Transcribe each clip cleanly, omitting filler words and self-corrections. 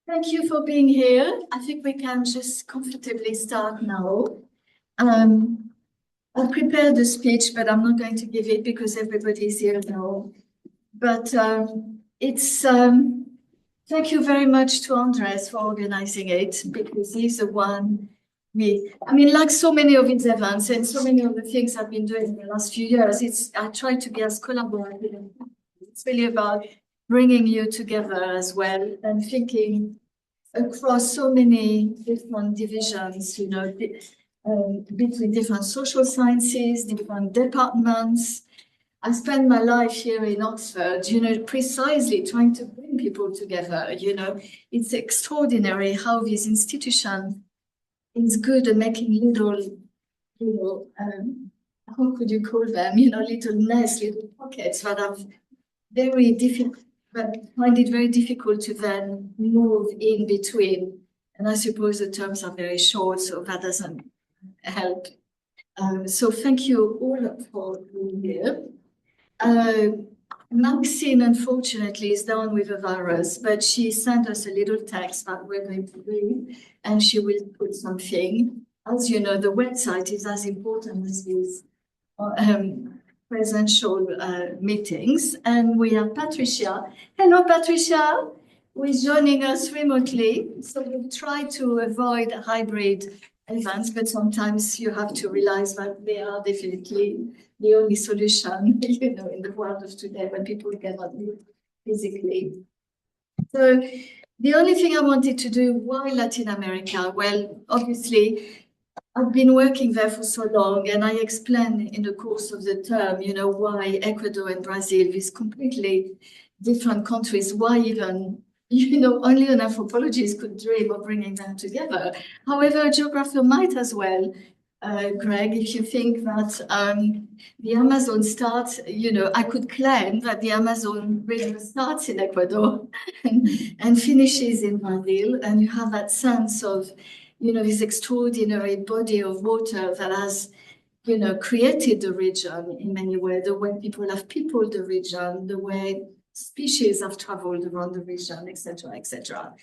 Thank you for being here. I think we can just comfortably start now. I prepared the speech, but I'm not going to give it because everybody is here now. But thank you very much to Andrès for organizing it, because he's the one like so many of his events and so many of the things I've been doing in the last few years, I try to be as collaborative. It's really about bringing you together as well and thinking across so many different divisions, between different social sciences, different departments. I spent my life here in Oxford, precisely trying to bring people together. It's extraordinary how this institution is good at making little, how could you call them, little nests, little pockets that are very difficult, but find it very difficult to then move in between. And I suppose the terms are very short, so that doesn't help. So thank you all for being here. Maxine, unfortunately, is down with a virus, but she sent us a little text that we're going to read, and she will put something. As you know, the website is as important as these presential meetings. And we have Patricia. Hello, Patricia, who is joining us remotely. So we try to avoid hybrid events, but sometimes you have to realize that they are definitely the only solution, in the world of today when people cannot meet physically. So the only thing I wanted to do, why Latin America? Well, obviously, I've been working there for so long, and I explained in the course of the term, why Ecuador and Brazil, these completely different countries, why even only an anthropologist could dream of bringing them together. However, a geographer might as well, Greg, if you think that the Amazon starts, I could claim that the Amazon River starts in Ecuador and finishes in Brazil, and you have that sense of, this extraordinary body of water that has, created the region in many ways, the way people have peopled the region, the way species have traveled around the region, etc., etc.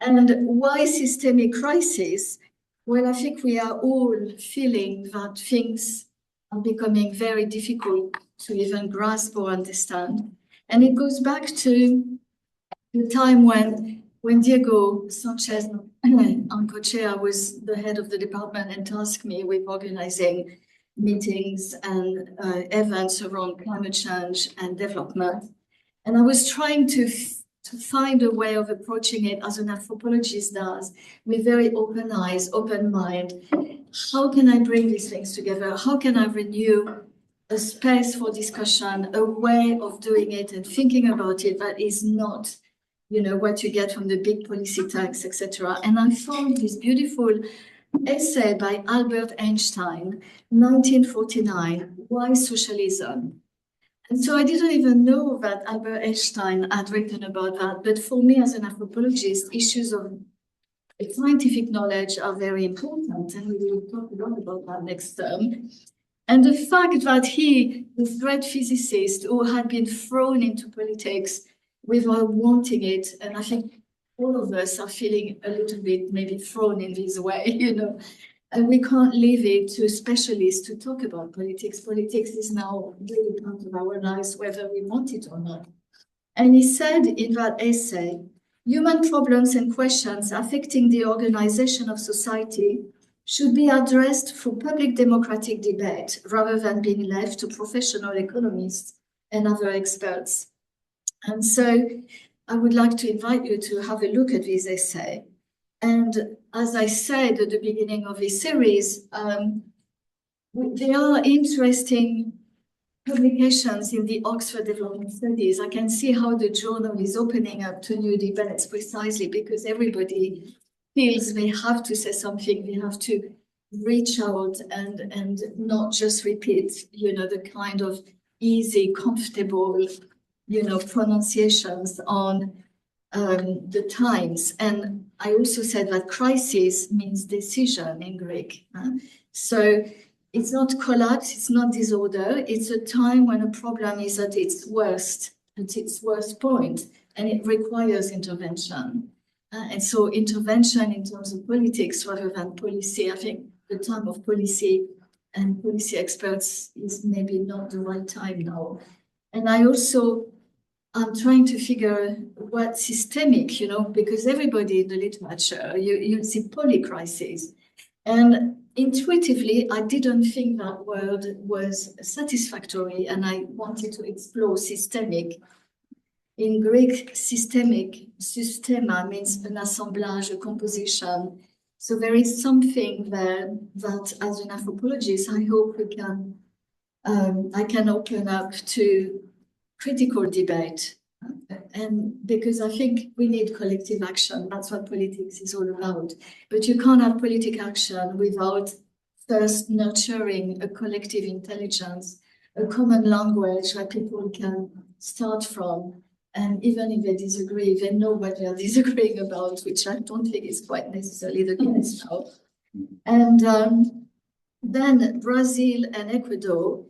And why systemic crisis? Well, I think we are all feeling that things are becoming very difficult to even grasp or understand. And it goes back to the time when Diego Sanchez Ancochea was the head of the department and tasked me with organizing meetings and events around climate change and development. And I was trying to find a way of approaching it as an anthropologist does, with very open eyes, open mind. How can I bring these things together? How can I renew a space for discussion, a way of doing it and thinking about it that is not, what you get from the big policy texts, etc. And I found this beautiful essay by Albert Einstein, 1949, Why Socialism? And so I didn't even know that Albert Einstein had written about that. But for me, as an anthropologist, issues of scientific knowledge are very important. And we will talk a lot about that next term. And the fact that he, this great physicist who had been thrown into politics without wanting it, and I think all of us are feeling a little bit maybe thrown in this way, and we can't leave it to specialists to talk about politics. Politics is now really part of our lives, whether we want it or not. And he said in that essay, human problems and questions affecting the organization of society should be addressed through public democratic debate rather than being left to professional economists and other experts. And so I would like to invite you to have a look at this essay. And as I said at the beginning of this series, there are interesting publications in the Oxford Development Studies. I can see how the journal is opening up to new debates precisely because everybody feels they have to say something, they have to reach out and not just repeat, the kind of easy, comfortable, pronunciations on the times. And I also said that crisis means decision in Greek. So it's not collapse, it's not disorder. It's a time when a problem is at its worst point, and it requires intervention. And so intervention in terms of politics rather than policy. I think the time of policy and policy experts is maybe not the right time now. And I also am trying to figure what systemic, because everybody in the literature, you see polycrisis. And intuitively, I didn't think that word was satisfactory, and I wanted to explore systemic. In Greek, systemic, systema means an assemblage, a composition. So there is something there that, as an anthropologist, I hope I can open up to critical debate. And because I think we need collective action. That's what politics is all about. But you can't have political action without first nurturing a collective intelligence, a common language where people can start from. And even if they disagree, they know what they are disagreeing about, which I don't think is quite necessarily the case now. And then Brazil and Ecuador.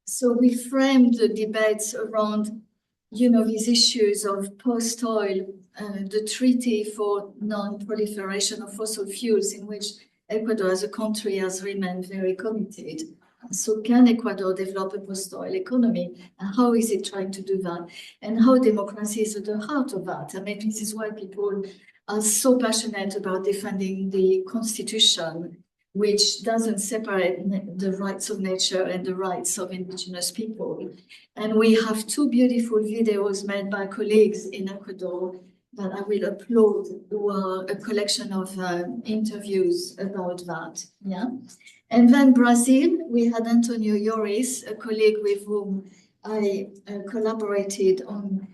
So we framed the debates around, these issues of post-oil, the treaty for non-proliferation of fossil fuels, in which Ecuador as a country has remained very committed. So can Ecuador develop a post-oil economy? And how is it trying to do that? And how democracy is at the heart of that? I mean, this is why people are so passionate about defending the constitution, which doesn't separate the rights of nature and the rights of indigenous people. And we have two beautiful videos made by colleagues in Ecuador that I will upload, who are a collection of interviews about that. Yeah. And then Brazil, we had Antonio Lloris, a colleague with whom I collaborated on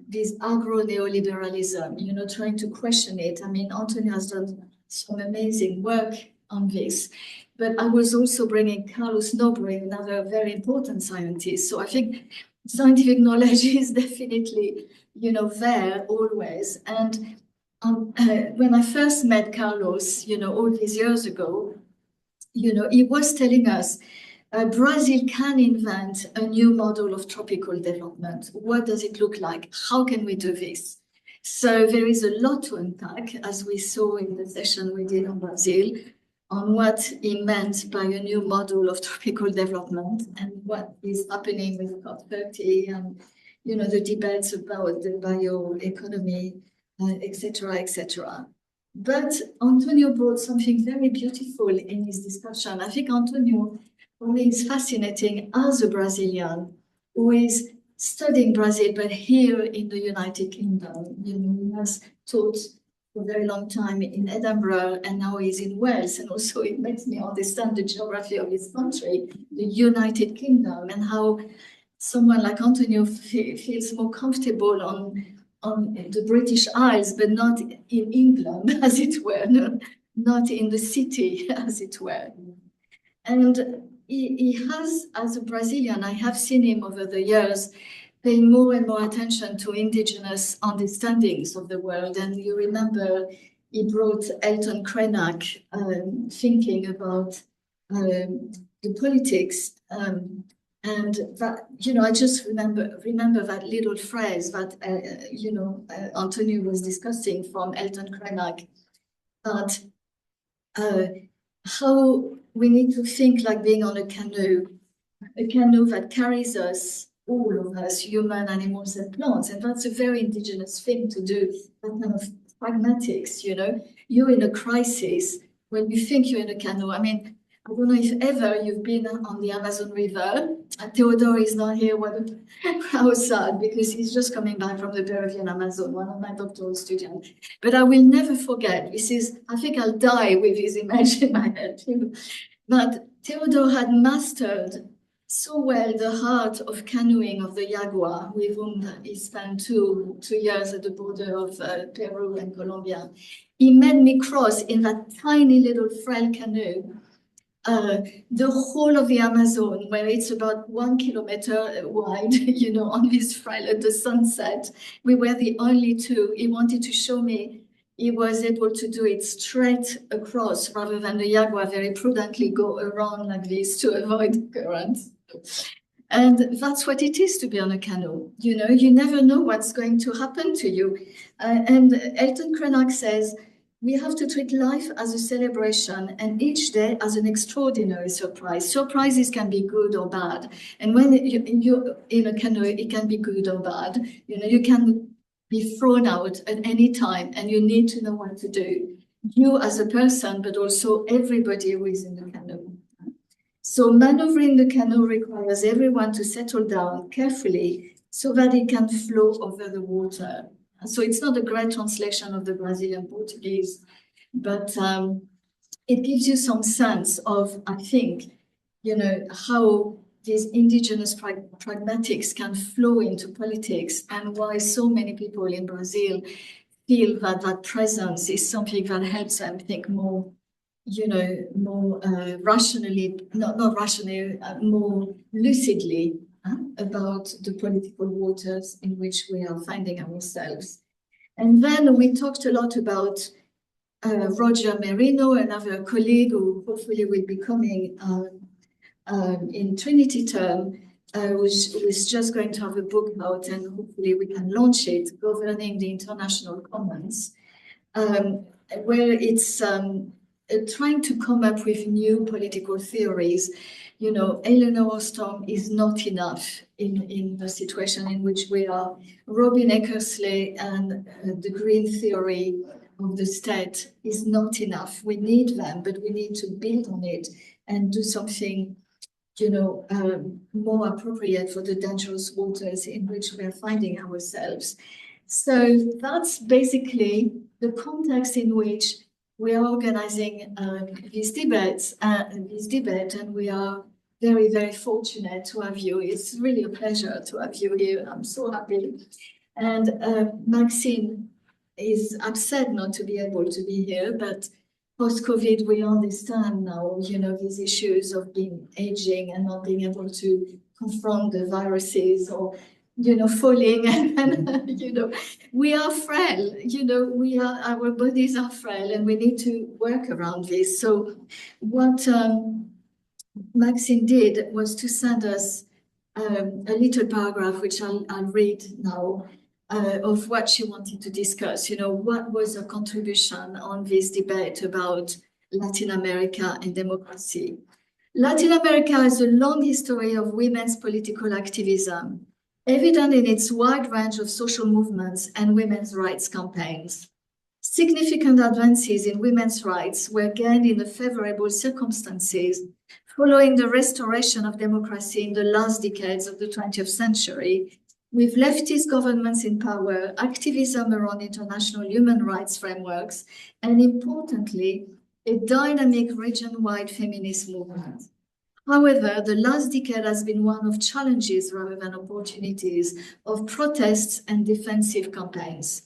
this agro-neoliberalism, trying to question it. I mean, Antonio has done some amazing work on this, but I was also bringing Carlos Nobre, another very important scientist. So I think scientific knowledge is definitely, there always. And when I first met Carlos, all these years ago, he was telling us Brazil can invent a new model of tropical development. What does it look like? How can we do this? So there is a lot to unpack, as we saw in the session we did on Brazil, on what he meant by a new model of tropical development and what is happening with COP30 and, the debates about the bioeconomy, etc., etc. But Antonio brought something very beautiful in his discussion. I think Antonio, for me, is fascinating as a Brazilian who is studying Brazil, but here in the United Kingdom. He has taught for a very long time in Edinburgh, and now he's in Wales. And also it makes me understand the geography of his country, the United Kingdom, and how someone like Antonio feels more comfortable on the British Isles, but not in England, as it were, not in the city, as it were. And he has, as a Brazilian, I have seen him over the years, paying more and more attention to indigenous understandings of the world. And you remember he brought Elton Krenak thinking about the politics. And that, I just remember that little phrase that, Antonio was discussing from Elton Krenak, that how we need to think like being on a canoe that carries us, all of us, human, animals, and plants. And that's a very indigenous thing to do, that kind of pragmatics, You're in a crisis when you think you're in a canoe. I mean, I don't know if ever you've been on the Amazon River. Theodore is not here. How sad, because he's just coming back from the Peruvian Amazon, one of my doctoral students. But I will never forget. I think I'll die with his image in my head. But Theodore had mastered so well the art of canoeing of the jaguar, with whom he spent two years at the border of Peru and Colombia. He made me cross in that tiny little frail canoe the whole of the Amazon, where it's about 1 kilometer wide, on this frail at the sunset. We were the only two. He wanted to show me he was able to do it straight across rather than the jaguar very prudently go around like this to avoid the current. And that's what it is to be on a canoe. You know, you never know what's going to happen to you. And Elton Cranach says, we have to treat life as a celebration and each day as an extraordinary surprise. Surprises can be good or bad. And when you're in a canoe, it can be good or bad. You know, you can be thrown out at any time and you need to know what to do. You as a person, but also everybody who is in the canoe. So maneuvering the canoe requires everyone to settle down carefully so that it can flow over the water. So it's not a great translation of the Brazilian Portuguese, but it gives you some sense of, I think, you know, how these indigenous pragmatics can flow into politics and why so many people in Brazil feel that that presence is something that helps them think more, you know, more rationally, not rationally, more lucidly about the political waters in which we are finding ourselves. And then we talked a lot about Roger Merino, another colleague who hopefully will be coming in Trinity term, who's just going to have a book out, and hopefully we can launch it, Governing the International Commons, where it's trying to come up with new political theories. You know, Eleanor Ostrom is not enough in the situation in which we are. Robin Eckersley and the green theory of the state is not enough. We need them, but we need to build on it and do something, you know, more appropriate for the dangerous waters in which we are finding ourselves. So that's basically the context in which we are organizing this debate, and we are very, very fortunate to have you. It's really a pleasure to have you here. I'm so happy. And Maxine is upset not to be able to be here, but post-COVID, we understand now, you know, these issues of being aging and not being able to confront the viruses or, you know, falling and you know, we are frail, you know, our bodies are frail and we need to work around this. So what Maxine did was to send us a little paragraph, which I'll read now, of what she wanted to discuss. You know, what was her contribution on this debate about Latin America and democracy. Latin America has a long history of women's political activism, evident in its wide range of social movements and women's rights campaigns. Significant advances in women's rights were gained in the favorable circumstances following the restoration of democracy in the last decades of the 20th century, with leftist governments in power, activism around international human rights frameworks, and importantly, a dynamic region-wide feminist movement. However, the last decade has been one of challenges rather than opportunities, of protests and defensive campaigns.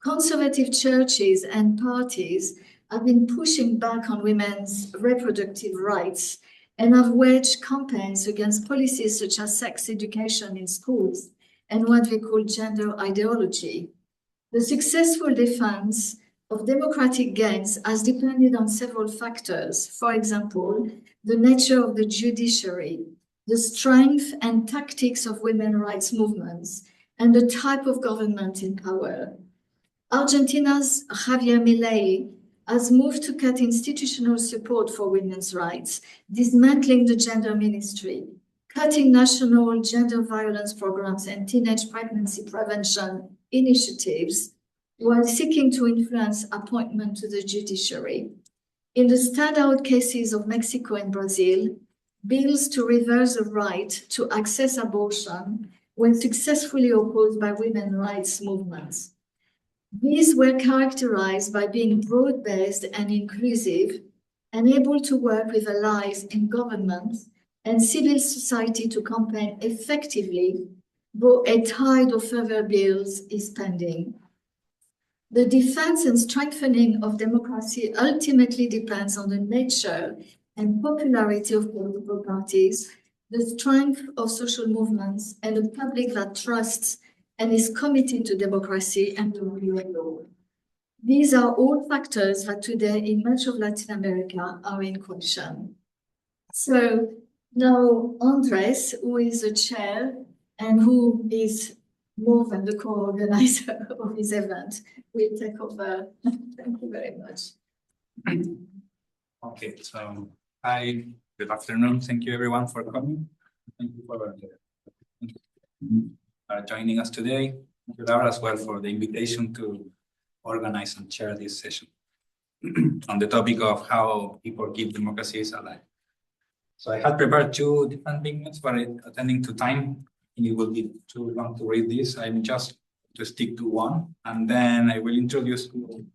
Conservative churches and parties have been pushing back on women's reproductive rights and have waged campaigns against policies such as sex education in schools and what we call gender ideology. The successful defense of democratic gains has depended on several factors. For example, the nature of the judiciary, the strength and tactics of women's rights movements, and the type of government in power. Argentina's Javier Milei has moved to cut institutional support for women's rights, dismantling the gender ministry, cutting national gender violence programs and teenage pregnancy prevention initiatives, while seeking to influence appointment to the judiciary. In the standout cases of Mexico and Brazil, bills to reverse the right to access abortion were successfully opposed by women's rights movements. These were characterized by being broad-based and inclusive and able to work with allies in government and civil society to campaign effectively, though a tide of further bills is pending. The defense and strengthening of democracy ultimately depends on the nature and popularity of political parties, the strength of social movements, and a public that trusts and is committed to democracy and the rule of law. These are all factors that today in much of Latin America are in question. So Now, Andrès, who is the chair and who is more than the co-organizer of this event, will take over. Thank you very much. Okay, so hi, good afternoon. Thank you everyone for coming. Thank you for joining us today. Thank you, Laura, as well for the invitation to organize and chair this session on the topic of how people keep democracy alive. So I had prepared two different pigments, but attending to time, it will be too long to read this. I'm just to stick to one, and then I will introduce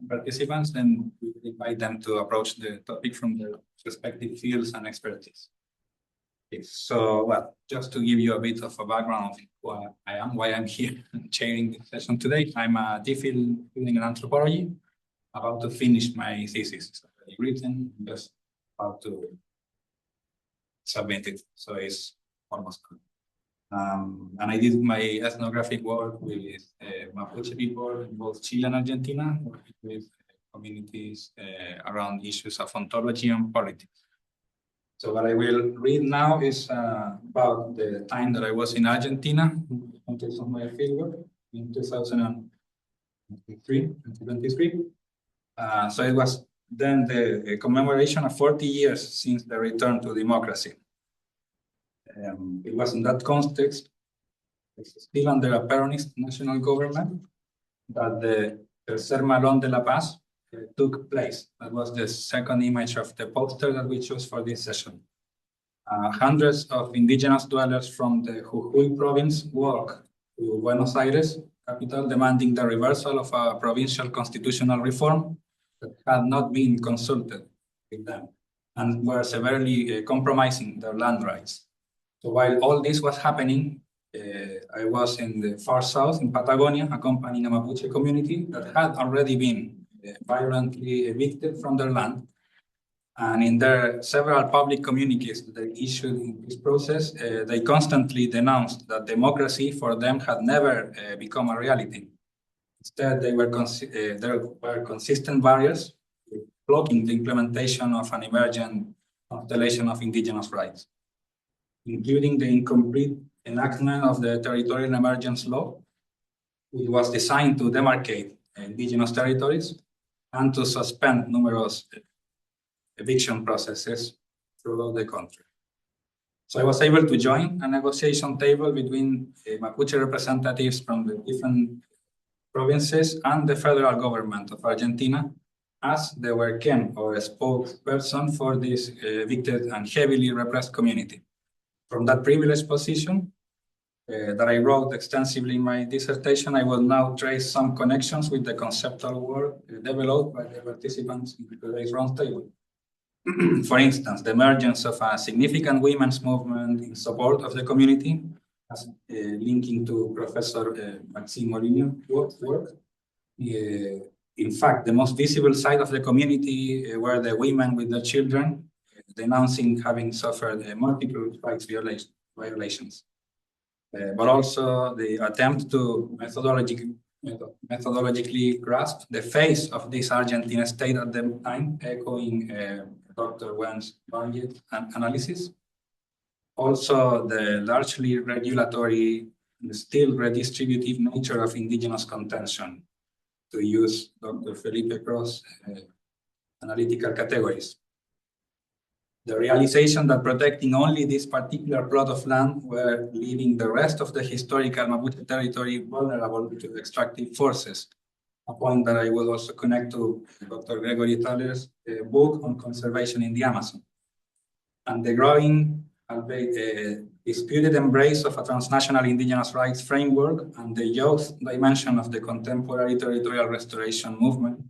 participants, then we will invite them to approach the topic from their respective fields and expertise. Okay, so, well, just to give you a bit of a background of who I am, why I'm here chairing this session today. I'm a DPhil student in anthropology, about to finish my thesis. It's already written, just about to submit it, so it's almost done. And I did my ethnographic work with Mapuche people in both Chile and Argentina, working with communities around issues of ontology and politics. So what I will read now is about the time that I was in Argentina in the context of my fieldwork in 2023. So it was then the commemoration of 40 years since the return to democracy. It was in that context, still under a Peronist national government, that the Tercer Malón de la Paz took place. That was the second image of the poster that we chose for this session. Hundreds of indigenous dwellers from the Jujuy province walked to Buenos Aires capital, demanding the reversal of a provincial constitutional reform that had not been consulted with them and were severely compromising their land rights. So while all this was happening, I was in the far south in Patagonia, accompanying a Mapuche community that had already been violently evicted from their land. And in their several public communiques that they issued in this process, they constantly denounced that democracy for them had never become a reality. Instead, there were consistent barriers blocking the implementation of an emergent constellation of indigenous rights, including the incomplete enactment of the Territorial Emergence Law, which was designed to demarcate indigenous territories and to suspend numerous eviction processes throughout the country. So I was able to join a negotiation table between Mapuche representatives from the different provinces and the federal government of Argentina, as they were Ken, or a spokesperson for this evicted and heavily repressed community. From that privileged position that I wrote extensively in my dissertation, I will now trace some connections with the conceptual work developed by the participants in today's roundtable. For instance, the emergence of a significant women's movement in support of the community, as linking to Professor Maxine Molyneux' work. In fact, the most visible side of the community were the women with their children, denouncing having suffered multiple rights violations. But also the attempt to methodologically grasp the face of this Argentine state at the time, echoing Dr. Gwen's Burnyeat analysis. Also, the largely regulatory and still redistributive nature of indigenous contention, to use Dr. Felipe Krause analytical categories. The realization that protecting only this particular plot of land were leaving the rest of the historical Mapuche territory vulnerable to extractive forces, a point that I will also connect to Dr. Gregory Thaler's book on conservation in the Amazon. And the growing, disputed embrace of a transnational indigenous rights framework and the youth dimension of the contemporary territorial restoration movement,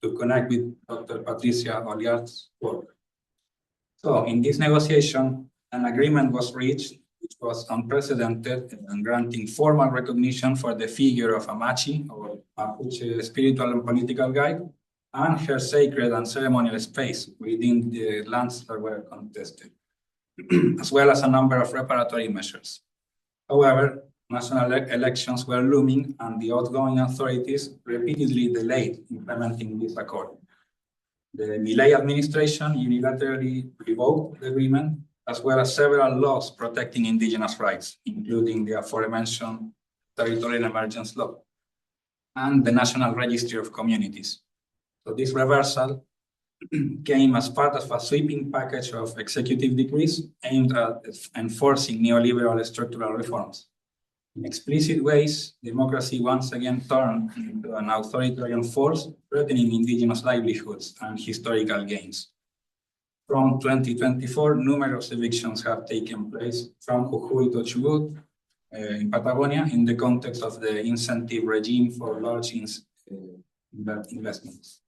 to connect with Dr. Patricia Oliart's work. So in this negotiation, an agreement was reached, which was unprecedented and granting formal recognition for the figure of a Machi, or Mapuche spiritual and political guide, and her sacred and ceremonial space within the lands that were contested, as well as a number of reparatory measures. However, national elections were looming, and the outgoing authorities repeatedly delayed implementing this accord. The Milei administration unilaterally revoked the agreement, as well as several laws protecting indigenous rights, including the aforementioned Territorial Emergence Law and the National Registry of Communities. So this reversal came as part of a sweeping package of executive decrees aimed at enforcing neoliberal structural reforms. In explicit ways, democracy once again turned into an authoritarian force, threatening indigenous livelihoods and historical gains. From 2024, numerous evictions have taken place from Jujuy to Chubut in Patagonia in the context of the incentive regime for large investments.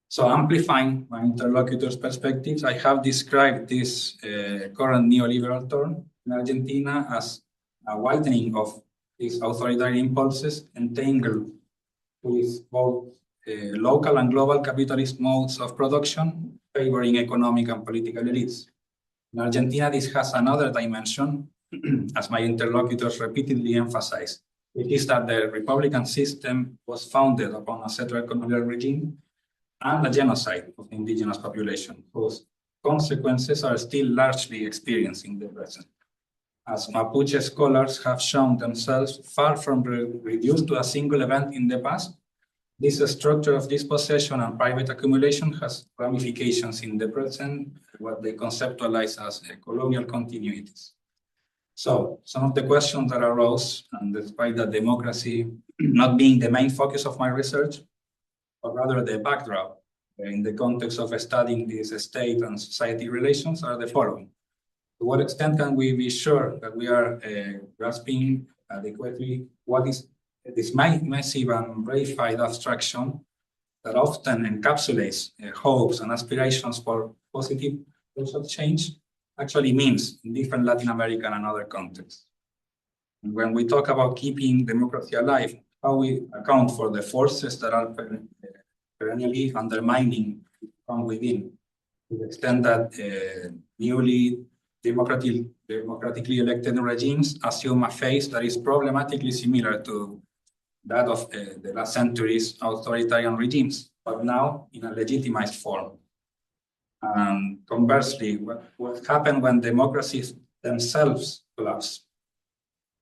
So amplifying my interlocutor's perspectives, I have described this current neoliberal turn in Argentina as a widening of these authoritarian impulses entangled with both local and global capitalist modes of production, favoring economic and political elites. In Argentina, this has another dimension, as my interlocutors repeatedly emphasized, which is that the Republican system was founded upon a settler colonial regime and a genocide of the indigenous population, whose consequences are still largely experienced in the present. As Mapuche scholars have shown themselves far from reduced to a single event in the past, this structure of dispossession and private accumulation has ramifications in the present, what they conceptualize as colonial continuities. So some of the questions that arose, and despite that democracy not being the main focus of my research, but rather the backdrop in the context of studying these state and society relations, are the following. To what extent can we be sure that we are grasping adequately what is this massive and reified abstraction that often encapsulates hopes and aspirations for positive social change actually means in different Latin American and other contexts? And when we talk about keeping democracy alive, how we account for the forces that are perennially undermining from within, to the extent that newly democratically elected regimes assume a face that is problematically similar to that of the last century's authoritarian regimes, but now in a legitimized form. And conversely, what happened when democracies themselves collapse?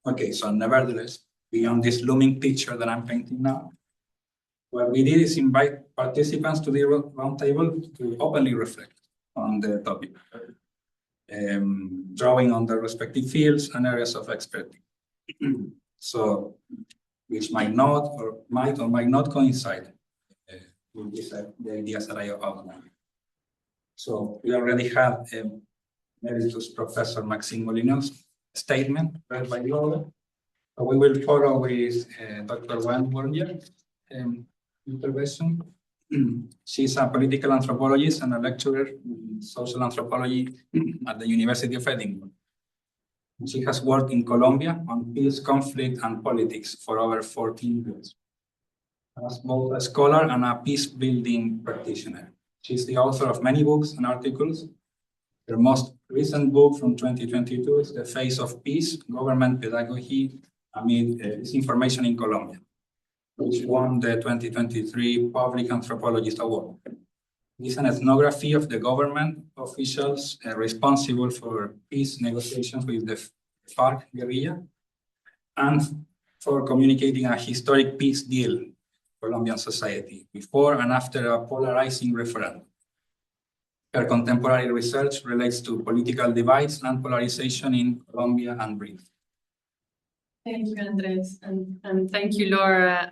Okay, so nevertheless, beyond this looming picture that I'm painting now, what we did is invite participants to the roundtable to openly reflect on the topic, drawing on their respective fields and areas of expertise. So, which might or might not coincide with the ideas that I outlined. So we already have Emeritus Professor Maxine Molyneux's statement read by Laura. We will follow with Dr. Gwen Burnyeat intervention. She's a political anthropologist and a lecturer in social anthropology at the University of Edinburgh. She has worked in Colombia on peace, conflict, and politics for over 14 years. As both a scholar and a peace-building practitioner. She's the author of many books and articles. Her most recent book from 2022 is The Face of Peace, Government Pedagogy Amid Disinformation in Colombia, which won the 2023 Public Anthropologist Award. It's an ethnography of the government officials responsible for peace negotiations with the FARC guerrilla and for communicating a historic peace deal in Colombian society before and after a polarizing referendum. Her contemporary research relates to political divides and polarization in Colombia and Britain. Thank you, Andrés, and thank you, Laura.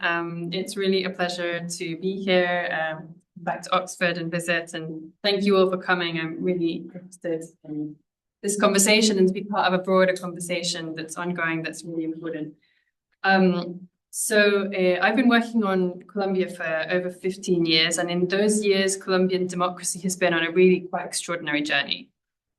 It's really a pleasure to be here, back to Oxford and visit, and thank you all for coming. I'm really interested in this conversation and to be part of a broader conversation that's ongoing, that's really important. I've been working on Colombia for over 15 years, and in those years, Colombian democracy has been on a really quite extraordinary journey.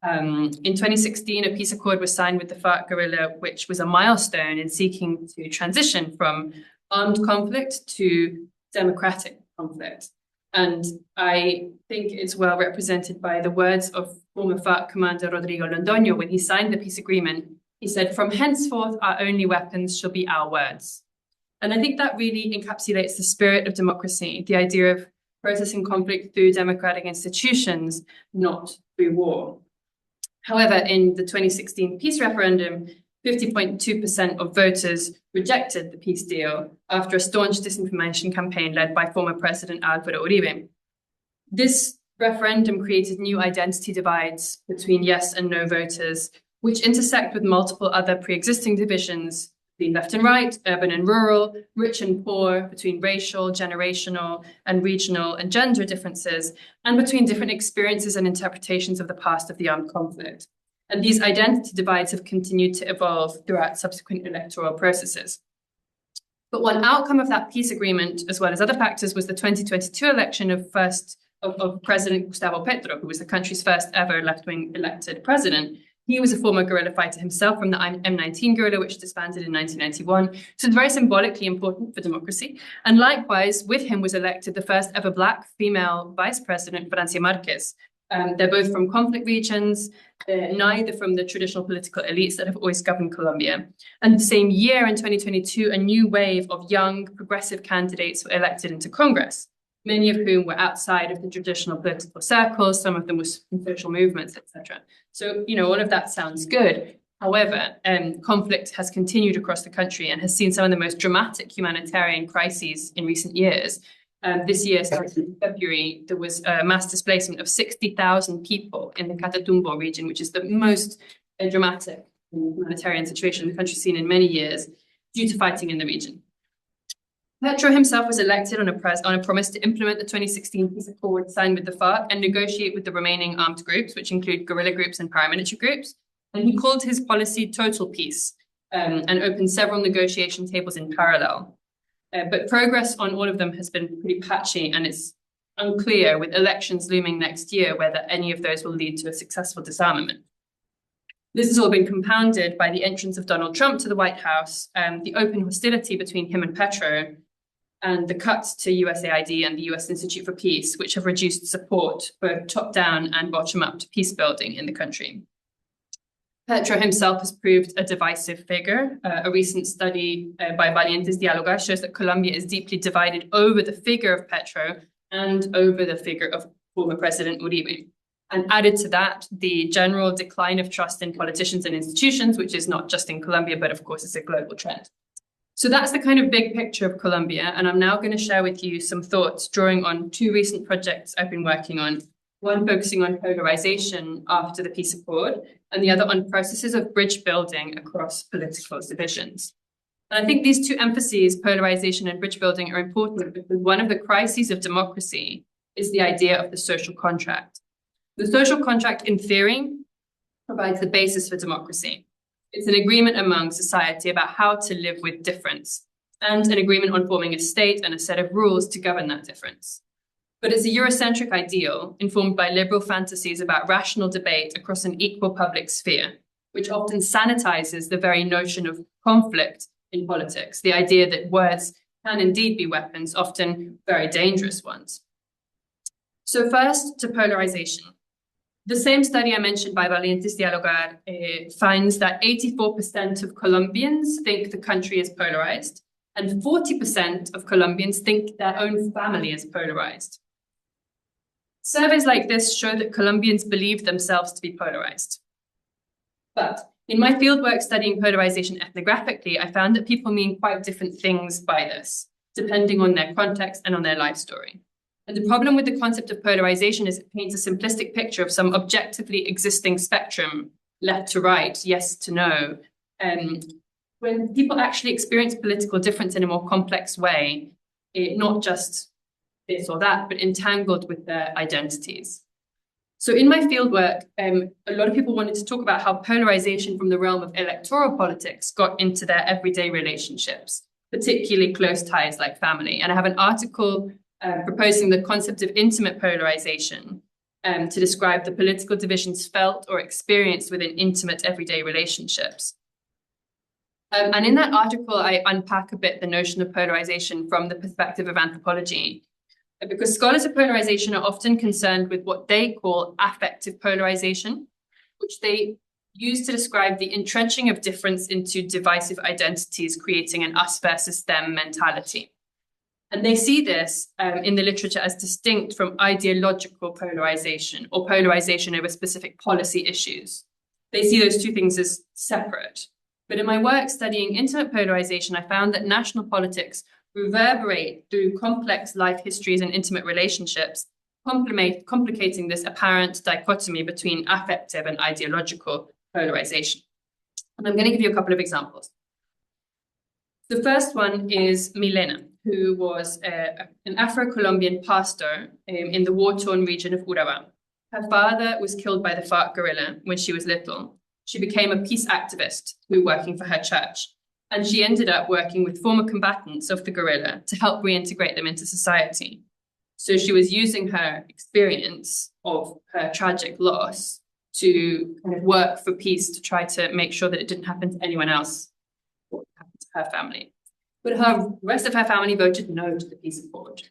In 2016, a peace accord was signed with the FARC guerrilla, which was a milestone in seeking to transition from armed conflict to democratic conflict. And I think it's well represented by the words of former FARC commander Rodrigo Londoño when he signed the peace agreement. He said, "From henceforth, our only weapons shall be our words." And I think that really encapsulates the spirit of democracy, the idea of processing conflict through democratic institutions, not through war. However, in the 2016 peace referendum, 50.2% of voters rejected the peace deal after a staunch disinformation campaign led by former President Álvaro Uribe. This referendum created new identity divides between yes and no voters, which intersect with multiple other pre-existing divisions between left and right, urban and rural, rich and poor, between racial, generational, and regional and gender differences, and between different experiences and interpretations of the past of the armed conflict. And these identity divides have continued to evolve throughout subsequent electoral processes. But one outcome of that peace agreement, as well as other factors, was the 2022 election of President Gustavo Petro, who was the country's first ever left-wing elected president. He was a former guerrilla fighter himself from the M19 guerrilla, which disbanded in 1991. So it's very symbolically important for democracy. And likewise, with him was elected the first ever Black female vice president, Francia Marquez. They're both from conflict regions, neither from the traditional political elites that have always governed Colombia. And the same year, in 2022, a new wave of young progressive candidates were elected into Congress, many of whom were outside of the traditional political circles. Some of them were from social movements, etc. So, all of that sounds good. However, conflict has continued across the country and has seen some of the most dramatic humanitarian crises in recent years. This year, starting in February, there was a mass displacement of 60,000 people in the Catatumbo region, which is the most dramatic humanitarian situation the country's seen in many years, due to fighting in the region. Petro himself was elected on a promise to implement the 2016 peace accord signed with the FARC and negotiate with the remaining armed groups, which include guerrilla groups and paramilitary groups. And he called his policy total peace and opened several negotiation tables in parallel. But progress on all of them has been pretty patchy, and it's unclear, with elections looming next year, whether any of those will lead to a successful disarmament. This has all been compounded by the entrance of Donald Trump to the White House, the open hostility between him and Petro, and the cuts to USAID and the US Institute for Peace, which have reduced support, both top-down and bottom-up, to peace building in the country. Petro himself has proved a divisive figure. A recent study by Valientes Dialogar shows that Colombia is deeply divided over the figure of Petro and over the figure of former President Uribe. And added to that, the general decline of trust in politicians and institutions, which is not just in Colombia, but of course is a global trend. So that's the kind of big picture of Colombia. And I'm now going to share with you some thoughts drawing on two recent projects I've been working on. One focusing on polarization after the peace accord, and the other on processes of bridge building across political divisions. And I think these two emphases, polarization and bridge building, are important because one of the crises of democracy is the idea of the social contract. The social contract, in theory, provides the basis for democracy. It's an agreement among society about how to live with difference, and an agreement on forming a state and a set of rules to govern that difference. But it's a Eurocentric ideal informed by liberal fantasies about rational debate across an equal public sphere, which often sanitizes the very notion of conflict in politics, the idea that words can indeed be weapons, often very dangerous ones. So first, to polarization. The same study I mentioned by Valientes Dialogar finds that 84% of Colombians think the country is polarized, and 40% of Colombians think their own family is polarized. Surveys like this show that Colombians believe themselves to be polarized. But in my fieldwork studying polarization ethnographically, I found that people mean quite different things by this, depending on their context and on their life story. And the problem with the concept of polarization is it paints a simplistic picture of some objectively existing spectrum, left to right, yes to no. When people actually experience political difference in a more complex way, not just this or that, but entangled with their identities. So in my fieldwork, a lot of people wanted to talk about how polarization from the realm of electoral politics got into their everyday relationships, particularly close ties like family. And I have an article proposing the concept of intimate polarization to describe the political divisions felt or experienced within intimate everyday relationships. And in that article, I unpack a bit the notion of polarization from the perspective of anthropology, because scholars of polarization are often concerned with what they call affective polarization, which they use to describe the entrenching of difference into divisive identities, creating an us versus them mentality. And they see this in the literature as distinct from ideological polarization or polarization over specific policy issues. They see those two things as separate. But in my work studying intimate polarization, I found that national politics reverberate through complex life histories and intimate relationships, complicating this apparent dichotomy between affective and ideological polarization. And I'm going to give you a couple of examples. The first one is Milena, who was an Afro-Colombian pastor in the war-torn region of Urabá. Her father was killed by the FARC guerrilla when she was little. She became a peace activist who working for her church, and she ended up working with former combatants of the guerrilla to help reintegrate them into society. So she was using her experience of her tragic loss to kind of work for peace, to try to make sure that it didn't happen to anyone else, what happened to her family. But the rest of her family voted no to the peace accord.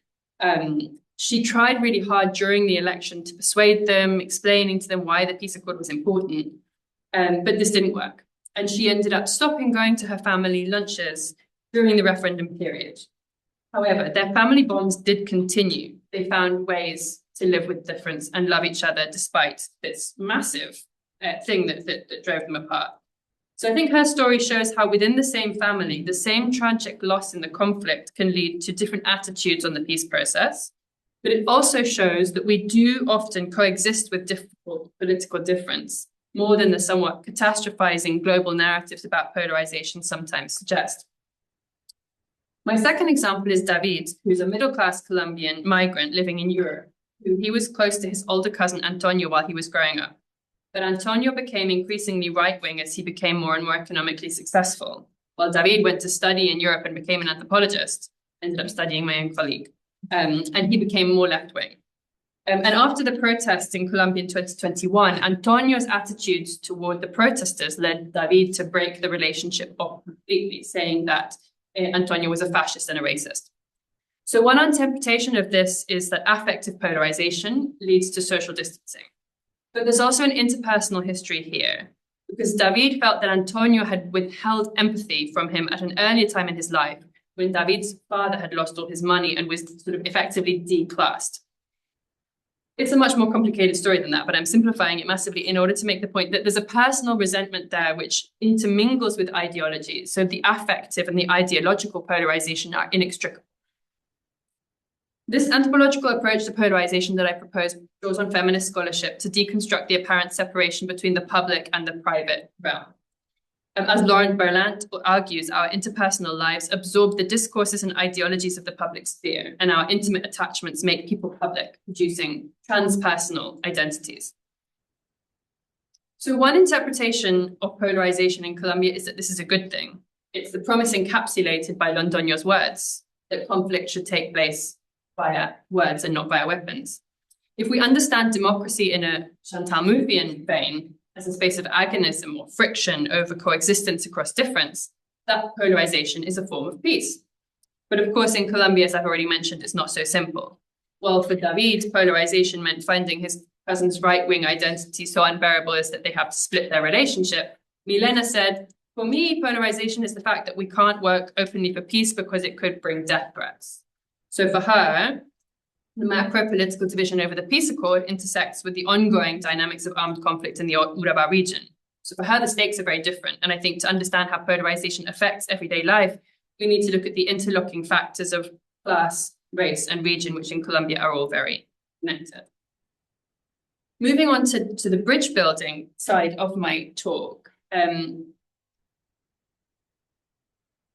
She tried really hard during the election to persuade them, explaining to them why the peace accord was important, but this didn't work. And she ended up stopping going to her family lunches during the referendum period. However, their family bonds did continue. They found ways to live with difference and love each other despite this massive thing that drove them apart. So I think her story shows how within the same family, the same tragic loss in the conflict can lead to different attitudes on the peace process. But it also shows that we do often coexist with difficult political difference, more than the somewhat catastrophizing global narratives about polarization sometimes suggest. My second example is David, who's a middle-class Colombian migrant living in Europe, who he was close to his older cousin Antonio while he was growing up. But Antonio became increasingly right-wing as he became more and more economically successful, while David went to study in Europe and became an anthropologist, ended up studying my own colleague, and he became more left-wing. And after the protests in Colombia in 2021, Antonio's attitudes toward the protesters led David to break the relationship off completely, saying that Antonio was a fascist and a racist. So one interpretation of this is that affective polarization leads to social distancing. But there's also an interpersonal history here, because David felt that Antonio had withheld empathy from him at an earlier time in his life, when David's father had lost all his money and was sort of effectively declassed. It's a much more complicated story than that, but I'm simplifying it massively in order to make the point that there's a personal resentment there which intermingles with ideology. So the affective and the ideological polarization are inextricable. This anthropological approach to polarization that I propose draws on feminist scholarship to deconstruct the apparent separation between the public and the private realm. As Laurent Berlant argues, our interpersonal lives absorb the discourses and ideologies of the public sphere, and our intimate attachments make people public, producing transpersonal identities. So one interpretation of polarization in Colombia is that this is a good thing. It's the promise encapsulated by Londoño's words, that conflict should take place via words and not via weapons. If we understand democracy in a Chantal Mouffian vein, as a space of agonism or friction over coexistence across difference, that polarization is a form of peace. But of course, in Colombia, as I've already mentioned, it's not so simple. Well, for David, polarization meant finding his cousin's right-wing identity so unbearable as that they have to split their relationship. Milena said, for me, polarization is the fact that we can't work openly for peace because it could bring death threats. So for her, the macro-political division over the peace accord intersects with the ongoing dynamics of armed conflict in the Urabá region. So for her, the stakes are very different. And I think to understand how polarization affects everyday life, we need to look at the interlocking factors of class, race, and region, which in Colombia are all very connected. Moving on to the bridge building side of my talk.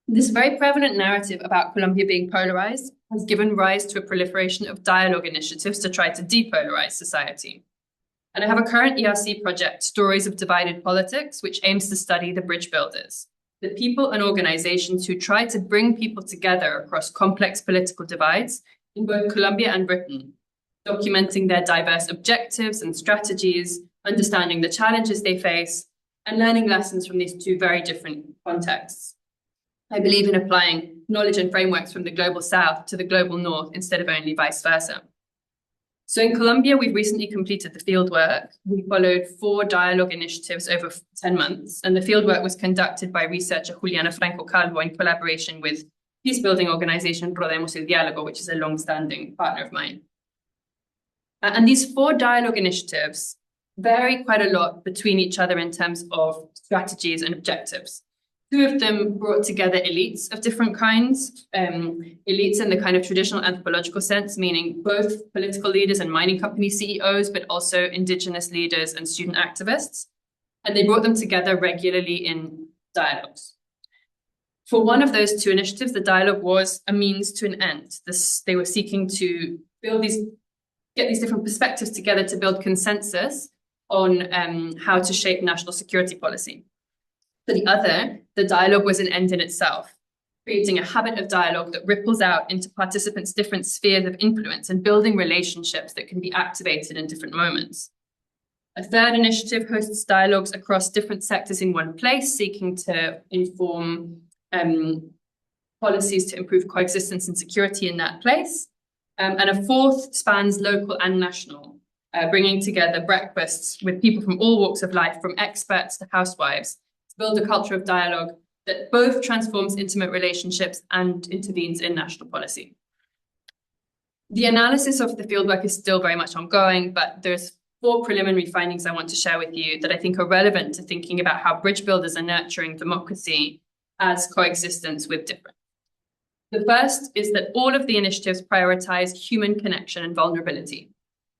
This very prevalent narrative about Colombia being polarized has given rise to a proliferation of dialogue initiatives to try to depolarize society. And I have a current ERC project, Stories of Divided Politics, which aims to study the bridge builders, the people and organizations who try to bring people together across complex political divides in both Colombia and Britain, documenting their diverse objectives and strategies, understanding the challenges they face, and learning lessons from these two very different contexts. I believe in applying knowledge and frameworks from the global south to the global north instead of only vice versa. So in Colombia, we've recently completed the fieldwork. We followed 4 dialogue initiatives over 10 months, and the fieldwork was conducted by researcher Juliana Franco Calvo in collaboration with peace-building organization Rodemos el Diálogo, which is a long-standing partner of mine. And these 4 dialogue initiatives vary quite a lot between each other in terms of strategies and objectives. Two of them brought together elites of different kinds, elites in the kind of traditional anthropological sense, meaning both political leaders and mining company CEOs, but also indigenous leaders and student activists. And they brought them together regularly in dialogues. For one of those two initiatives, the dialogue was a means to an end. They were seeking to get these different perspectives together to build consensus on how to shape national security policy. For the other, the dialogue was an end in itself, creating a habit of dialogue that ripples out into participants' different spheres of influence and building relationships that can be activated in different moments. A third initiative hosts dialogues across different sectors in one place, seeking to inform policies to improve coexistence and security in that place. And a fourth spans local and national, bringing together breakfasts with people from all walks of life, from experts to housewives, build a culture of dialogue that both transforms intimate relationships and intervenes in national policy. The analysis of the fieldwork is still very much ongoing, but there's 4 preliminary findings I want to share with you that I think are relevant to thinking about how bridge builders are nurturing democracy as coexistence with difference. The first is that all of the initiatives prioritize human connection and vulnerability.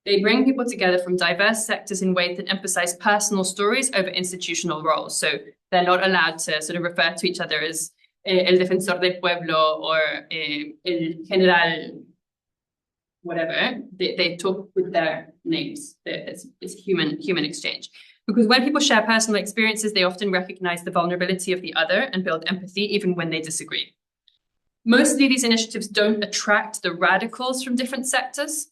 They bring people together from diverse sectors in ways that emphasize personal stories over institutional roles. So they're not allowed to sort of refer to each other as el defensor del pueblo or el general, whatever. They talk with their names. It's human exchange. Because when people share personal experiences, they often recognize the vulnerability of the other and build empathy even when they disagree. Mostly these initiatives don't attract the radicals from different sectors,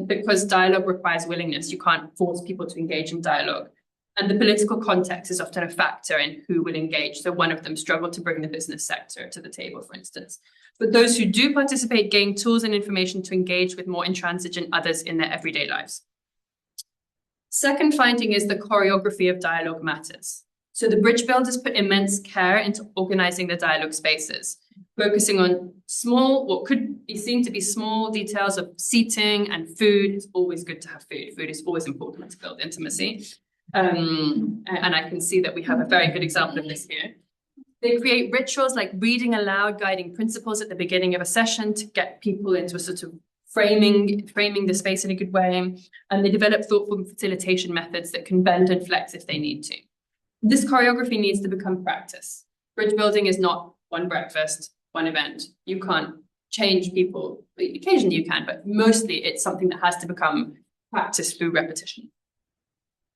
because dialogue requires willingness. You can't force people to engage in dialogue. And the political context is often a factor in who will engage. So one of them struggled to bring the business sector to the table, for instance. But those who do participate gain tools and information to engage with more intransigent others in their everyday lives. Second finding is the choreography of dialogue matters. So the bridge builders put immense care into organizing the dialogue spaces, focusing on small, what could be seen to be small details of seating and food. It's always good to have food. Food is always important to build intimacy. And I can see that we have a very good example of this here. They create rituals like reading aloud guiding principles at the beginning of a session to get people into a sort of framing the space in a good way. And they develop thoughtful facilitation methods that can bend and flex if they need to. This choreography needs to become practice. Bridge building is not one breakfast, one event. You can't change people. Occasionally you can, but mostly it's something that has to become practiced through repetition.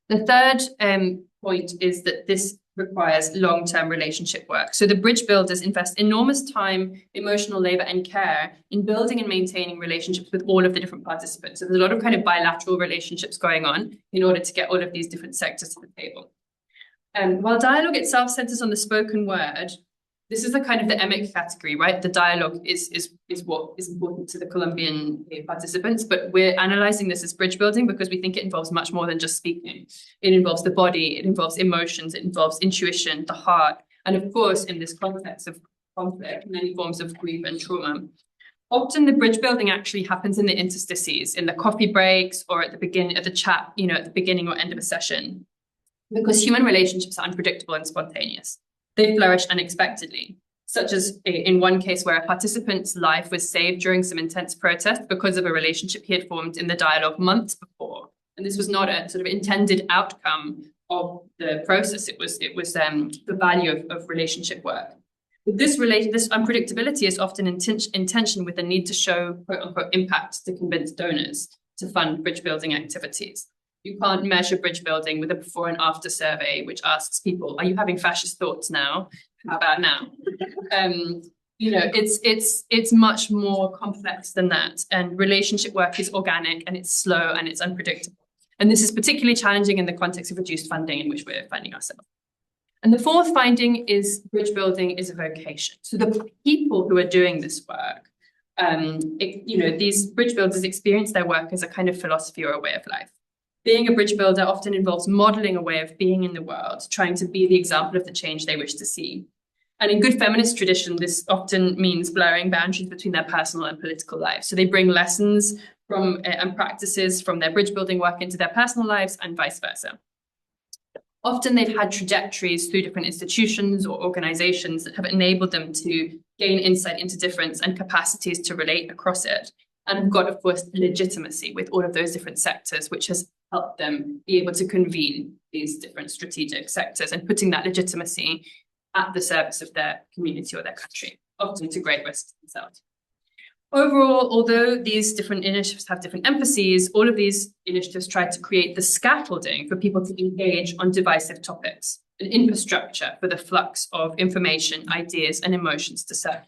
The third point is that this requires long-term relationship work. So the bridge builders invest enormous time, emotional labor, and care in building and maintaining relationships with all of the different participants. So there's a lot of kind of bilateral relationships going on in order to get all of these different sectors to the table. While dialogue itself centers on the spoken word, this is the kind of the emic category, right? The dialogue is what is important to the Colombian participants, but we're analyzing this as bridge building because we think it involves much more than just speaking. It involves the body, it involves emotions, it involves intuition, the heart, and of course, in this context of conflict, many forms of grief and trauma. Often the bridge building actually happens in the interstices, in the coffee breaks, or at the beginning of the chat, at the beginning or end of a session, because human relationships are unpredictable and spontaneous. They flourish unexpectedly, such as in one case where a participant's life was saved during some intense protest because of a relationship he had formed in the dialogue months before. And this was not a sort of intended outcome of the process. It was the value of relationship work. This unpredictability is often in tension with the need to show quote unquote impact to convince donors to fund bridge building activities. You can't measure bridge building with a before and after survey, which asks people, are you having fascist thoughts now? How about now? It's much more complex than that. And relationship work is organic and it's slow and it's unpredictable. And this is particularly challenging in the context of reduced funding in which we're finding ourselves. And the fourth finding is bridge building is a vocation. So the people who are doing this work, these bridge builders experience their work as a kind of philosophy or a way of life. Being a bridge builder often involves modeling a way of being in the world, trying to be the example of the change they wish to see. And in good feminist tradition, this often means blurring boundaries between their personal and political lives. So they bring lessons and practices from their bridge building work into their personal lives and vice versa. Often they've had trajectories through different institutions or organizations that have enabled them to gain insight into difference and capacities to relate across it. And have got, of course, legitimacy with all of those different sectors, which has helped them be able to convene these different strategic sectors and putting that legitimacy at the service of their community or their country, often to great risk to themselves. Overall, although these different initiatives have different emphases, all of these initiatives try to create the scaffolding for people to engage on divisive topics, an infrastructure for the flux of information, ideas, and emotions to circulate.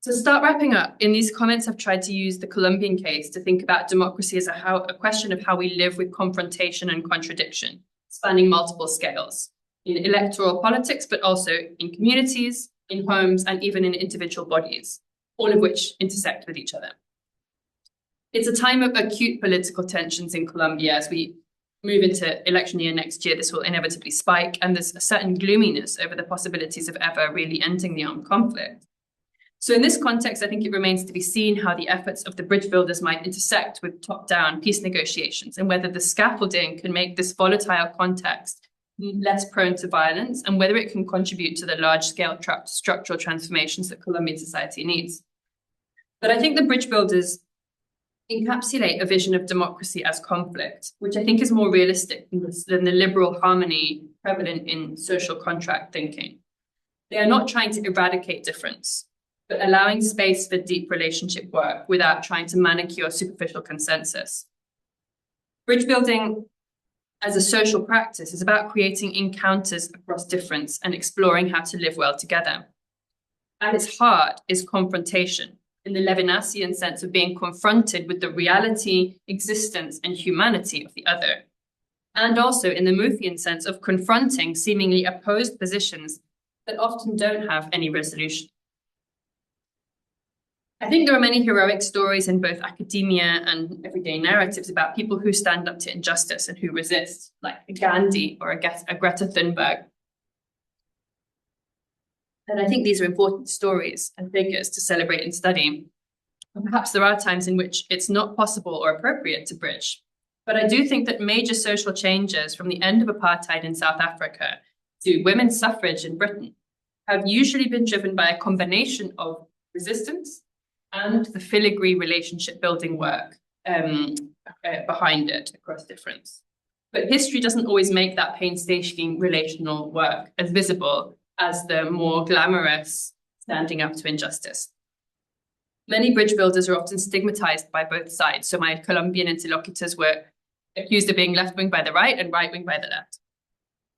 To start wrapping up, in these comments, I've tried to use the Colombian case to think about democracy as a question of how we live with confrontation and contradiction, spanning multiple scales, in electoral politics, but also in communities, in homes, and even in individual bodies, all of which intersect with each other. It's a time of acute political tensions in Colombia. As we move into election year next year, this will inevitably spike, and there's a certain gloominess over the possibilities of ever really ending the armed conflict. So in this context, I think it remains to be seen how the efforts of the bridge builders might intersect with top-down peace negotiations and whether the scaffolding can make this volatile context less prone to violence and whether it can contribute to the large-scale structural transformations that Colombian society needs. But I think the bridge builders encapsulate a vision of democracy as conflict, which I think is more realistic than the liberal harmony prevalent in social contract thinking. They are not trying to eradicate difference, but allowing space for deep relationship work without trying to manicure superficial consensus. Bridge building as a social practice is about creating encounters across difference and exploring how to live well together. At its heart is confrontation, in the Levinasian sense of being confronted with the reality, existence, and humanity of the other, and also in the Muthian sense of confronting seemingly opposed positions that often don't have any resolution. I think there are many heroic stories in both academia and everyday narratives about people who stand up to injustice and who resist, like a Gandhi or a Greta Thunberg. And I think these are important stories and figures to celebrate and study. And perhaps there are times in which it's not possible or appropriate to bridge. But I do think that major social changes from the end of apartheid in South Africa to women's suffrage in Britain have usually been driven by a combination of resistance and the filigree relationship building work behind it across difference. But history doesn't always make that painstaking relational work as visible as the more glamorous standing up to injustice. Many bridge builders are often stigmatized by both sides. So my Colombian interlocutors were accused of being left-wing by the right and right-wing by the left.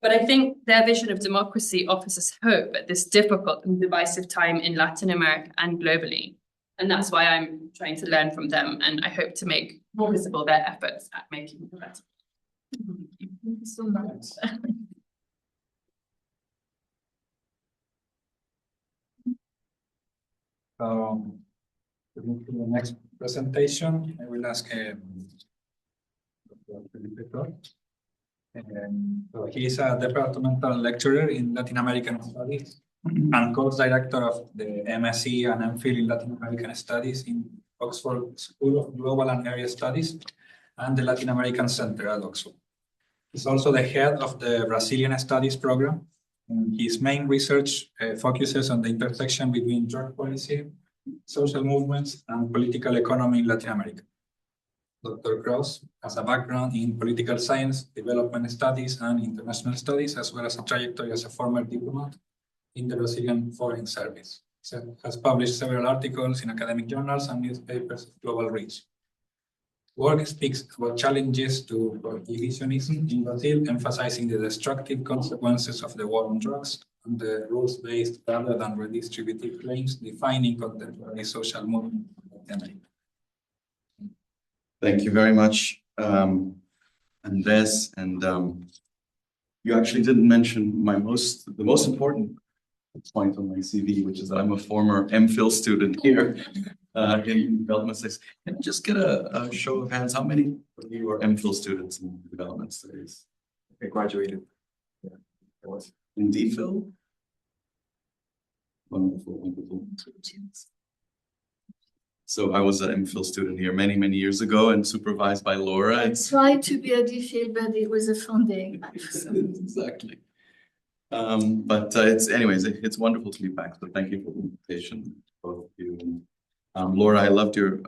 But I think their vision of democracy offers us hope at this difficult and divisive time in Latin America and globally. And that's why I'm trying to learn from them, and I hope to make more visible their efforts at making it better. Thank you so much. To move to the next presentation, I will ask Dr. Felipe. So he is a departmental lecturer in Latin American Studies and course director of the MSc and MPhil in Latin American Studies in Oxford School of Global and Area Studies and the Latin American Center at Oxford. He's also the head of the Brazilian Studies program. And his main research focuses on the intersection between drug policy, social movements, and political economy in Latin America. Dr. Krause has a background in political science, development studies, and international studies, as well as a trajectory as a former diplomat in the Brazilian Foreign Service. He has published several articles in academic journals and newspapers of global reach. Work speaks about challenges to prohibitionism in Brazil, emphasizing the destructive consequences of the war on drugs and the rules-based rather than redistributive claims defining contemporary social movement. Thank you very much, Andrès. And you actually didn't mention the most important point on my CV, which is that I'm a former MPhil student here in development studies. Can I just get a show of hands? How many of you are MPhil students in development studies? I graduated. Yeah, I was. In DPhil? Wonderful, wonderful. So I was an MPhil student here many, many years ago and supervised by Laura. I tried to be a DPhil, but it was a funding. Exactly. But it's wonderful to be back. So thank you for the invitation, both of you. Laura, I loved your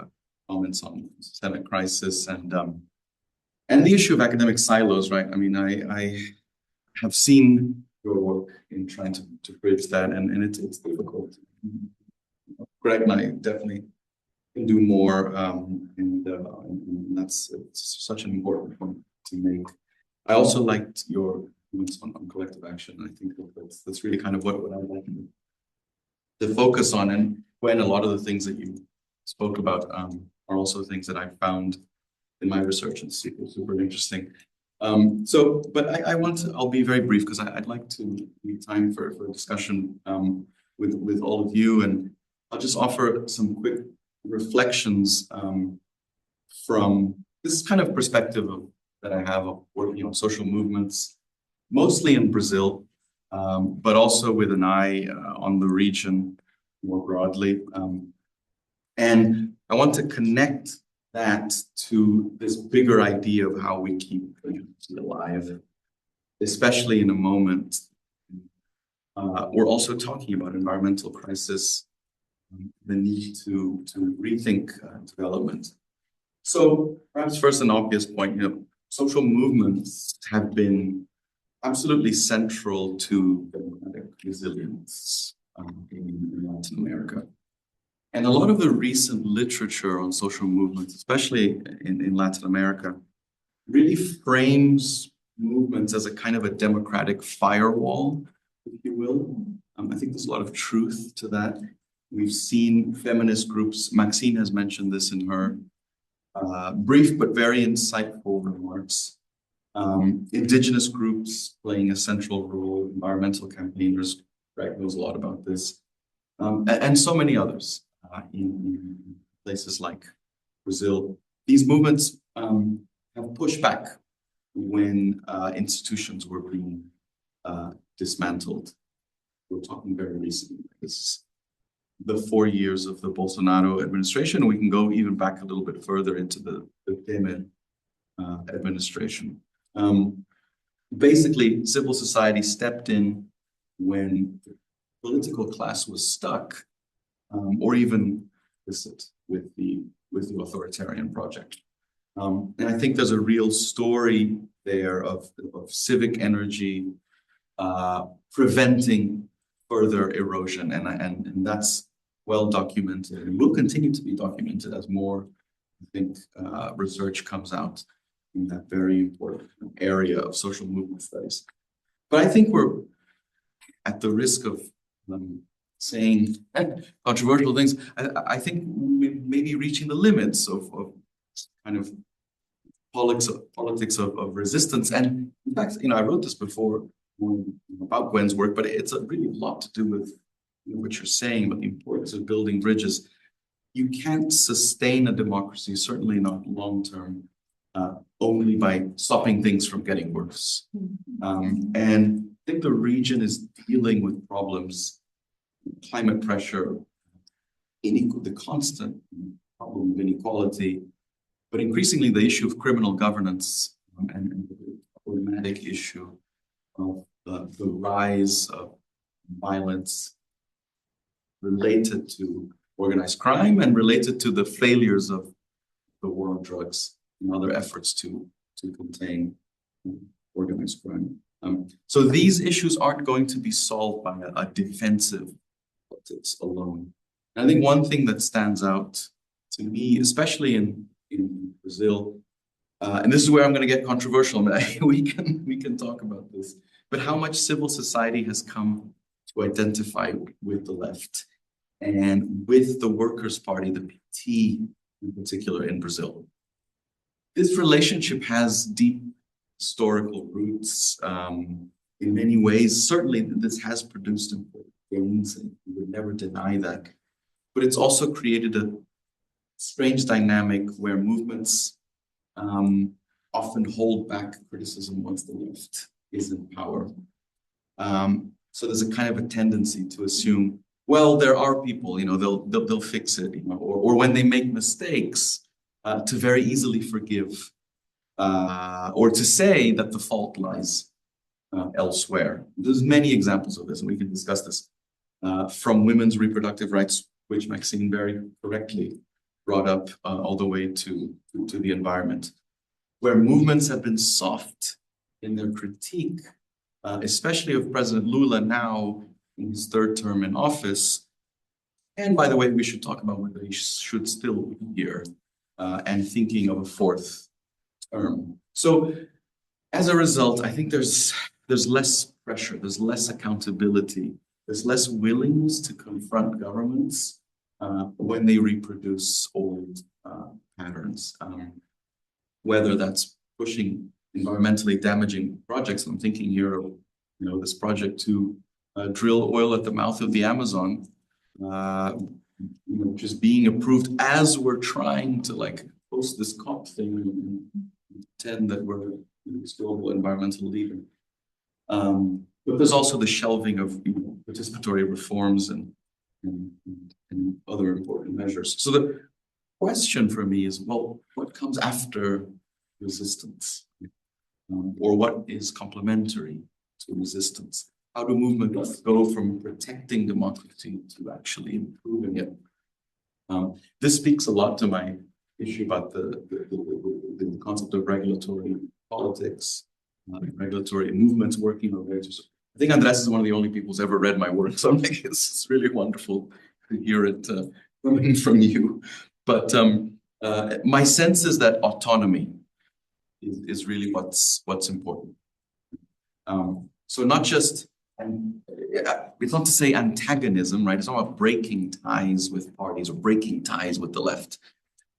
comments on systemic crisis and the issue of academic silos, right? I mean, I have seen your work in trying to bridge that, and it's difficult. Greg and I definitely can do more, and that's such an important point to make. I also liked your comments on collective action. I think that's really kind of what I like to focus on, and when a lot of the things that you spoke about are also things that I found in my research and super interesting. But I'll be very brief because I'd like to leave time for a discussion with all of you, and I'll just offer some quick reflections from this kind of perspective that I have of working on social movements, mostly in Brazil, but also with an eye on the region more broadly. And I want to connect that to this bigger idea of how we keep democracy alive, especially in a moment. We're also talking about environmental crisis, the need to rethink development. So perhaps first an obvious point, social movements have been absolutely central to democratic resilience in Latin America. And a lot of the recent literature on social movements, especially in Latin America, really frames movements as a kind of a democratic firewall, if you will. I think there's a lot of truth to that. We've seen feminist groups, Maxine has mentioned this in her brief but very insightful remarks. Indigenous groups playing a central role, environmental campaigners, Greg knows a lot about this, and so many others in places like Brazil. These movements have pushed back when institutions were being dismantled. We're talking very recently. This is the 4 years of the Bolsonaro administration. We can go even back a little bit further into the Temer administration. Basically, civil society stepped in when the political class was stuck, or even complicit with the authoritarian project. And I think there's a real story there of civic energy preventing further erosion, and that's well documented and will continue to be documented as more, I think, research comes out in that very important area of social movement studies. But I think we're at the risk of saying controversial things. I think we may be reaching the limits of kind of politics of resistance. And in fact, I wrote this before about Gwen's work, but it's really a lot to do with what you're saying about the importance of building bridges. You can't sustain a democracy, certainly not long term, only by stopping things from getting worse. And I think the region is dealing with problems, climate pressure, the constant problem of inequality, but increasingly the issue of criminal governance and the problematic issue of the rise of violence related to organized crime and related to the failures of the war on drugs and other efforts to contain organized crime. So these issues aren't going to be solved by a defensive politics alone. And I think one thing that stands out to me, especially in Brazil, and this is where I'm going to get controversial, we can talk about this, but how much civil society has come to identify with the left and with the Workers' Party, the PT in particular in Brazil. This relationship has deep historical roots in many ways. Certainly, this has produced important gains, and we would never deny that. But it's also created a strange dynamic where movements often hold back criticism once the left is in power. So there's a kind of a tendency to assume well, there are people, they'll fix it, or when they make mistakes, to very easily forgive, or to say that the fault lies elsewhere. There's many examples of this, and we can discuss this, from women's reproductive rights, which Maxine very correctly brought up, all the way to the environment, where movements have been soft in their critique, especially of President Lula now in his third term in office. And by the way, we should talk about whether he should still be here, and thinking of a fourth term. So as a result, I think there's less pressure, there's less accountability, there's less willingness to confront governments when they reproduce old patterns, whether that's pushing environmentally damaging projects. I'm thinking here of this project to drill oil at the mouth of the Amazon, just being approved as we're trying to host this COP thing and pretend that we're this global environmental leader. But there's also the shelving of participatory reforms and other important measures. So the question for me is, well, what comes after resistance? Or what is complementary to resistance? How do movements go from protecting democracy to actually improving it? This speaks a lot to my issue about the concept of regulatory politics, regulatory movements working on various. I think Andrès is one of the only people who's ever read my work, so it's really wonderful to hear it coming from you. But my sense is that autonomy is really what's important. So not just, it's not to say antagonism, right? It's not about breaking ties with parties or breaking ties with the left,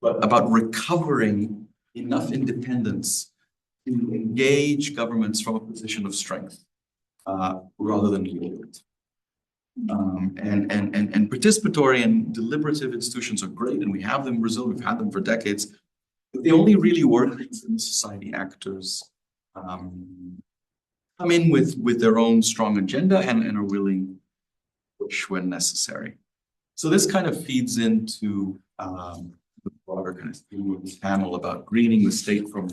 but about recovering enough independence to engage governments from a position of strength, rather than yield it. And participatory and deliberative institutions are great, and we have them in Brazil, we've had them for decades, but they only really work when civil society actors come in with their own strong agenda and are willing to push when necessary. So this kind of feeds into the broader kind of theme of this panel about greening the state from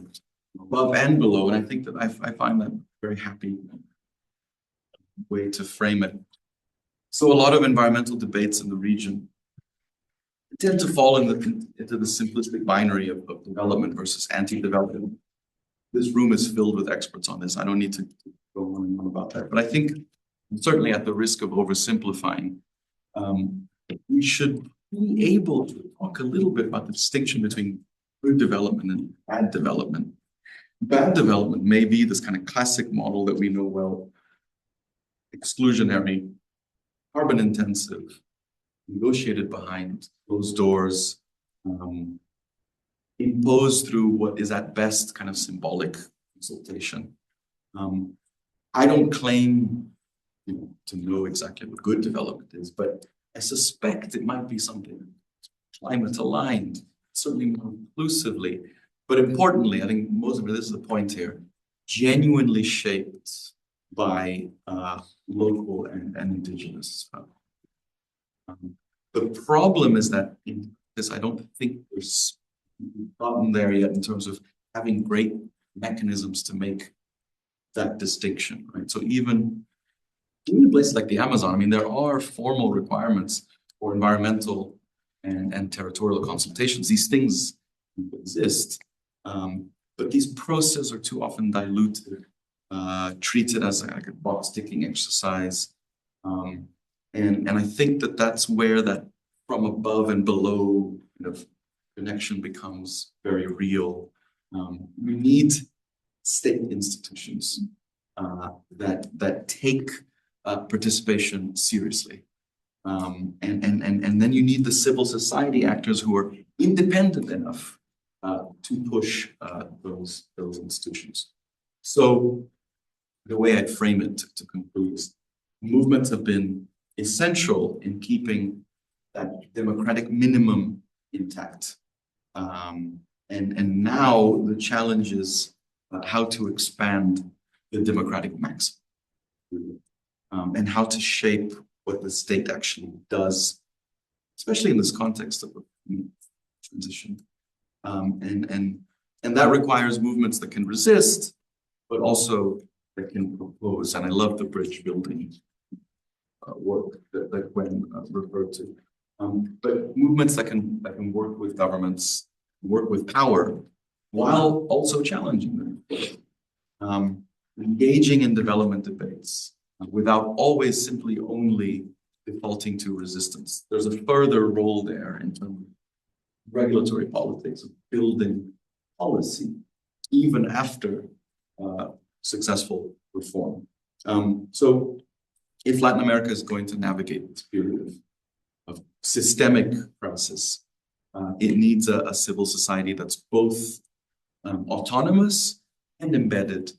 above and below, and I think that I find that very happy way to frame it. So a lot of environmental debates in the region tend to fall into the simplistic binary of development versus anti-development. This room is filled with experts on this. I don't need to go on and on about that. But I think, certainly at the risk of oversimplifying, we should be able to talk a little bit about the distinction between good development and bad development. Bad development may be this kind of classic model that we know well: exclusionary, carbon intensive, negotiated behind closed doors, imposed through what is at best kind of symbolic consultation. I don't claim to know exactly what good development is, but I suspect it might be something climate aligned, certainly more inclusively, but importantly, I think most of it, this is the point here, genuinely shaped by local and indigenous. The problem is that in this, I don't think there's gotten there yet in terms of having great mechanisms to make that distinction, right? So even in places like the Amazon, I mean, there are formal requirements for environmental and territorial consultations. These things exist, but these processes are too often diluted, treated as like a box-ticking exercise. And I think that that's where that from above and below kind of connection becomes very real. We need state institutions that take participation seriously. And then you need the civil society actors who are independent enough to push those institutions. So the way I'd frame it to conclude is movements have been essential in keeping that democratic minimum intact. And now the challenge is how to expand the democratic maximum, and how to shape what the state actually does, especially in this context of a transition. And that requires movements that can resist, but also that can propose. And I love the bridge building work that Gwen referred to. But movements that can work with governments, work with power, while also challenging them. Engaging in development debates without always simply only defaulting to resistance. There's a further role there in terms of regulatory politics, of building policy, even after successful reform. So if Latin America is going to navigate this period of systemic crisis, it needs a civil society that's both autonomous and embedded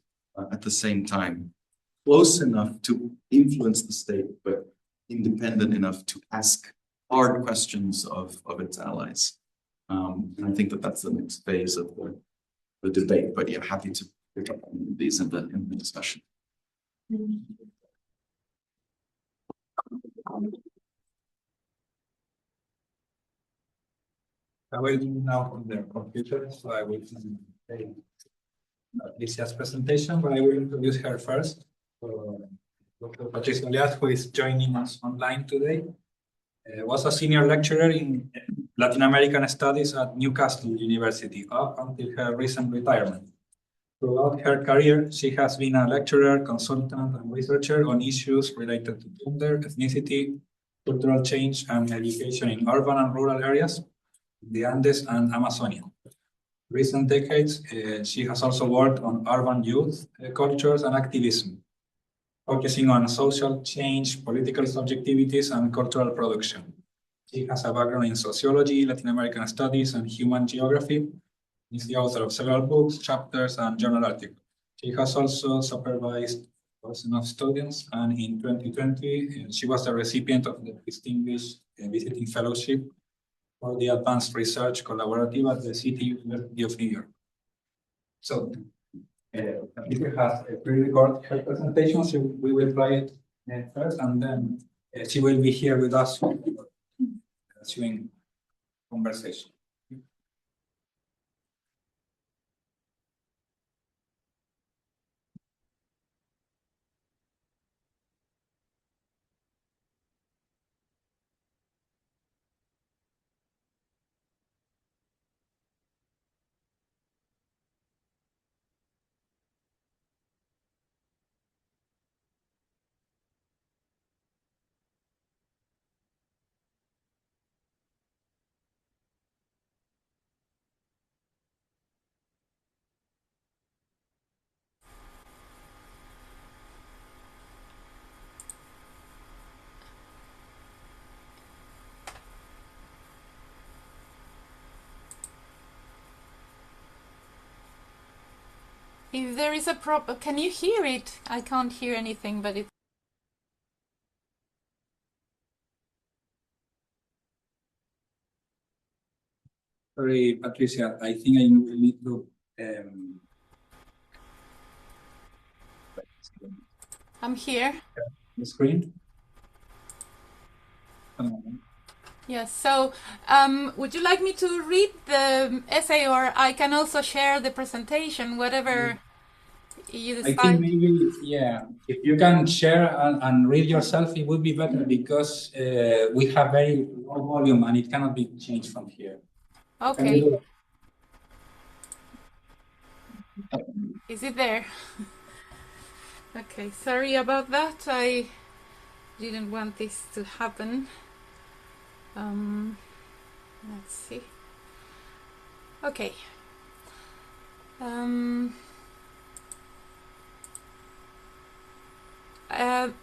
at the same time, close enough to influence the state, but independent enough to ask hard questions of its allies. And I think that that's the next phase of the debate. But yeah, happy to pick up on these in the discussion. I will do now on the computer, so I will take Patricia's presentation, but I will introduce her first. Dr. Patricia Oliart, who is joining us online today, was a senior lecturer in Latin American Studies at Newcastle University up until her recent retirement. Throughout her career, she has been a lecturer, consultant, and researcher on issues related to gender, ethnicity, cultural change, and education in urban and rural areas, the Andes and Amazonia. Recent decades, she has also worked on urban youth cultures and activism, focusing on social change, political subjectivities, and cultural production. She has a background in sociology, Latin American studies, and human geography. Is the author of several books, chapters, and journal articles. She has also supervised dozens of students, and in 2020, she was the recipient of the Distinguished Visiting Fellowship for the Advanced Research Collaborative at the City University of New York. So, Felipe has pre-recorded her presentation, so we will play it first, and then she will be here with us during conversation. If there is a problem, can you hear it? I can't hear anything, but it. Sorry, Patricia, I think I will need to. I'm here. The screen. Yes, so would you like me to read the essay, or I can also share the presentation, whatever you decide? I think maybe, yeah, if you can share and read yourself, it would be better because we have very low volume and it cannot be changed from here. Okay. Is it there? Okay, sorry about that. I didn't want this to happen. Let's see. Okay.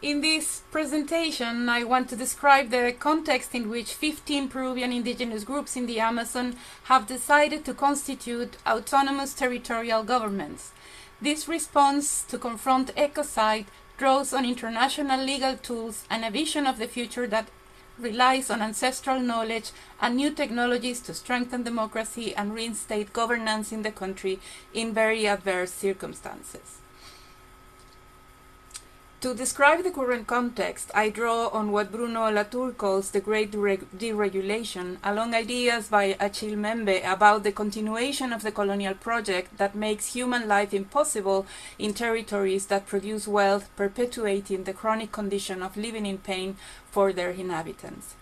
In this presentation, I want to describe the context in which 15 Peruvian indigenous groups in the Amazon have decided to constitute autonomous territorial governments. This response to confront ecocide draws on international legal tools and a vision of the future that relies on ancestral knowledge and new technologies to strengthen democracy and reinstate governance in the country in very adverse circumstances. To describe the current context, I draw on what Bruno Latour calls the Great Deregulation, along ideas by Achille Membe about the continuation of the colonial project that makes human life impossible in territories that produce wealth, perpetuating the chronic condition of living in pain for their inhabitants.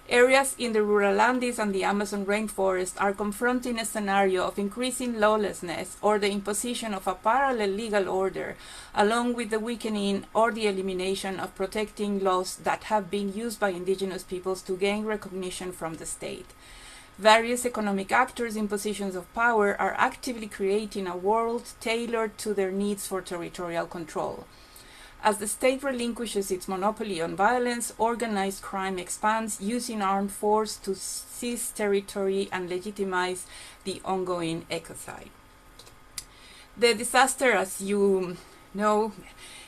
Areas in the rural Andes and the Amazon rainforest are confronting a scenario of increasing lawlessness or the imposition of a parallel legal order, along with the weakening or the elimination of protecting laws that have been used by indigenous peoples to gain recognition from the state. Various economic actors in positions of power are actively creating a world tailored to their needs for territorial control. As the state relinquishes its monopoly on violence, organized crime expands, using armed force to seize territory and legitimize the ongoing ecocide. The disaster, as you know,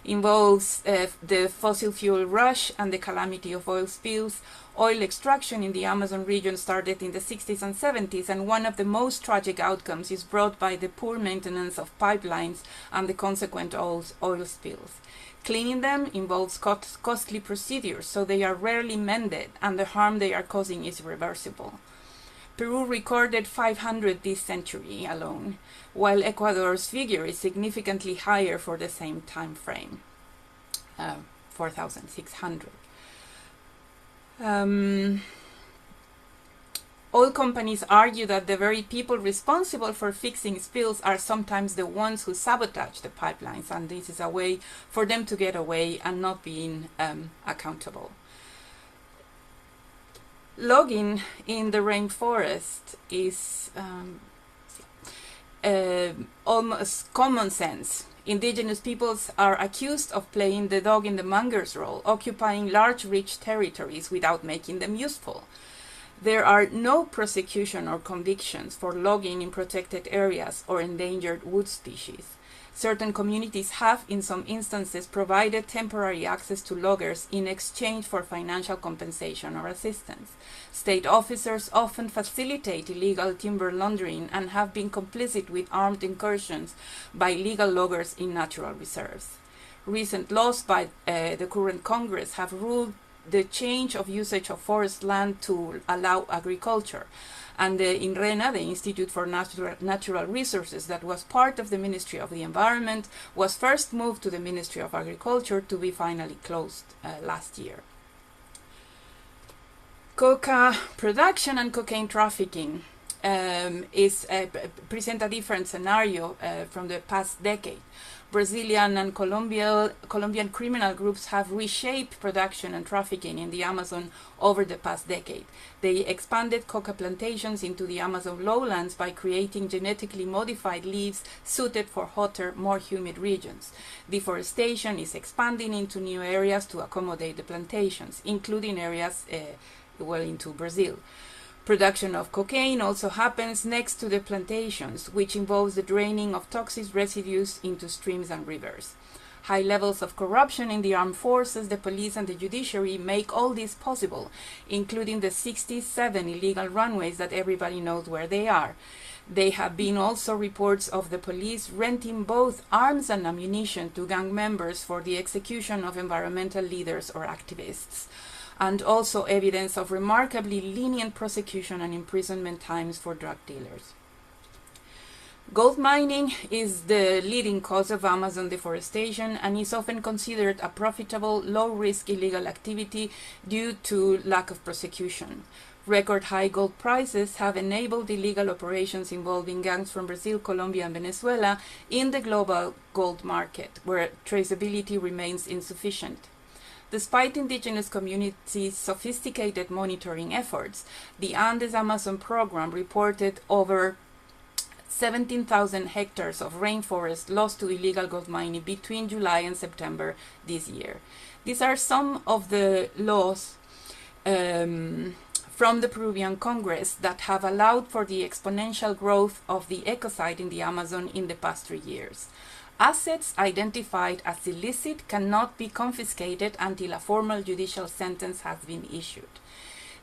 involves the fossil fuel rush and the calamity of oil spills. Oil extraction in the Amazon region started in the 60s and 70s, and one of the most tragic outcomes is brought by the poor maintenance of pipelines and the consequent oil spills. Cleaning them involves costly procedures, so they are rarely mended, and the harm they are causing is irreversible. Peru recorded 500 this century alone, while Ecuador's figure is significantly higher for the same time frame, 4,600. Oil companies argue that the very people responsible for fixing spills are sometimes the ones who sabotage the pipelines, and this is a way for them to get away and not being accountable. Logging in the rainforest is almost common sense. Indigenous peoples are accused of playing the dog in the monger's role, occupying large, rich territories without making them useful. There are no prosecution or convictions for logging in protected areas or endangered wood species. Certain communities have, in some instances, provided temporary access to loggers in exchange for financial compensation or assistance. State officers often facilitate illegal timber laundering and have been complicit with armed incursions by legal loggers in natural reserves. Recent laws by the current Congress have ruled the change of usage of forest land to allow agriculture. And the INRENA, the Institute for Natural Resources, that was part of the Ministry of the Environment, was first moved to the Ministry of Agriculture to be finally closed last year. Coca production and cocaine trafficking present a different scenario from the past decade. Brazilian and Colombian criminal groups have reshaped production and trafficking in the Amazon over the past decade. They expanded coca plantations into the Amazon lowlands by creating genetically modified leaves suited for hotter, more humid regions. Deforestation is expanding into new areas to accommodate the plantations, including areas well into Brazil. Production of cocaine also happens next to the plantations, which involves the draining of toxic residues into streams and rivers. High levels of corruption in the armed forces, the police, and the judiciary make all this possible, including the 67 illegal runways that everybody knows where they are. There have been also reports of the police renting both arms and ammunition to gang members for the execution of environmental leaders or activists, and also evidence of remarkably lenient prosecution and imprisonment times for drug dealers. Gold mining is the leading cause of Amazon deforestation and is often considered a profitable, low-risk illegal activity due to lack of prosecution. Record high gold prices have enabled illegal operations involving gangs from Brazil, Colombia, and Venezuela in the global gold market, where traceability remains insufficient. Despite indigenous communities' sophisticated monitoring efforts, the Andes Amazon program reported over 17,000 hectares of rainforest lost to illegal gold mining between July and September this year. These are some of the laws from the Peruvian Congress that have allowed for the exponential growth of the ecocide in the Amazon in the past 3 years. Assets identified as illicit cannot be confiscated until a formal judicial sentence has been issued.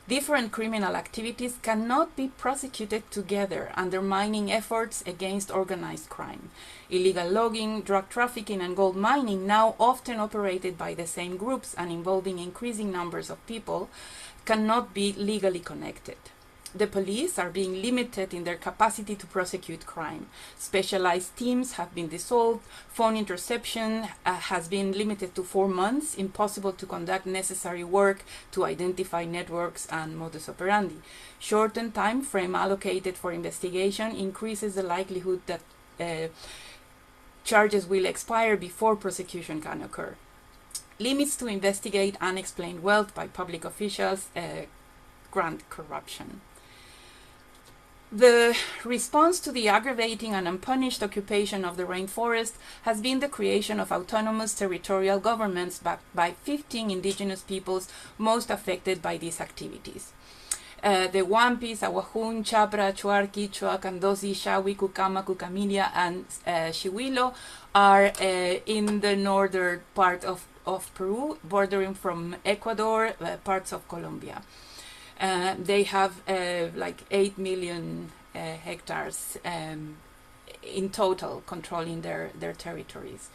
Different criminal activities cannot be prosecuted together, undermining efforts against organized crime. Illegal logging, drug trafficking, and gold mining, now often operated by the same groups and involving increasing numbers of people, cannot be legally connected. The police are being limited in their capacity to prosecute crime. Specialized teams have been dissolved. Phone interception has been limited to 4 months, impossible to conduct necessary work to identify networks and modus operandi. Shortened time frame allocated for investigation increases the likelihood that charges will expire before prosecution can occur. Limits to investigate unexplained wealth by public officials grant corruption. The response to the aggravating and unpunished occupation of the rainforest has been the creation of autonomous territorial governments backed by 15 indigenous peoples most affected by these activities. The Wampis, Awajún, Chapra, Chuar, Quichua, Candosi, Shawi, Cucama, Cucamilia, and Chihuilo are in the northern part of Peru, bordering from Ecuador, parts of Colombia. They have like 8 million hectares in total controlling their territories.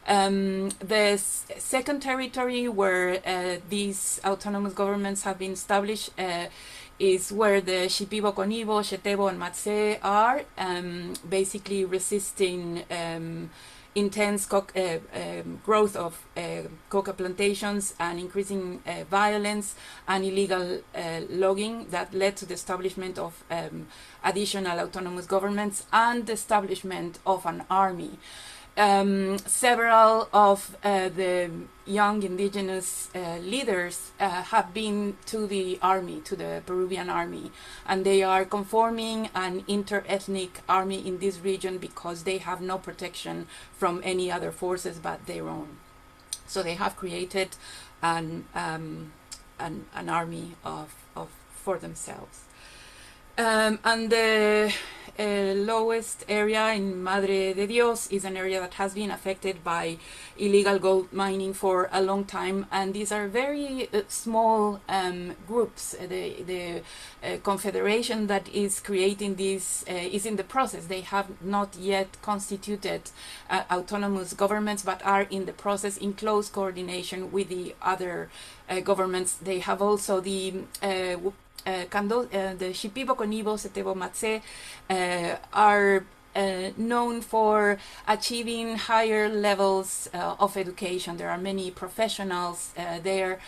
The second territory where these autonomous governments have been established is where the Shipibo, Conibo, Chetebo, and Matse are, basically resisting intense growth of coca plantations and increasing violence and illegal logging that led to the establishment of additional autonomous governments and the establishment of an army. Several of the young indigenous leaders have been to the army, to the Peruvian army, and they are conforming an inter-ethnic army in this region because they have no protection from any other forces but their own. So they have created an army for themselves. And the lowest area in Madre de Dios is an area that has been affected by illegal gold mining for a long time, and these are very small groups. The confederation that is creating this is in the process. They have not yet constituted autonomous governments, but are in the process in close coordination with the other governments. They have also the Shipibo, Conibo, Chetebo, Matse are known for achieving higher levels of education. There are many professionals there,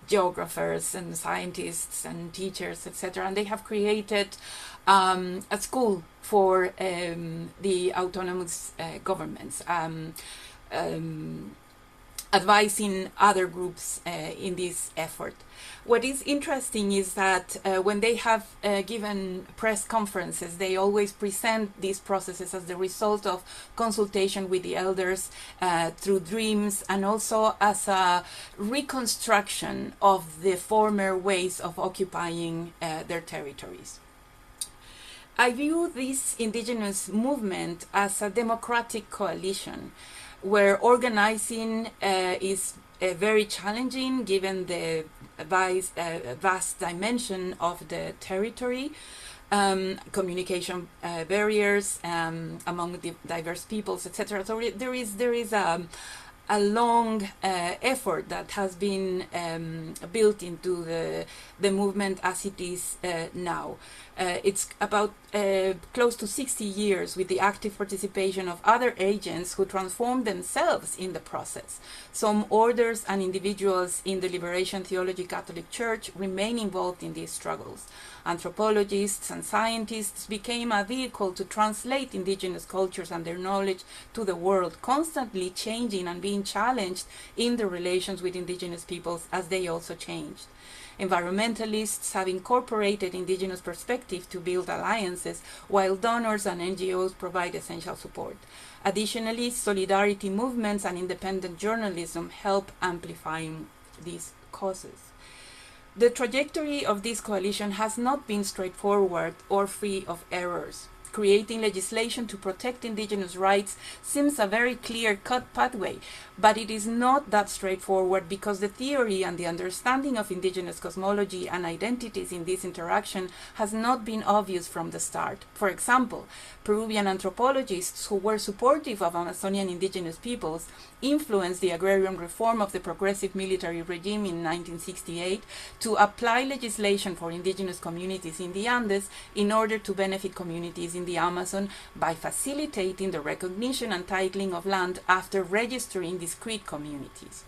geographers and scientists and teachers, etc. And they have created a school for the autonomous governments, advising other groups in this effort. What is interesting is that when they have given press conferences, they always present these processes as the result of consultation with the elders through dreams, and also as a reconstruction of the former ways of occupying their territories. I view this indigenous movement as a democratic coalition where organizing is very challenging given the vast dimension of the territory, communication barriers among the diverse peoples, etc. So there is a long effort that has been built into the movement as it is now. It's about close to 60 years with the active participation of other agents who transform themselves in the process. Some orders and individuals in the Liberation Theology Catholic Church remain involved in these struggles. Anthropologists and scientists became a vehicle to translate indigenous cultures and their knowledge to the world, constantly changing and being challenged in the relations with indigenous peoples as they also changed. Environmentalists have incorporated indigenous perspective to build alliances, while donors and NGOs provide essential support. Additionally, solidarity movements and independent journalism help amplifying these causes. The trajectory of this coalition has not been straightforward or free of errors. creating legislation to protect indigenous rights seems a very clear-cut pathway, but it is not that straightforward because the theory and the understanding of indigenous cosmology and identities in this interaction has not been obvious from the start. For example, Peruvian anthropologists who were supportive of Amazonian indigenous peoples influenced the agrarian reform of the progressive military regime in 1968 to apply legislation for indigenous communities in the Andes in order to benefit communities in the Amazon by facilitating the recognition and titling of land after registering discrete communities.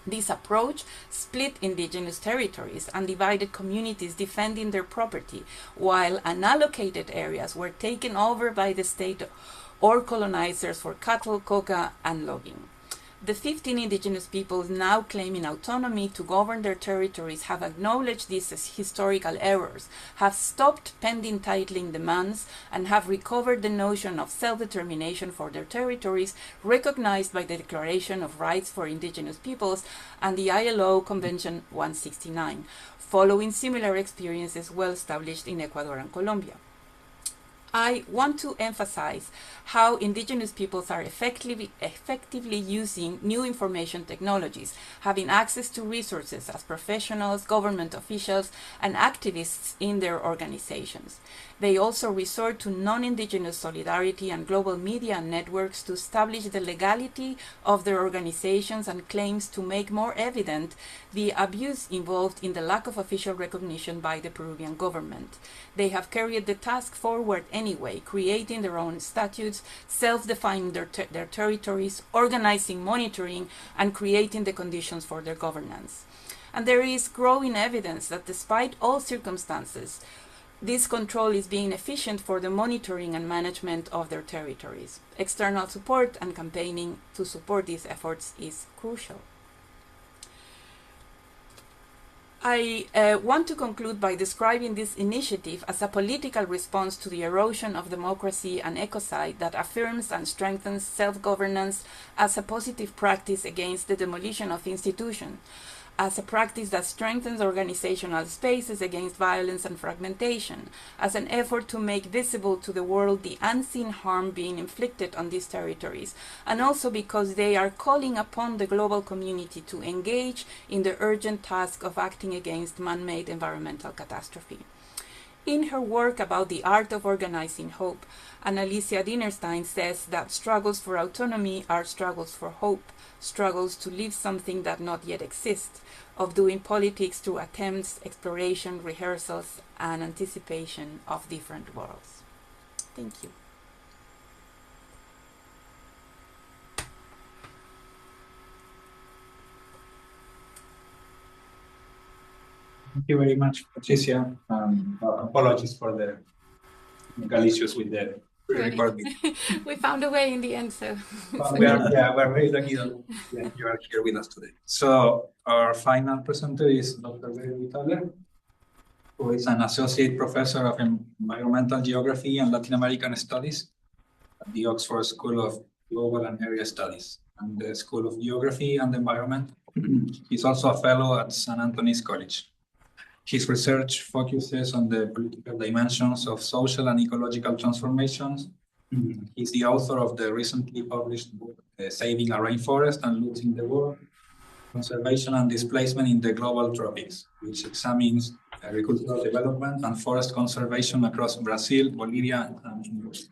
This approach split indigenous territories and divided communities defending their property, while unallocated areas were taken over by the state or colonizers for cattle, coca, and logging. The 15 indigenous peoples now claiming autonomy to govern their territories have acknowledged these as historical errors, have stopped pending titling demands, and have recovered the notion of self-determination for their territories recognized by the Declaration of Rights for Indigenous Peoples and the ILO Convention 169, following similar experiences well established in Ecuador and Colombia. I want to emphasize how indigenous peoples are effectively using new information technologies, having access to resources as professionals, government officials, and activists in their organizations. They also resort to non-indigenous solidarity and global media networks to establish the legality of their organizations and claims to make more evident the abuse involved in the lack of official recognition by the Peruvian government. They have carried the task forward anyway, creating their own statutes, self-defining their territories, organizing monitoring, and creating the conditions for their governance. And there is growing evidence that despite all circumstances, this control is being efficient for the monitoring and management of their territories. External support and campaigning to support these efforts is crucial. I want to conclude by describing this initiative as a political response to the erosion of democracy and ecocide that affirms and strengthens self-governance as a positive practice against the demolition of institutions, as a practice that strengthens organizational spaces against violence and fragmentation, as an effort to make visible to the world the unseen harm being inflicted on these territories, and also because they are calling upon the global community to engage in the urgent task of acting against man-made environmental catastrophe. In her work about the art of organizing hope, Annalicia Dinerstein says that struggles for autonomy are struggles for hope, struggles to live something that not yet exists, of doing politics through attempts, exploration, rehearsals, and anticipation of different worlds. Thank you. Thank you very much, Patricia. Apologies for the technical issues with the recording. We found a way in the end, so. We're very lucky that you are here with us today. So our final presenter is Dr. Gregory Thaler, who is an associate professor of environmental geography and Latin American studies at the Oxford School of Global and Area Studies and the School of Geography and Environment. He's also a fellow at St. Anthony's College. His research focuses on the political dimensions of social and ecological transformations. He's the author of the recently published book, Saving a Rainforest and Looting the World, Conservation and Displacement in the Global Tropics, which examines agricultural development and forest conservation across Brazil, Bolivia, and India.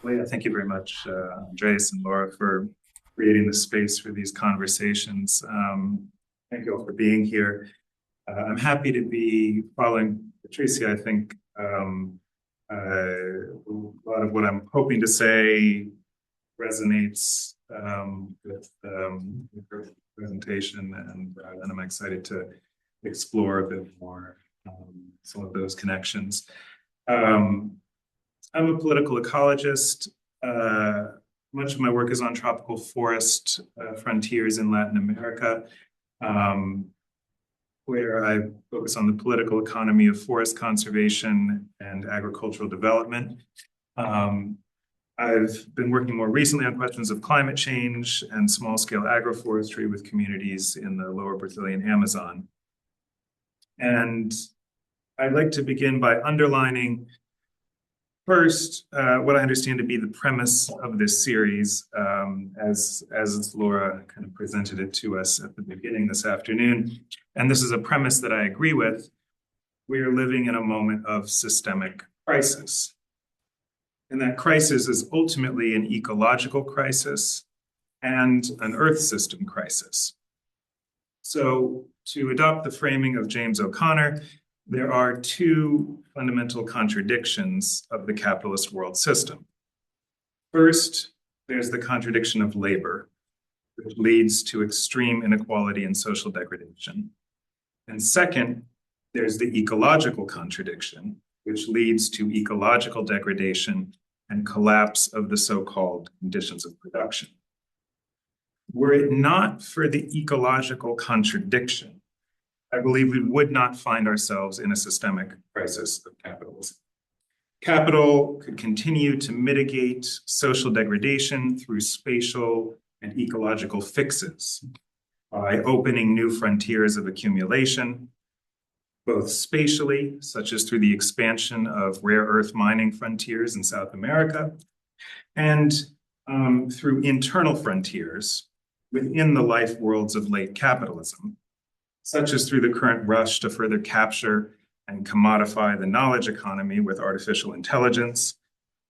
Well, yeah, thank you very much, Andrès and Laura, for creating the space for these conversations. Thank you all for being here. I'm happy to be following Patricia. I think a lot of what I'm hoping to say resonates with her presentation, and I'm excited to explore a bit more some of those connections. I'm a political ecologist. Much of my work is on tropical forest frontiers in Latin America, where I focus on the political economy of forest conservation and agricultural development. I've been working more recently on questions of climate change and small-scale agroforestry with communities in the lower Brazilian Amazon. And I'd like to begin by underlining first what I understand to be the premise of this series, as Laura kind of presented it to us at the beginning this afternoon. And this is a premise that I agree with. We are living in a moment of systemic crisis. And that crisis is ultimately an ecological crisis and an Earth system crisis. So, to adopt the framing of James O'Connor, there are two fundamental contradictions of the capitalist world system. First, there's the contradiction of labor, which leads to extreme inequality and social degradation. And second, there's the ecological contradiction, which leads to ecological degradation and collapse of the so-called conditions of production. Were it not for the ecological contradiction, I believe we would not find ourselves in a systemic crisis of capitalism. Capital could continue to mitigate social degradation through spatial and ecological fixes by opening new frontiers of accumulation, both spatially, such as through the expansion of rare earth mining frontiers in South America, and through internal frontiers within the life worlds of late capitalism, such as through the current rush to further capture and commodify the knowledge economy with artificial intelligence.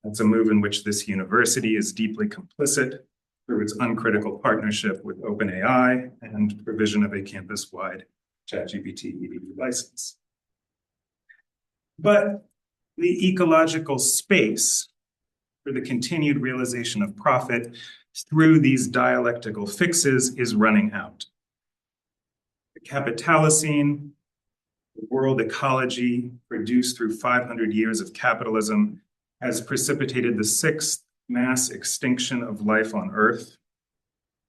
That's a move in which this university is deeply complicit through its uncritical partnership with OpenAI and provision of a campus-wide ChatGPT EDU license. But the ecological space for the continued realization of profit through these dialectical fixes is running out. The Capitalocene, the world ecology produced through 500 years of capitalism, has precipitated the sixth mass extinction of life on Earth.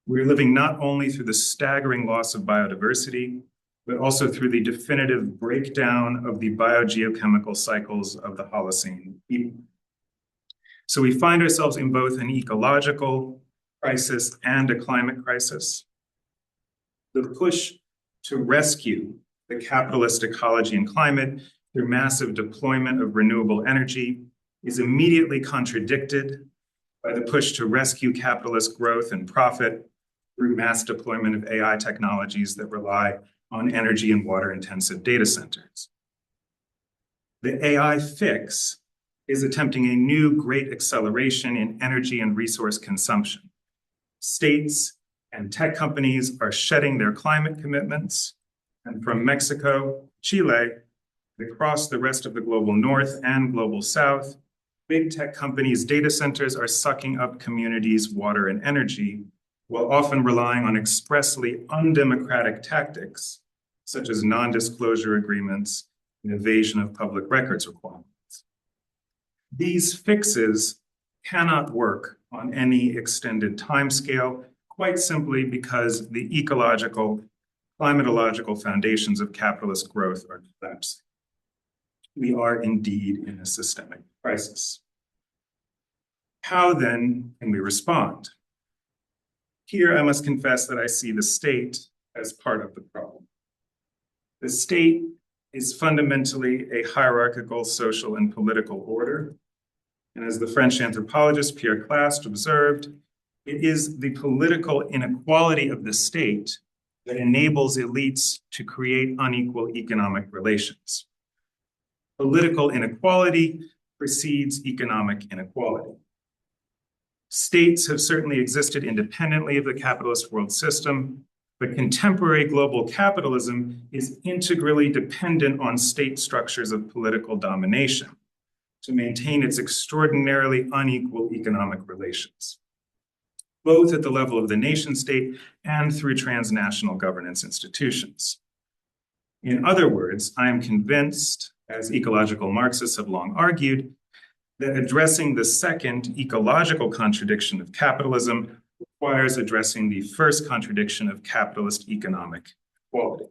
We're living not only through the staggering loss of biodiversity, but also through the definitive breakdown of the biogeochemical cycles of the Holocene people. So we find ourselves in both an ecological crisis and a climate crisis. The push to rescue the capitalist ecology and climate through massive deployment of renewable energy is immediately contradicted by the push to rescue capitalist growth and profit through mass deployment of AI technologies that rely on energy and water-intensive data centers. The AI fix is attempting a new great acceleration in energy and resource consumption. States and tech companies are shedding their climate commitments, and from Mexico, Chile, across the rest of the global north and global south, big tech companies' data centers are sucking up communities' water and energy, while often relying on expressly undemocratic tactics, such as non-disclosure agreements and evasion of public records requirements. These fixes cannot work on any extended timescale, quite simply because the ecological, climatological foundations of capitalist growth are collapsing. We are indeed in a systemic crisis. How then can we respond? Here, I must confess that I see the state as part of the problem. The state is fundamentally a hierarchical social and political order. And as the French anthropologist Pierre Clastre observed, it is the political inequality of the state that enables elites to create unequal economic relations. Political inequality precedes economic inequality. States have certainly existed independently of the capitalist world system, but contemporary global capitalism is integrally dependent on state structures of political domination to maintain its extraordinarily unequal economic relations, both at the level of the nation state and through transnational governance institutions. In other words, I am convinced, as ecological Marxists have long argued, that addressing the second ecological contradiction of capitalism requires addressing the first contradiction of capitalist economic equality.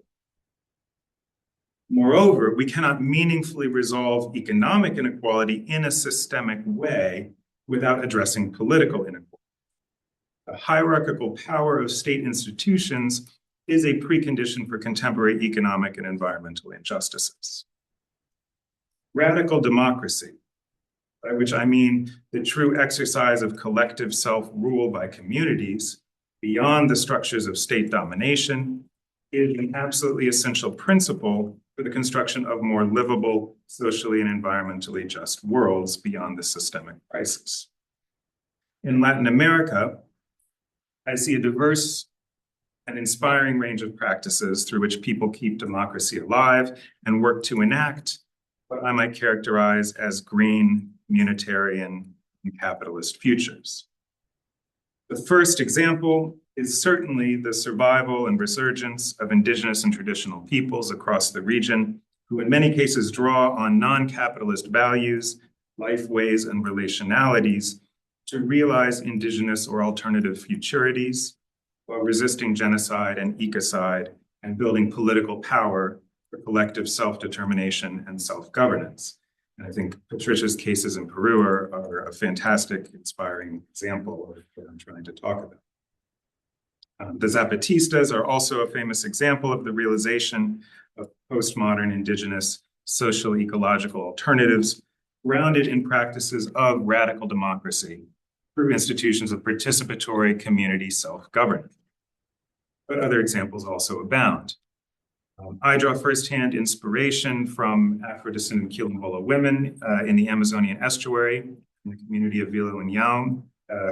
Moreover, we cannot meaningfully resolve economic inequality in a systemic way without addressing political inequality. The hierarchical power of state institutions is a precondition for contemporary economic and environmental injustices. Radical democracy, by which I mean the true exercise of collective self-rule by communities beyond the structures of state domination, is an absolutely essential principle for the construction of more livable, socially and environmentally just worlds beyond the systemic crisis. In Latin America, I see a diverse and inspiring range of practices through which people keep democracy alive and work to enact what I might characterize as green, communitarian, and capitalist futures. The first example is certainly the survival and resurgence of indigenous and traditional peoples across the region, who in many cases draw on non-capitalist values, life ways, and relationalities to realize indigenous or alternative futurities while resisting genocide and ecocide and building political power for collective self-determination and self-governance. And I think Patricia's cases in Peru are a fantastic, inspiring example of what I'm trying to talk about. The Zapatistas are also a famous example of the realization of postmodern indigenous social ecological alternatives grounded in practices of radical democracy through institutions of participatory community self-governance. But other examples also abound. I draw firsthand inspiration from Afro-descendant Quilombola women in the Amazonian estuary, in the community of Vila União,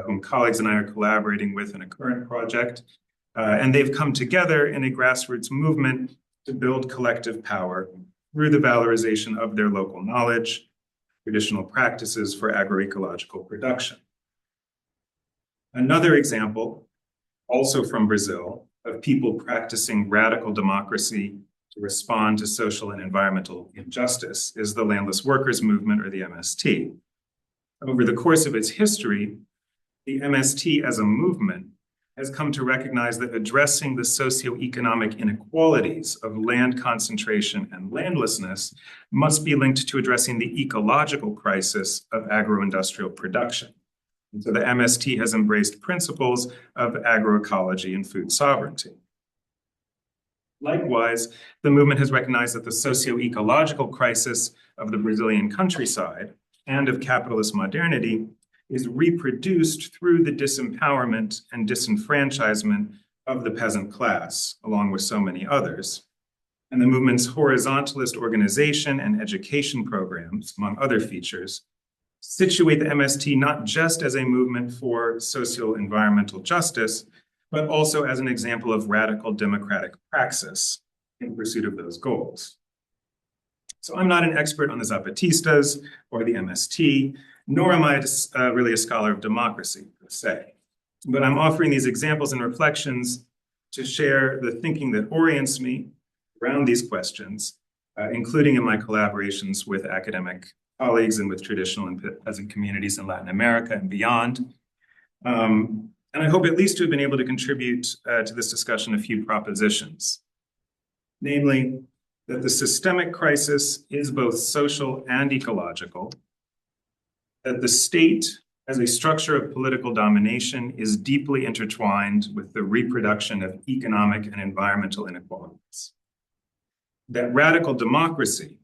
whom colleagues and I are collaborating with in a current project. And they've come together in a grassroots movement to build collective power through the valorization of their local knowledge, traditional practices for agroecological production. Another example, also from Brazil, of people practicing radical democracy to respond to social and environmental injustice is the Landless Workers Movement, or the MST. Over the course of its history, the MST as a movement has come to recognize that addressing the socioeconomic inequalities of land concentration and landlessness must be linked to addressing the ecological crisis of agro-industrial production. And so the MST has embraced principles of agroecology and food sovereignty. Likewise, the movement has recognized that the socio-ecological crisis of the Brazilian countryside and of capitalist modernity is reproduced through the disempowerment and disenfranchisement of the peasant class, along with so many others. And the movement's horizontalist organization and education programs, among other features, situate the MST not just as a movement for socio-environmental justice, but also as an example of radical democratic praxis in pursuit of those goals. So I'm not an expert on the Zapatistas or the MST, nor am I really a scholar of democracy, per se. But I'm offering these examples and reflections to share the thinking that orients me around these questions, including in my collaborations with academic colleagues and with traditional and peasant communities in Latin America and beyond. And I hope at least to have been able to contribute to this discussion a few propositions. Namely, that the systemic crisis is both social and ecological, that the state as a structure of political domination is deeply intertwined with the reproduction of economic and environmental inequalities, that radical democracy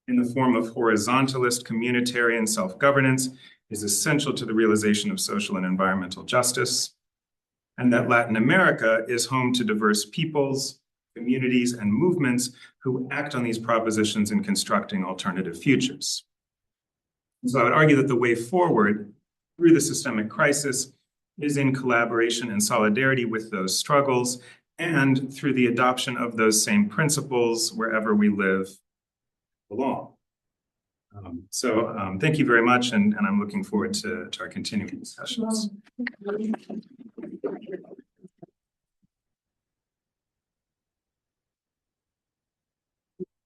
in the form of horizontalist communitarian self-governance is essential to the realization of social and environmental justice, and that Latin America is home to diverse peoples, communities, and movements who act on these propositions in constructing alternative futures. So I would argue that the way forward through the systemic crisis is in collaboration and solidarity with those struggles and through the adoption of those same principles wherever we live belong. Thank you very much, and I'm looking forward to our continuing discussions.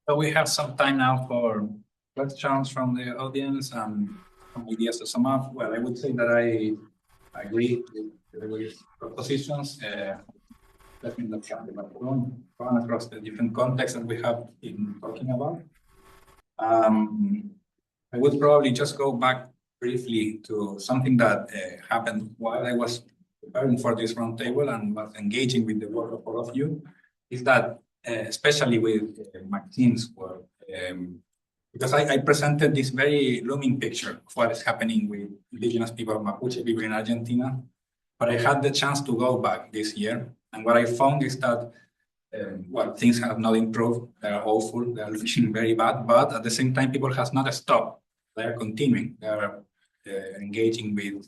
So we have some time now for questions from the audience and some ideas to sum up. Well, I would say that I agree with Gregory's propositions. Definitely run across the different contexts that we have been talking about. I would probably just go back briefly to something that happened while I was preparing for this roundtable and was engaging with the work of all of you, is that especially with Maxine's work, because I presented this very looming picture of what is happening with indigenous people, Mapuche people in Argentina. But I had the chance to go back this year. And what I found is that, well, things have not improved. They are awful. They are looking very bad. But at the same time, people have not stopped. They are continuing. They are engaging with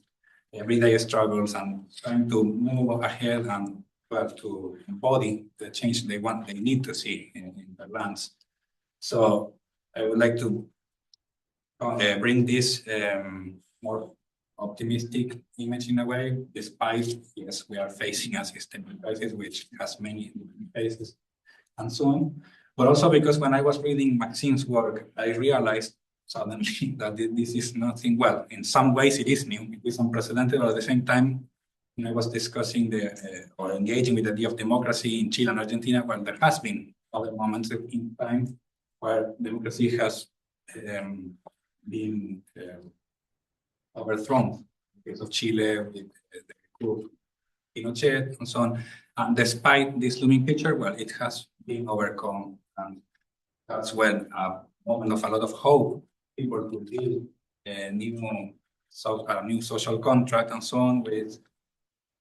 everyday struggles and trying to move ahead and, well, to embody the change they need to see in their lands. So I would like to bring this more optimistic image in a way, despite, yes, we are facing a systemic crisis which has many phases and so on. But also because when I was reading Maxine's work, I realized suddenly that this is nothing, well, in some ways it is new, it is unprecedented, but at the same time, when I was discussing or engaging with the idea of democracy in Chile and Argentina, well, there has been other moments in time where democracy has been overthrown, in the case of Chile, with the coup of Pinochet and so on. And despite this looming picture, well, it has been overcome. And that's when a moment of a lot of hope, people could build a new social contract and so on with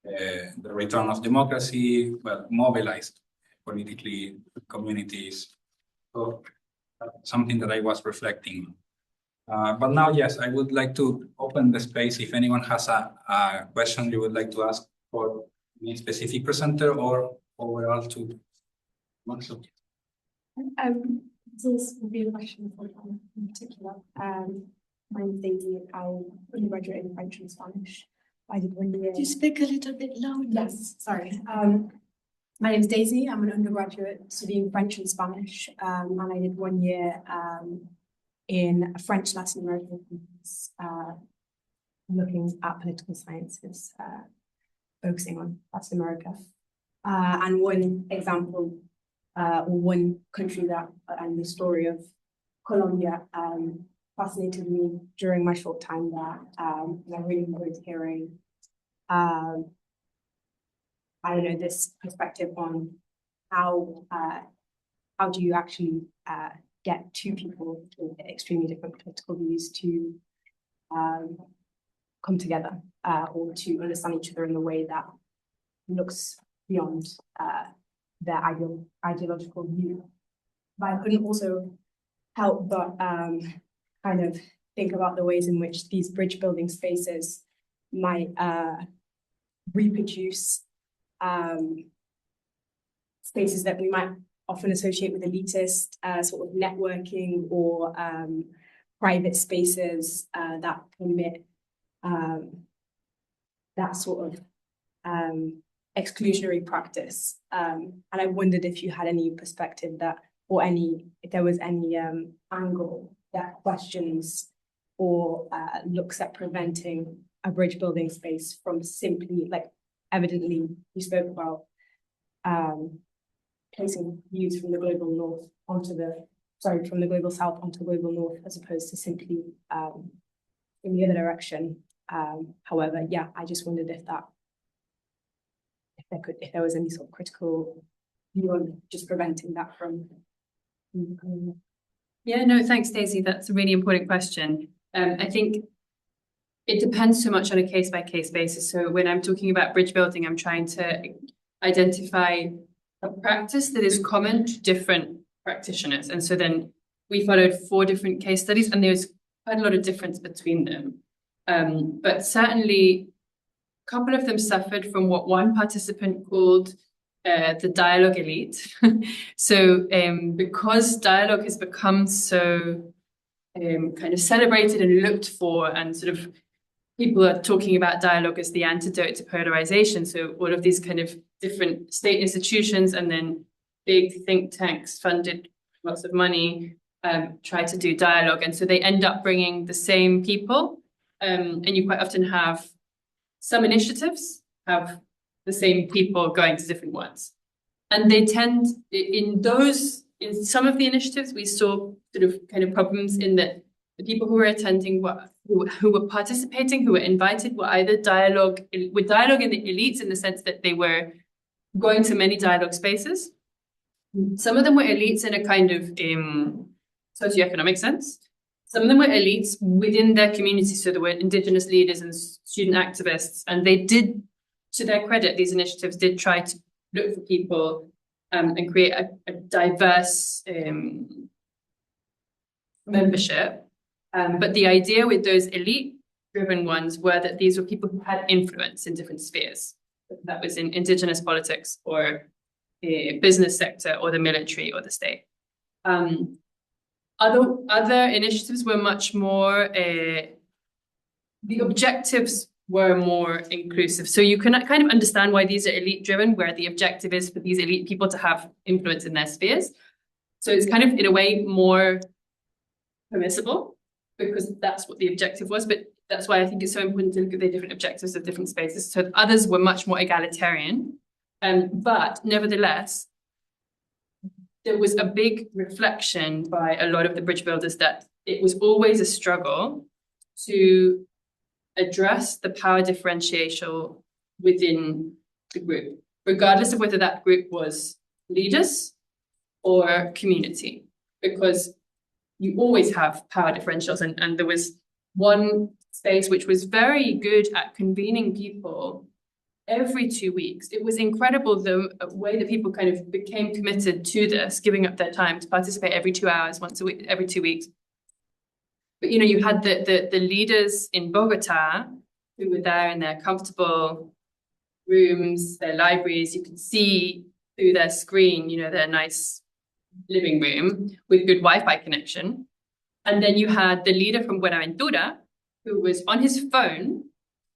the return of democracy, well, mobilized politically communities. So something that I was reflecting on. But now, yes, I would like to open the space if anyone has a question you would like to ask for any specific presenter or overall to Maxine. This would be a question for you in particular. My name is Daisy. I'm undergraduate in French and Spanish. I did 1 year. Could you speak a little bit louder? Yes, sorry. My name is Daisy. I'm an undergraduate studying French and Spanish, and I did 1 year in a French Latin American course, looking at political sciences, focusing on Latin America. And one example, or one country that, and the story of Colombia, fascinated me during my short time there. And I really enjoyed hearing, I don't know, this perspective on how do you actually get two people with extremely different political views to come together or to understand each other in a way that looks beyond their ideological view. But I couldn't also help but kind of think about the ways in which these bridge building spaces might reproduce spaces that we might often associate with elitist sort of networking or private spaces that permit that sort of exclusionary practice. And I wondered if you had any perspective that, or if there was any angle that questions or looks at preventing a bridge building space from simply, like, evidently you spoke about placing views from the global north onto from the global south onto global north, as opposed to simply in the other direction. However, yeah, I just wondered if there was any sort of critical view on just preventing that from. Yeah, no, thanks, Daisy. That's a really important question. I think it depends so much on a case-by-case basis. So when I'm talking about bridge building, I'm trying to identify a practice that is common to different practitioners. And so then we followed 4 different case studies, and there's quite a lot of difference between them. But certainly, a couple of them suffered from what one participant called the dialogue elite. So because dialogue has become so kind of celebrated and looked for, and sort of people are talking about dialogue as the antidote to polarization. So all of these kind of different state institutions and then big think tanks funded lots of money try to do dialogue. And so they end up bringing the same people. And you quite often have some initiatives have the same people going to different ones. And they tend, in some of the initiatives, we saw sort of kind of problems in that the people who were attending, who were participating, who were invited, were either dialogue in the elites, in the sense that they were going to many dialogue spaces. Some of them were elites in a kind of socioeconomic sense. Some of them were elites within their community, so there were indigenous leaders and student activists, and they did, to their credit, these initiatives did try to look for people and create a diverse membership. But the idea with those elite-driven ones were that these were people who had influence in different spheres. That was in indigenous politics or the business sector or the military or the state. Other initiatives were much more, the objectives were more inclusive. So you can kind of understand why these are elite driven, where the objective is for these elite people to have influence in their spheres. So it's kind of in a way more permissible because that's what the objective was. But that's why I think it's so important to look at the different objectives of different spaces. So others were much more egalitarian. But nevertheless, there was a big reflection by a lot of the bridge builders that it was always a struggle to address the power differential within the group, regardless of whether that group was leaders or community, because you always have power differentials. And there was one space which was very good at convening people every 2 weeks. It was incredible the way that people kind of became committed to this, giving up their time to participate every 2 hours, once a week, every 2 weeks. But, you know, you had the leaders in Bogota who were there in their comfortable rooms, their libraries. You could see through their screen, you know, their nice living room with good Wi-Fi connection. And then you had the leader from Buenaventura who was on his phone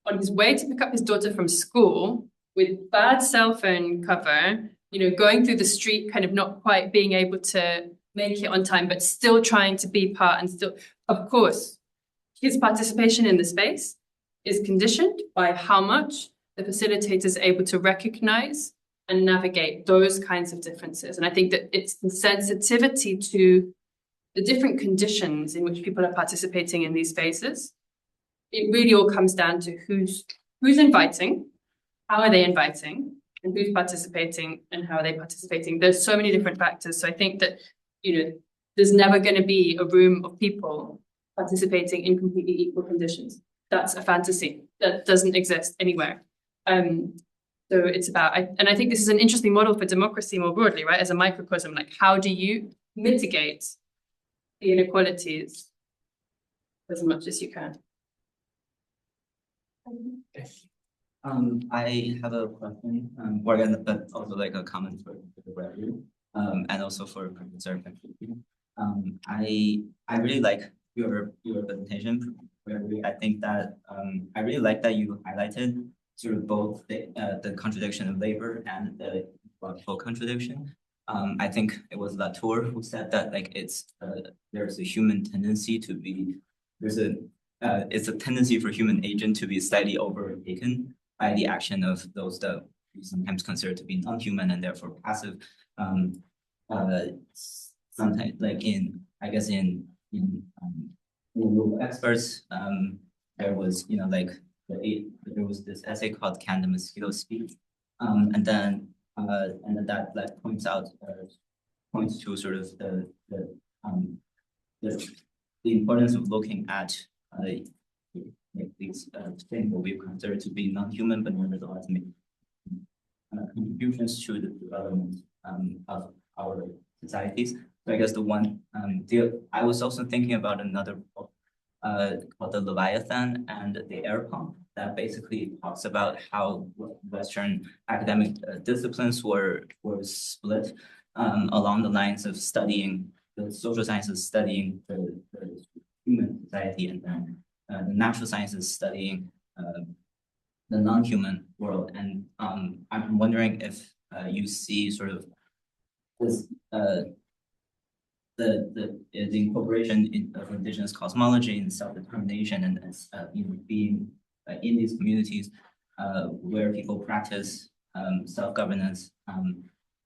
on his way to pick up his daughter from school with bad cell phone cover, you know, going through the street, kind of not quite being able to make it on time, but still trying to be part and still, of course, his participation in the space is conditioned by how much the facilitator is able to recognize and navigate those kinds of differences. And I think that it's the sensitivity to the different conditions in which people are participating in these spaces. It really all comes down to who's inviting, how are they inviting, and who's participating and how are they participating. There's so many different factors. So I think that, you know, there's never going to be a room of people participating in completely equal conditions. That's a fantasy that doesn't exist anywhere. So it's about, and I think this is an interesting model for democracy more broadly, right? As a microcosm, like how do you mitigate the inequalities as much as you can? I have a question, but also like a comment for Gregory, and also for Professor Felipe. I really like your presentation, Gregory. I think that I really like that you highlighted sort of both the contradiction of labor and the ecological contradiction. I think it was Latour who said that like there's a human tendency to be it's a tendency for human agent to be slightly overtaken by the action of those that we sometimes consider to be non-human and therefore passive. Sometimes, like in experts, there was there was this essay called "Can the Mosquito Speak?" and then that like points to sort of the importance of looking at these things that we consider to be non-human, but nevertheless make contributions to the development of our societies. So I guess the one I was also thinking about another book called The Leviathan and the Air Pump that basically talks about how Western academic disciplines were split along the lines of studying the social sciences, studying the human society, and then the natural sciences studying the non-human world. And I'm wondering if you see sort of this the incorporation of indigenous cosmology and self-determination and being in these communities where people practice self-governance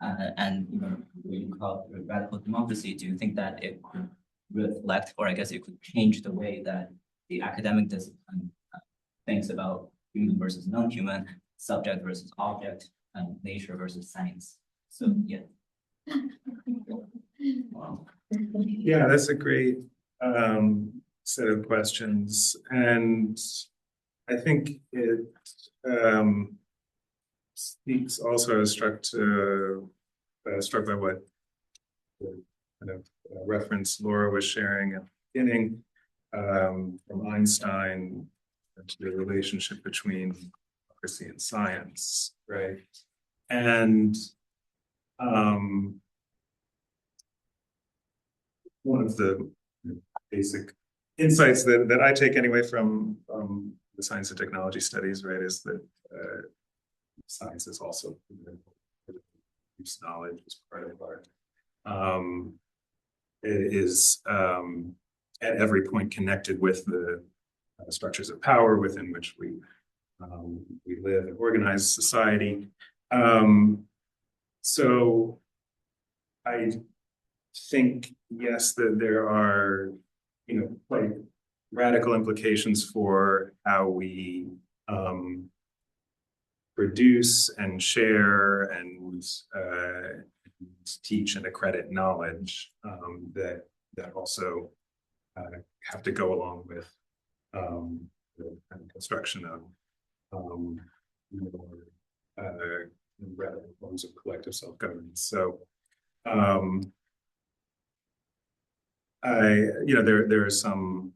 and what you call radical democracy. Do you think that it could reflect, or I guess it could change the way that the academic discipline thinks about human versus non-human, subject versus object, nature versus science? So yeah. Wow. Yeah, that's a great set of questions, and I think it speaks also. I was struck by what the kind of reference Laura was sharing at the beginning from Einstein to the relationship between democracy and science, right? And one of the basic insights that I take anyway from the science and technology studies, right, is that science is also use knowledge as part of our it is at every point connected with the structures of power within which we live and organize society. So I think, yes, that there are, quite radical implications for how we produce and share and teach and accredit knowledge that also have to go along with the kind of construction of more radical forms of collective self-governance. So there are some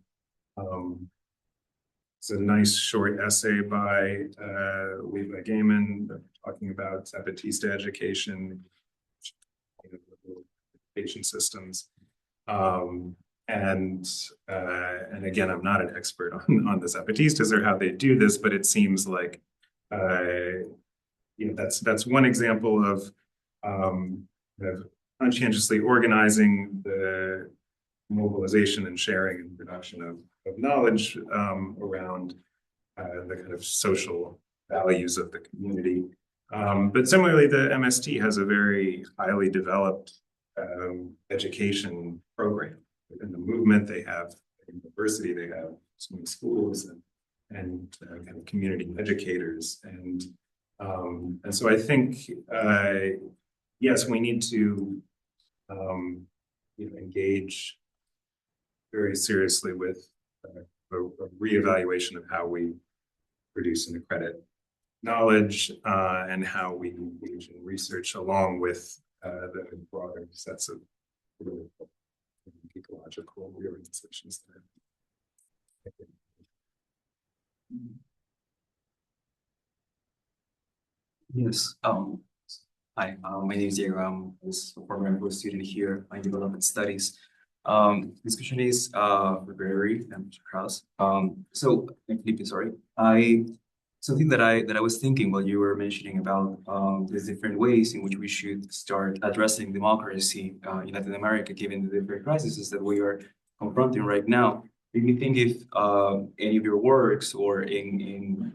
it's a nice short essay by Levi Gaiman talking about Zapatista education systems. And again, I'm not an expert on the Zapatistas or how they do this, but it seems like that's one example of conscientiously organizing the mobilization and sharing and production of knowledge around the kind of social values of the community. But similarly, the MST has a very highly developed education program. Within the movement, they have a university, they have some schools and kind of community educators. And so I think, yes, we need to engage very seriously with a reevaluation of how we produce and accredit knowledge and how we engage in research along with the broader sets of ecological reorganizations there. Yes. Hi, my name is Diego. I'm a former student here in development studies. This question is for Gregory and Mr. Krause. So, Felipe, sorry. Something that I was thinking while you were mentioning about the different ways in which we should start addressing democracy in Latin America, given the different crises that we are confronting right now. Do you think if any of your works or in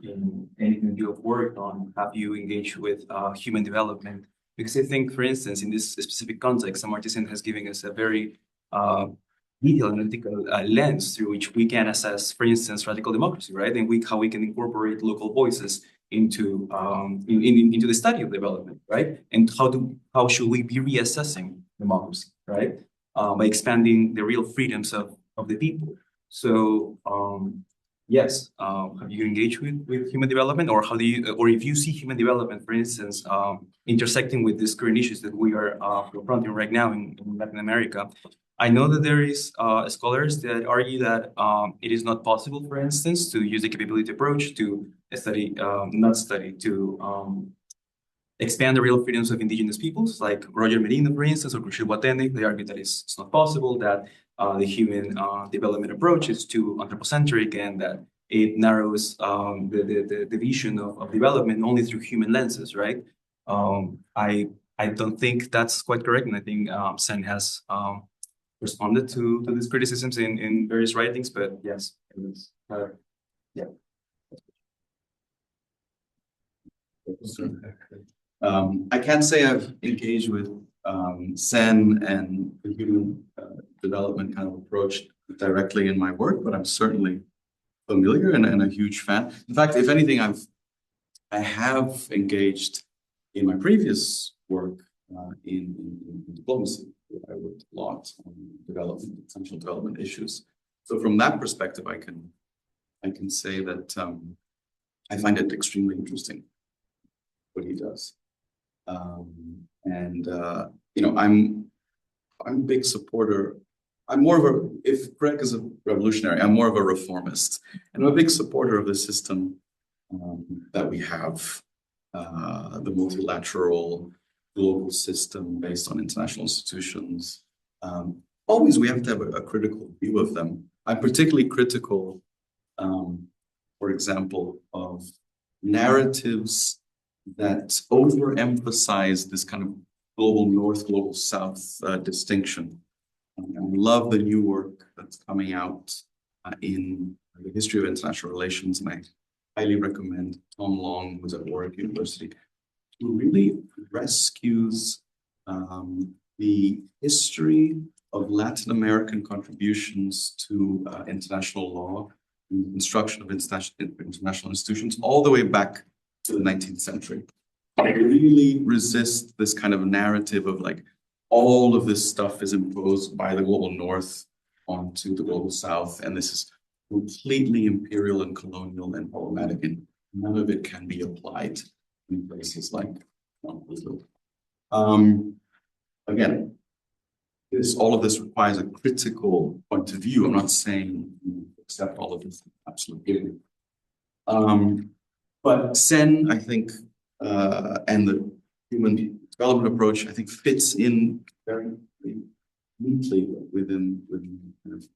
anything you have worked on, have you engaged with human development? Because I think, for instance, in this specific context, Amartya Sen has given us a very detailed analytical lens through which we can assess, for instance, radical democracy, right? And how we can incorporate local voices into into the study of development, right? And how should we be reassessing democracy, right? By expanding the real freedoms of the people. So yes, have you engaged with human development, or how do you, or if you see human development, for instance, intersecting with these current issues that we are confronting right now in Latin America? I know that there is scholars that argue that it is not possible, for instance, to use the capability approach to study, to expand the real freedoms of indigenous peoples, like Roger Medina, for instance, or Crucial Watene. They argue that it's not possible, that the human development approach is too anthropocentric, and that it narrows the vision of development only through human lenses, right? I don't think that's quite correct, and I think Sen has responded to these criticisms in various writings, but yes, it was, yeah. I can't say I've engaged with Sen and the human development kind of approach directly in my work, but I'm certainly familiar and a huge fan. In fact, if anything, I have engaged in my previous work in diplomacy. I worked a lot on potential development issues. So from that perspective, I can say that I find it extremely interesting what he does. I'm a big supporter. I'm more of a, if Greg is a revolutionary, I'm more of a reformist. And I'm a big supporter of the system that we have, the multilateral global system based on international institutions. Always we have to have a critical view of them. I'm particularly critical, for example, of narratives that overemphasize this kind of global north, global south distinction. I love the new work that's coming out in the history of international relations, and I highly recommend Tom Long, who's at Warwick University, who really rescues the history of Latin American contributions to international law and the construction of international institutions all the way back to the 19th century. I really resist this kind of narrative of like all of this stuff is imposed by the global north onto the global south, and this is completely imperial and colonial and problematic, and none of it can be applied in places like Brazil. Again, all of this requires a critical point of view. I'm not saying accept all of this absolutely. But Sen, I think, and the human development approach, I think, fits in very neatly within the kind of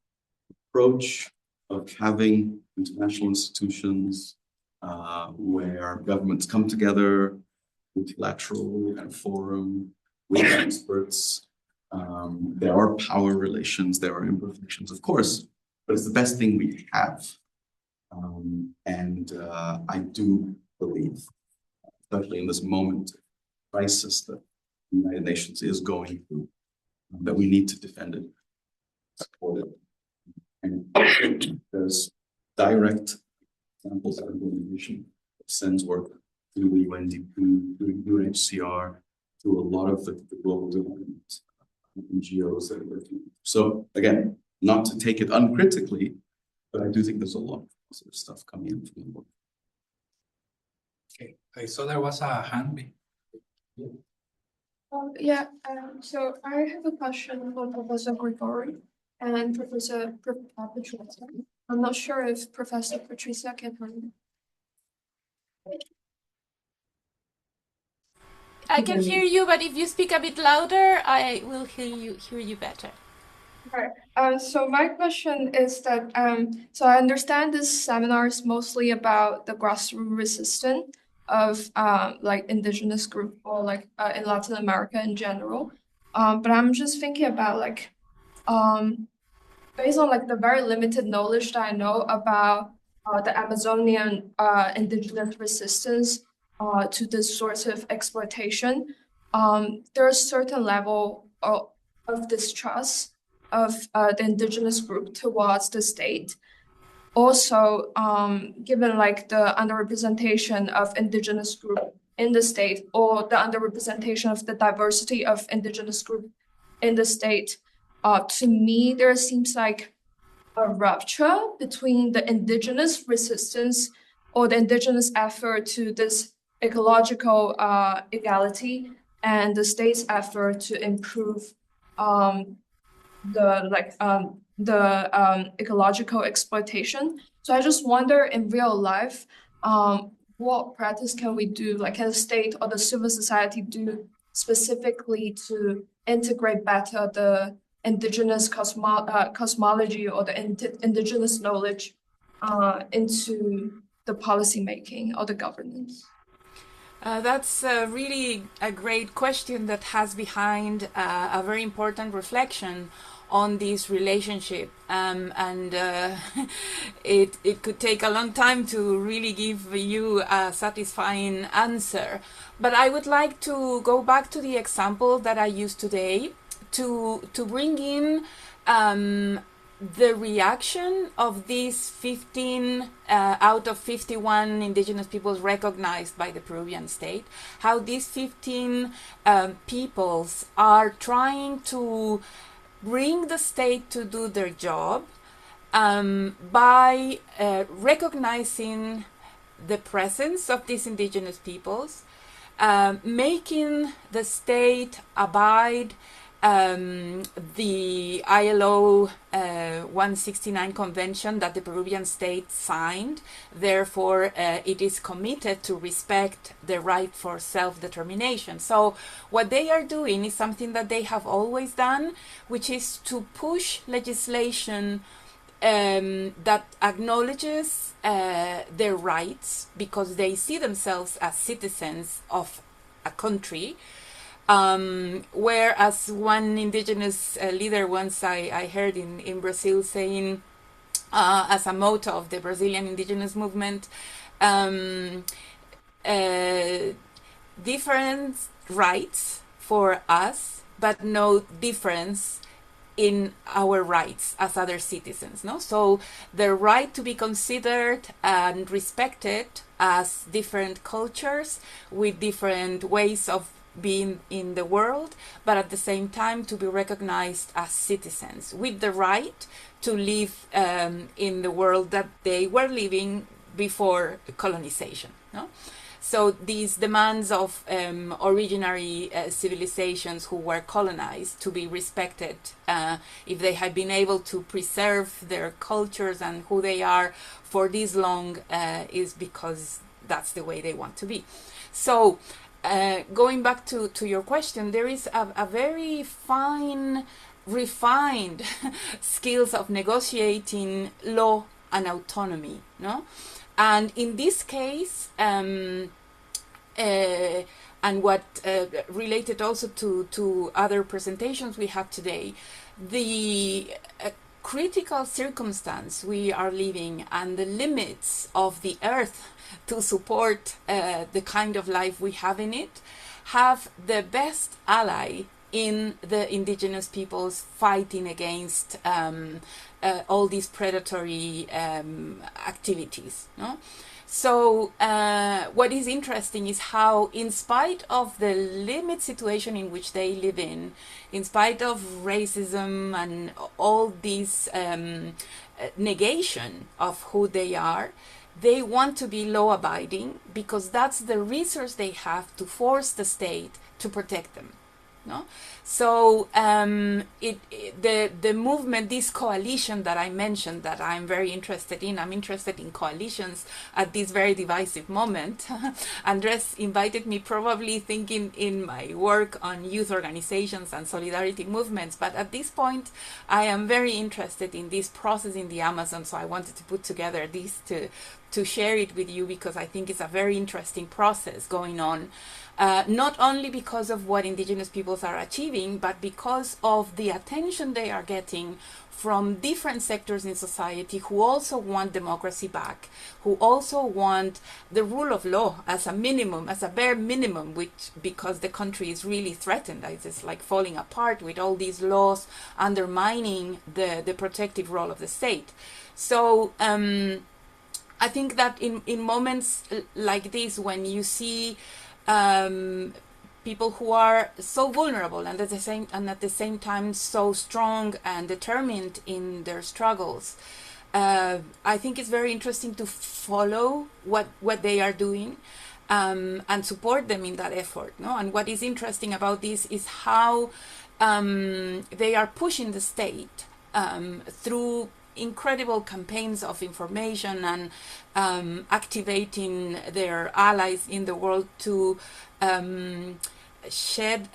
approach of having international institutions where governments come together, multilateral kind of forum with experts. There are power relations, there are imperfections, of course, but it's the best thing we have. I do believe, especially in this moment of crisis that the United Nations is going through, that we need to defend it, support it. And there's direct examples of implementation of Sen's work through the UNDP, through UNHCR, through a lot of the global development NGOs that are working. So again, not to take it uncritically, but I do think there's a lot of positive stuff coming in from the work. Okay, I saw there was a hand. So I have a question for Professor Gregory and Professor Patricia. I'm not sure if Professor Patricia can hear me. I can hear you, but if you speak a bit louder, I will hear you better. Right. So my question is that so I understand this seminar is mostly about the grassroots resistance of like indigenous group or like in Latin America in general. But I'm just thinking about like based on like the very limited knowledge that I know about the Amazonian indigenous resistance to this sort of exploitation, there's a certain level of distrust of the indigenous group towards the state. Also, given like the underrepresentation of indigenous group in the state or the underrepresentation of the diversity of indigenous group in the state, to me, there seems like a rupture between the indigenous resistance or the indigenous effort to this ecological equality and the state's effort to improve the ecological exploitation. So I just wonder in real life, what practice can we do, like can the state or the civil society do specifically to integrate better the indigenous cosmology or the indigenous knowledge into the policy making or the governance? That's really a great question that has behind a very important reflection on this relationship, and it could take a long time to really give you a satisfying answer. But I would like to go back to the example that I used today to bring in the reaction of these 15 out of 51 indigenous peoples recognized by the Peruvian state, how these 15 peoples are trying to bring the state to do their job by recognizing the presence of these indigenous peoples, making the state abide the ILO 169 convention that the Peruvian state signed. Therefore, it is committed to respect the right for self-determination. So what they are doing is something that they have always done, which is to push legislation that acknowledges their rights, because they see themselves as citizens of a country. Whereas one indigenous leader once I heard in Brazil saying, as a motto of the Brazilian indigenous movement, different rights for us, but no difference in our rights as other citizens, no? So the right to be considered and respected as different cultures with different ways of being in the world, but at the same time to be recognized as citizens with the right to live in the world that they were living before colonization, no? So these demands of originary civilizations who were colonized to be respected, if they had been able to preserve their cultures and who they are for this long, is because that's the way they want to be. So going back to your question, there is a very fine, refined skills of negotiating law and autonomy, no? And in this case, and what related also to other presentations we have today, the critical circumstance we are living and the limits of the earth to support the kind of life we have in it, have the best ally in the indigenous peoples fighting against all these predatory activities, no? So what is interesting is how, in spite of the limit situation in which they live in spite of racism and all this negation of who they are, they want to be law-abiding because that's the resource they have to force the state to protect them. No? So the movement, this coalition that I mentioned that I'm very interested in, I'm interested in coalitions at this very divisive moment. Andrès invited me probably thinking in my work on youth organizations and solidarity movements, but at this point I am very interested in this process in the Amazon, so I wanted to put together this to share it with you because I think it's a very interesting process going on. Not only because of what indigenous peoples are achieving, but because of the attention they are getting from different sectors in society who also want democracy back, who also want the rule of law as a minimum, as a bare minimum, which because the country is really threatened, it's like falling apart with all these laws undermining the protective role of the state. So I think that in moments like this, when you see people who are so vulnerable and at the same time so strong and determined in their struggles, I think it's very interesting to follow what they are doing and support them in that effort. No? And what is interesting about this is how they are pushing the state through incredible campaigns of information and activating their allies in the world to shed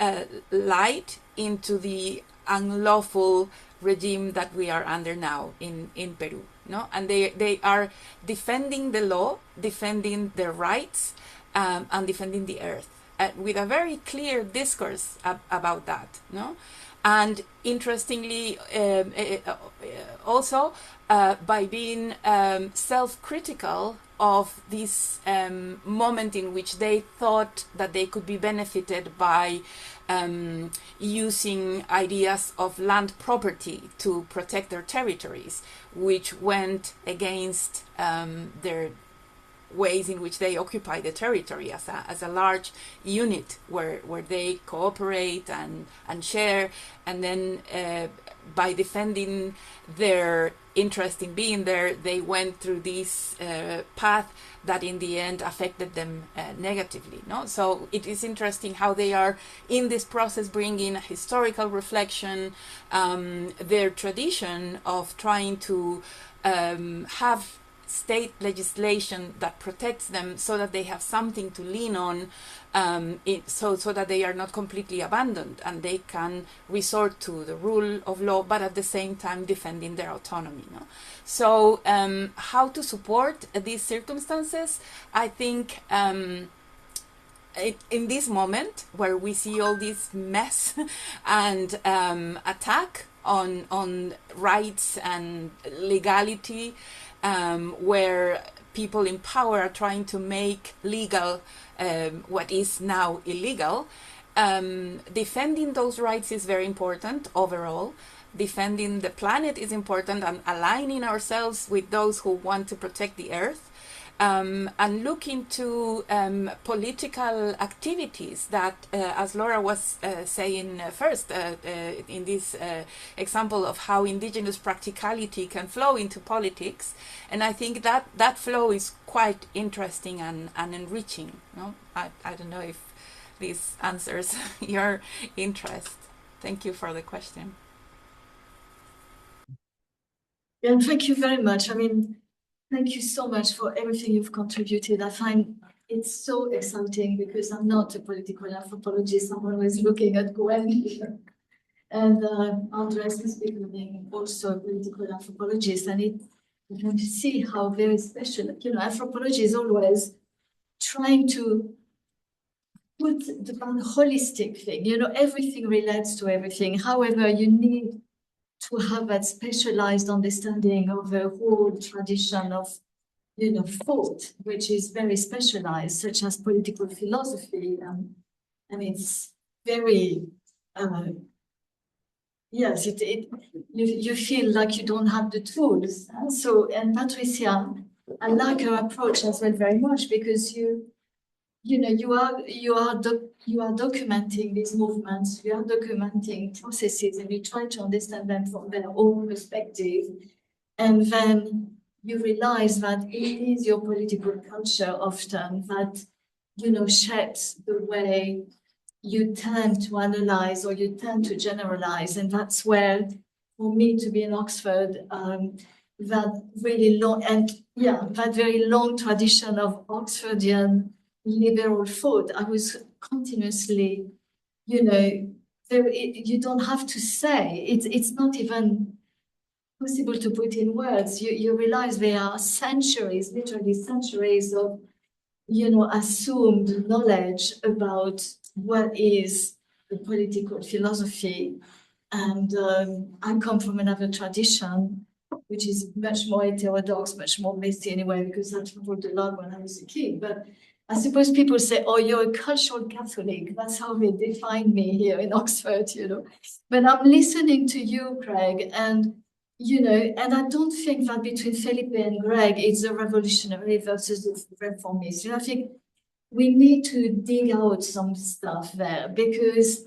light into the unlawful regime that we are under now in Peru. No? And they are defending the law, defending their rights, and defending the earth with a very clear discourse about that. No? And interestingly, also by being self-critical of this moment in which they thought that they could be benefited by using ideas of land property to protect their territories, which went against their ways in which they occupy the territory as a large unit where they cooperate and share, and then by defending their interest in being there, they went through this path that in the end affected them negatively. No? So it is interesting how they are in this process bringing a historical reflection, their tradition of trying to have state legislation that protects them so that they have something to lean on, so that they are not completely abandoned and they can resort to the rule of law, but at the same time defending their autonomy. No? So how to support these circumstances? I think in this moment where we see all this mess and attack on rights and legality, where people in power are trying to make legal what is now illegal, defending those rights is very important overall. Defending the planet is important, and aligning ourselves with those who want to protect the earth, and look into political activities that, as Laura was saying first, in this example of how indigenous practicality can flow into politics. And I think that flow is quite interesting and enriching. No? I don't know if this answers your interest. Thank you for the question. And thank you very much. I mean, thank you so much for everything you've contributed. I find it's so exciting because I'm not a political anthropologist. I'm always looking at Gwen here. And Andrès is becoming also a political anthropologist. And you can see how very special, anthropology is always trying to put the holistic thing, everything relates to everything. However, you need to have that specialized understanding of a whole tradition of, thought, which is very specialized, such as political philosophy. And it's very, yes, you feel like you don't have the tools. And Patricia, I like her approach as well very much, because you are documenting these movements, you are documenting processes, and you try to understand them from their own perspective. And then you realize that it is your political culture often that, shapes the way you tend to analyze or you tend to generalize. And that's where, for me, to be in Oxford, that really long, that very long tradition of Oxfordian liberal thought, I was continuously, you don't have to say, it's not even possible to put in words. You realize there are centuries, literally centuries of, assumed knowledge about what is the political philosophy. And I come from another tradition, which is much more heterodox, much more messy anyway, because I traveled a lot when I was a kid. But I suppose people say, oh, you're a cultural Catholic. That's how they define me here in Oxford, But I'm listening to you, Greg, and, and I don't think that between Felipe and Greg, it's a revolutionary versus the reformist. I think we need to dig out some stuff there, because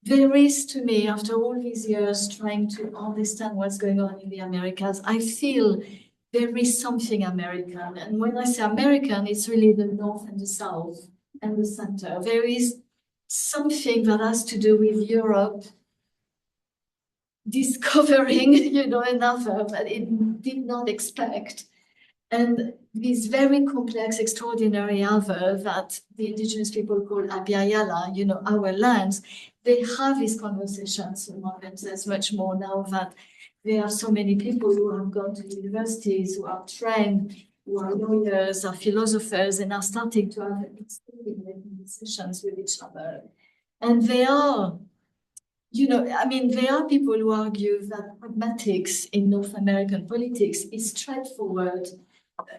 there is, to me, after all these years trying to understand what's going on in the Americas, I feel there is something American. And when I say American, it's really the North and the South and the center. There is something that has to do with Europe discovering, another that it did not expect. And this very complex, extraordinary other that the indigenous people call Abiyala, our lands, they have these conversations among themselves much more now that there are so many people who have gone to universities, who are trained, who are lawyers, are philosophers, and are starting to have conversations with each other. And they are, there are people who argue that pragmatics in North American politics is straightforward,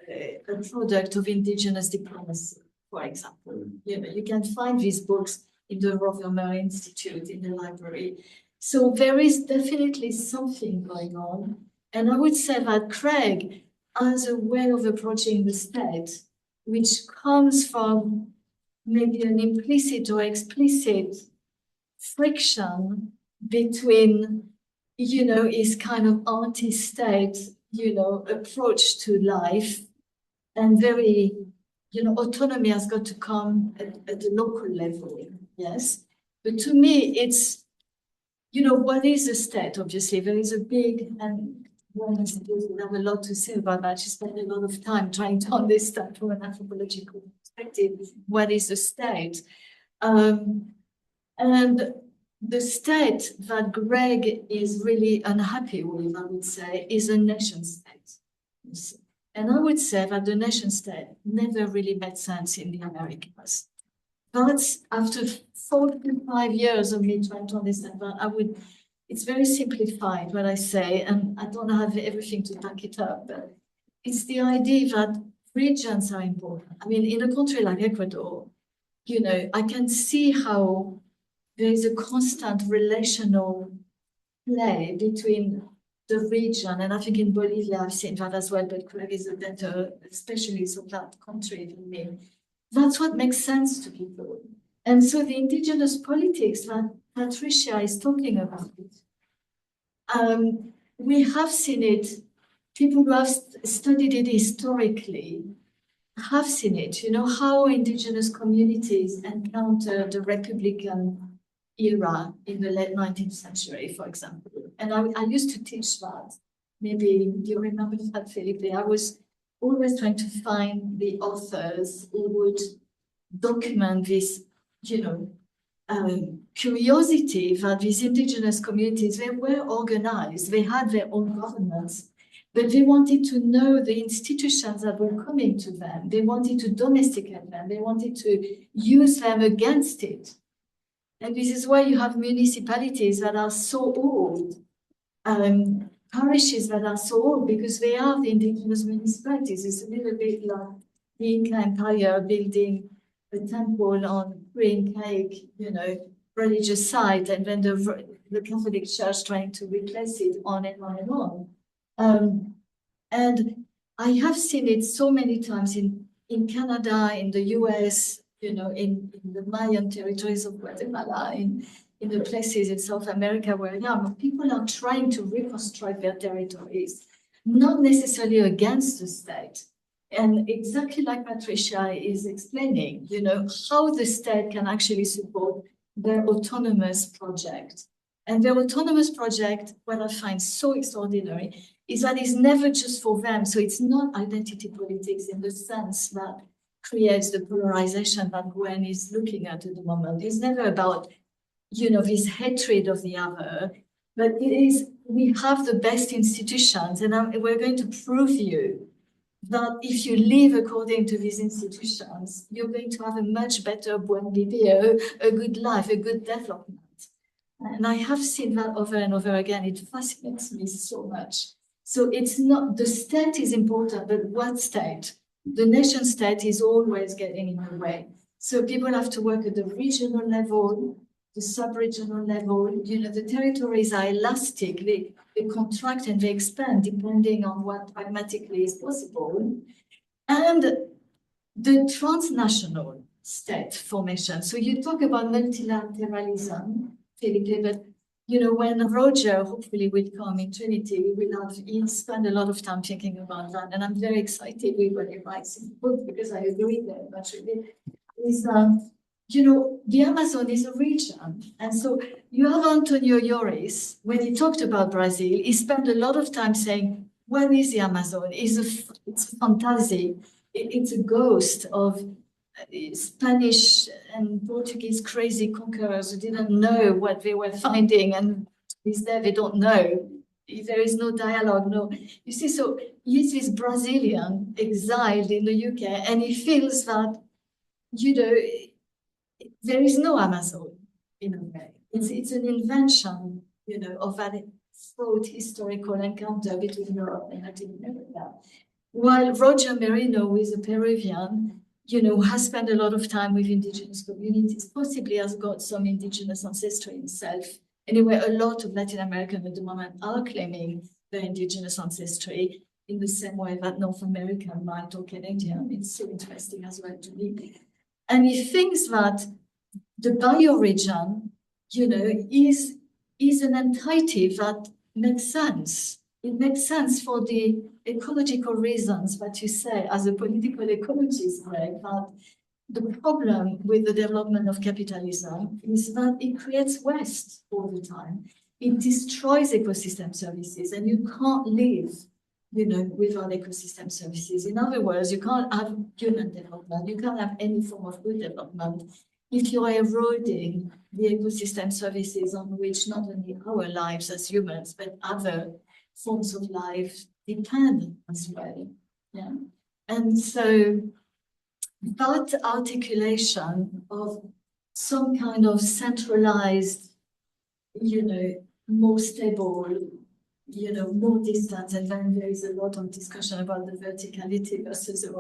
a product of indigenous diplomacy, for example. You can find these books in the Rothermere Institute, in the library. So there is definitely something going on. And I would say that Craig has a way of approaching the state, which comes from maybe an implicit or explicit friction between is kind of anti-state, approach to life, and very, autonomy has got to come at the local level, yes. But to me, it's, what is a state? Obviously, there is a big, and Gwen will have a lot to say about that. She spent a lot of time trying to understand from an anthropological perspective, what is a state? And the state that Greg is really unhappy with, I would say, is a nation state. And I would say that the nation state never really made sense in the Americas. But after 45 years of me trying to understand that, it's very simplified what I say, and I don't have everything to back it up, but it's the idea that regions are important. I mean, in a country like Ecuador, I can see how there is a constant relational play between the region, and I think in Bolivia I've seen that as well, but Greg is a better specialist of that country than me. That's what makes sense to people. And so the indigenous politics that Patricia is talking about, we have seen it, people who have studied it historically have seen it, how indigenous communities encountered the Republican era in the late 19th century, for example. And I used to teach that. Maybe you remember that, Felipe. I was always trying to find the authors who would document this, curiosity that these indigenous communities, they were organized, they had their own governments, but they wanted to know the institutions that were coming to them. They wanted to domesticate them. They wanted to use them against it. And this is why you have municipalities that are so old, parishes that are so old, because they are the indigenous municipalities. It's a little bit like the Inca Empire building a temple on green cake, religious site, and then the Catholic Church trying to replace it on and on and on. And I have seen it so many times in Canada, in the US, in the Mayan territories of Guatemala, in the places in South America where people are trying to reconstruct their territories, not necessarily against the state. And exactly like Patricia is explaining, how the state can actually support their autonomous project. And their autonomous project, what I find so extraordinary, is that it's never just for them. So it's not identity politics in the sense that creates the polarization that Gwen is looking at the moment. It's never about, this hatred of the other, but it is, we have the best institutions, and we're going to prove you that if you live according to these institutions, you're going to have a much better buen vivir, a good life, a good development. And I have seen that over and over again. It fascinates me so much. So it's not, the state is important, but what state? The nation state is always getting in the way. So people have to work at the regional level, the sub-regional level. The territories are elastic. They contract and they expand depending on what pragmatically is possible. And the transnational state formation. So you talk about multilateralism, Felipe, but when Roger hopefully will come in Trinity, he'll spend a lot of time thinking about that. And I'm very excited with what he writes in the book, because I agree very much with it. The Amazon is a region. And so you have Antonio Lloris, when he talked about Brazil, he spent a lot of time saying, where is the Amazon? It's a fantasy. It's a ghost of Spanish and Portuguese crazy conquerors who didn't know what they were finding, and this day they don't know. There is no dialogue, no. You see, so he's this Brazilian exiled in the UK, and he feels that, there is no Amazon in a way. It's an invention, of that fraught historical encounter between Europe and Latin America. While Roger Merino, who is a Peruvian, who has spent a lot of time with indigenous communities, possibly has got some indigenous ancestry himself. Anyway, a lot of Latin Americans at the moment are claiming their indigenous ancestry in the same way that North American might, or Canadian. It's so interesting as well to me. And he thinks that the bioregion, is an entity that makes sense. It makes sense for the ecological reasons that you say as a political ecologist, Greg, that the problem with the development of capitalism is that it creates waste all the time. It destroys ecosystem services, and you can't live, without ecosystem services. In other words, you can't have human development. You can't have any form of good development if you're eroding the ecosystem services on which not only our lives as humans, but other forms of life depend as well. Yeah. And so that articulation of some kind of centralized, more stable, more distance, and then there is a lot of discussion about the verticality versus the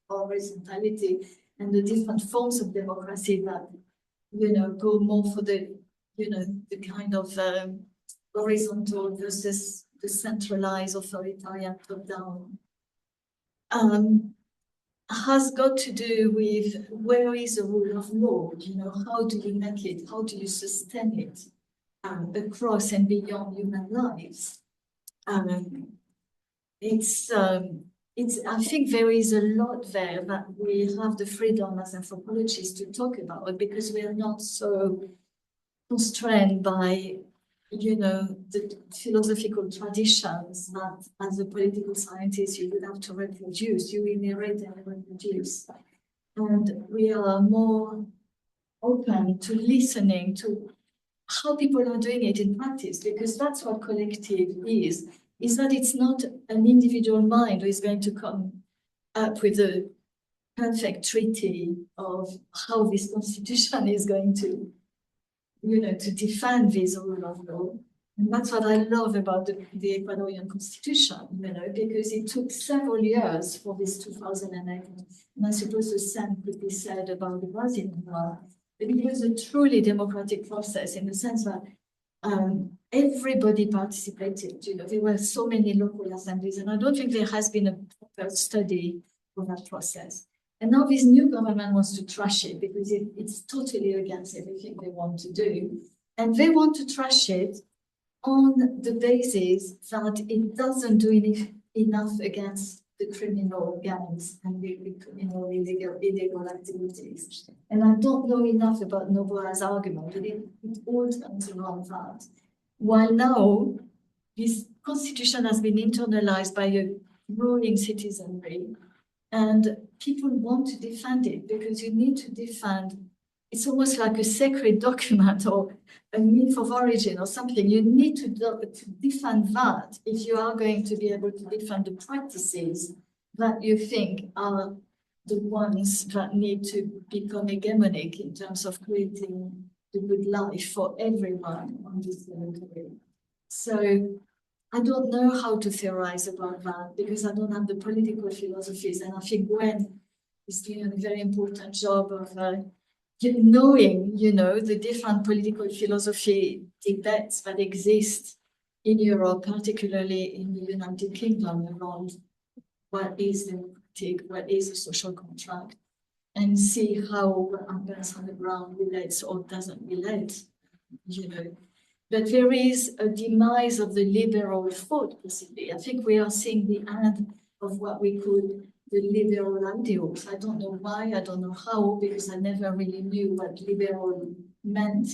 horizontality and the different forms of democracy that, go more for the kind of horizontal versus the centralized authoritarian top-down. Has got to do with where is the rule of law, how do you make it, how do you sustain it across and beyond human lives. I think there is a lot there that we have the freedom as anthropologists to talk about because we are not so constrained by, the philosophical traditions that as a political scientist you would have to reproduce, you inherit and reproduce. And we are more open to listening to how people are doing it in practice, because that's what collective is that it's not an individual mind who is going to come up with a perfect treaty of how this constitution is going to, to defend this rule of law. And that's what I love about the Ecuadorian constitution, because it took several years for this 2008. And I suppose the same could be said about the Brazilian one. But it was a truly democratic process in the sense that everybody participated. There were so many local assemblies, and I don't think there has been a proper study of that process. And now this new government wants to trash it because it's totally against everything they want to do. And they want to trash it on the basis that it doesn't do enough against the criminal gangs and the criminal illegal activities. And I don't know enough about Noboa's argument, but it all turns around that. While now, this constitution has been internalized by a ruling citizenry, and people want to defend it because you need to defend, it's almost like a sacred document or a myth of origin or something. You need to defend that if you are going to be able to defend the practices that you think are the ones that need to become hegemonic in terms of creating the good life for everyone on this territory. So I don't know how to theorize about that because I don't have the political philosophies, and I think Gwen is doing a very important job of knowing, the different political philosophy debates that exist in Europe, particularly in the United Kingdom, around what is democratic, what is a social contract, and see how what happens on the ground relates or doesn't relate, But there is a demise of the liberal thought, possibly. I think we are seeing the end of what we call the liberal ideals. I don't know why, I don't know how, because I never really knew what liberal meant,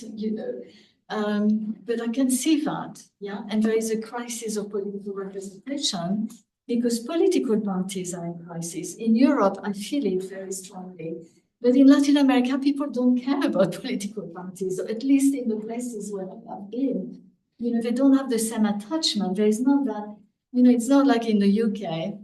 But I can see that, yeah. And there is a crisis of political representation because political parties are in crisis. In Europe, I feel it very strongly. But in Latin America, people don't care about political parties, or at least in the places where I've been. They don't have the same attachment. There is not that, it's not like in the UK,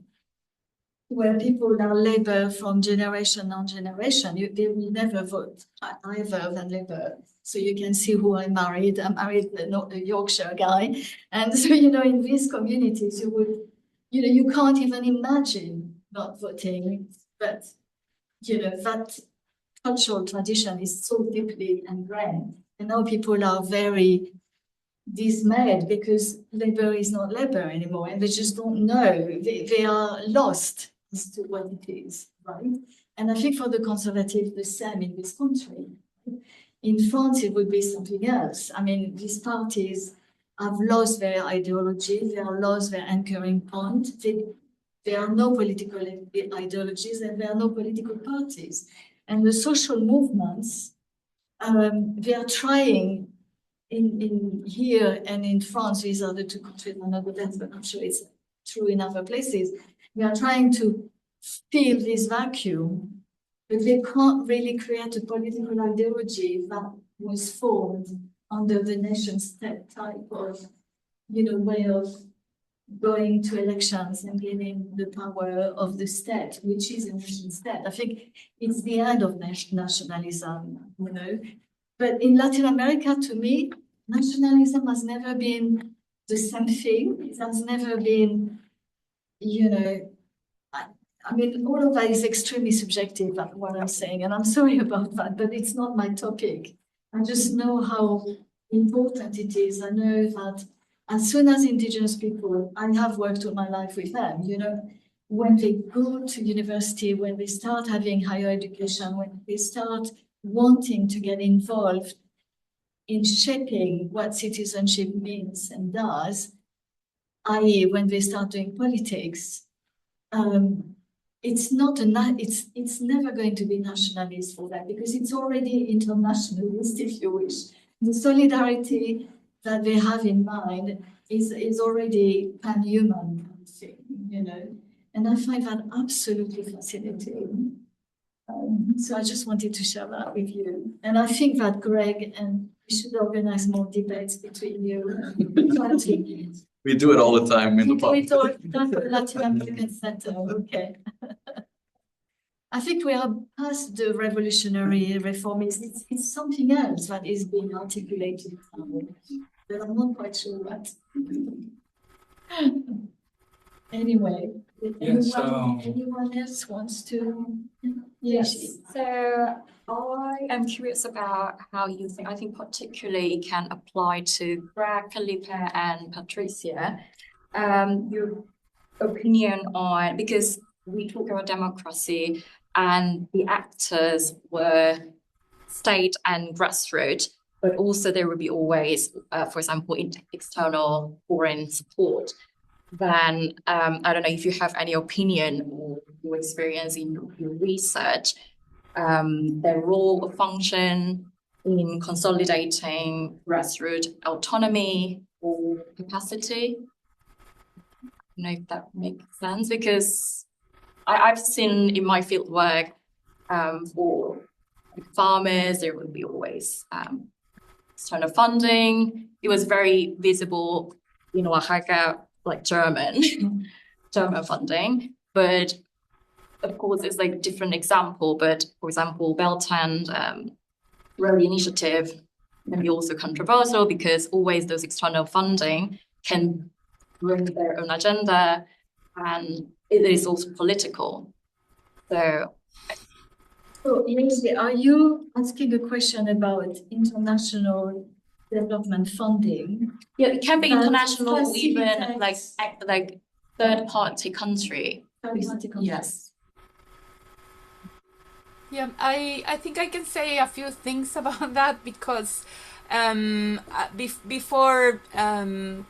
where people are Labour from generation on generation. They will never vote either than Labour. So you can see who I married. I married a Yorkshire guy. And so, in these communities, you can't even imagine not voting. But that cultural tradition is so deeply ingrained. And now people are very dismayed because Labour is not Labour anymore, and they just don't know. They are lost as to what it is, right? And I think for the Conservatives, the same in this country. In France, it would be something else. I mean, these parties have lost their ideology, they have lost their anchoring point. There are no political ideologies and there are no political parties. And the social movements, they are trying in here and in France, these are the two countries I know the best, but I'm sure it's true in other places. We are trying to fill this vacuum, but they can't really create a political ideology that was formed under the nation state type of, way of going to elections and getting the power of the state, which is a nation state. I think it's the end of nationalism, But in Latin America, to me, nationalism has never been the same thing. It has never been, I mean, all of that is extremely subjective, what I'm saying, and I'm sorry about that, but it's not my topic. I just know how important it is. I know that as soon as Indigenous people, I have worked all my life with them, when they go to university, when they start having higher education, when they start wanting to get involved in shaping what citizenship means and does, i.e. when they start doing politics, it's never going to be nationalist for that because it's already internationalist, if you wish. The solidarity that they have in mind is already pan-human thing, and I find that absolutely fascinating. So I just wanted to share that with you. And I think that Greg, and we should organize more debates between you. We do it all the time in the pub. We talk Latin American Center, okay. I think we are past the revolutionary reformists. It's something else that is being articulated now, but I'm not quite sure what. Anyway, anyone else wants to? Yes. So I am curious about how you think, I think particularly can apply to Greg, Felipe, and Patricia, your opinion on, because we talk about democracy and the actors were state and grassroots, but also there would be always, for example, external foreign support. Then I don't know if you have any opinion or your experience in your research, their role or function in consolidating grassroots autonomy or capacity. I don't know if that makes sense, because I've seen in my field work for farmers, there would be always external funding. It was very visible in Oaxaca, like German funding, but of course it's like different example. But for example, Belt and Road Initiative can be also controversial because always those external funding can bring their own agenda, and it is also political. So Lindsay, are you asking a question about international development funding? Yeah, it can be international or even like third-party country. Yes. Yeah, I think I can say a few things about that because before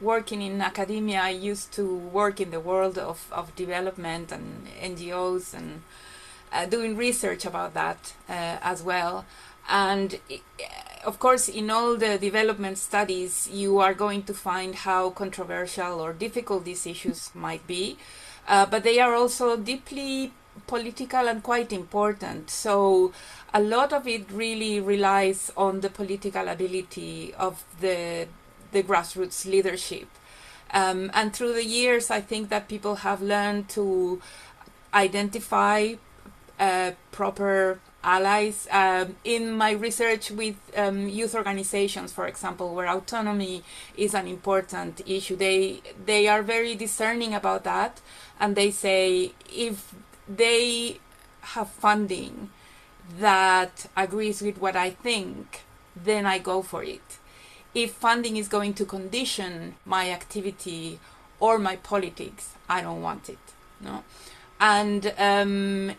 working in academia, I used to work in the world of development and NGOs and doing research about that as well. And of course, in all the development studies, you are going to find how controversial or difficult these issues might be, but they are also deeply political and quite important. So a lot of it really relies on the political ability of the grassroots leadership. And through the years, I think that people have learned to identify proper allies. In my research with youth organizations, for example, where autonomy is an important issue, they are very discerning about that, and they say if they have funding that agrees with what I think, then I go for it. If funding is going to condition my activity or my politics, I don't want it. No. And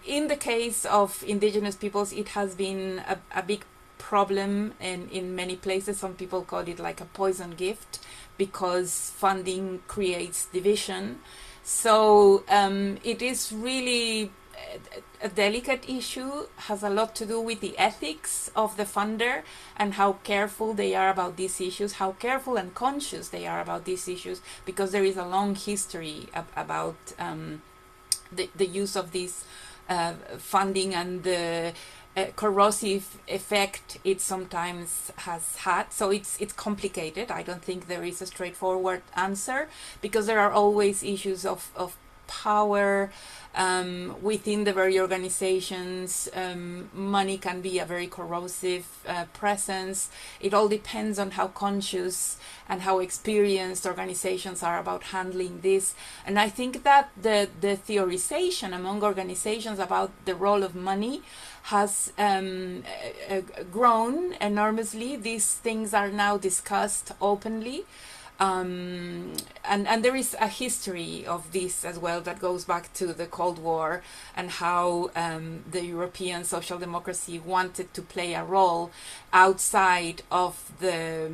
in the case of indigenous peoples, it has been a big problem in many places. Some people call it like a poison gift because funding creates division. So it is really a delicate issue, has a lot to do with the ethics of the funder and how careful they are about these issues, how careful and conscious they are about these issues, because there is a long history about the use of this funding and the corrosive effect it sometimes has had. So it's complicated. I don't think there is a straightforward answer, because there are always issues of power within the very organizations. Money can be a very corrosive presence. It all depends on how conscious and how experienced organizations are about handling this. And I think that the theorization among organizations about the role of money has grown enormously. These things are now discussed openly. And there is a history of this as well that goes back to the Cold War and how the European social democracy wanted to play a role outside of the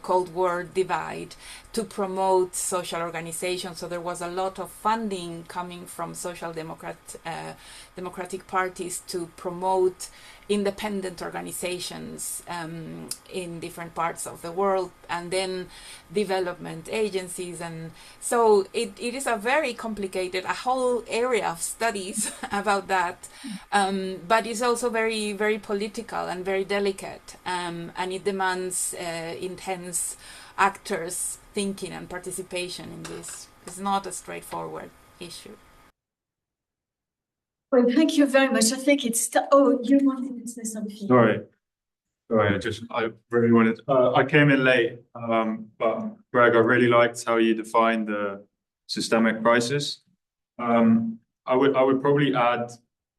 Cold War divide to promote social organizations. So there was a lot of funding coming from social democratic parties to promote independent organizations in different parts of the world, and then development agencies. And so it is a very complicated, a whole area of studies about that, but it's also very, very political and very delicate, and it demands intense actors thinking and participation in this. It's not a straightforward issue. Well, thank you very much. I think it's... Oh, you wanted to say something. Sorry, I really wanted, I came in late, but Greg, I really liked how you defined the systemic crisis. I would probably add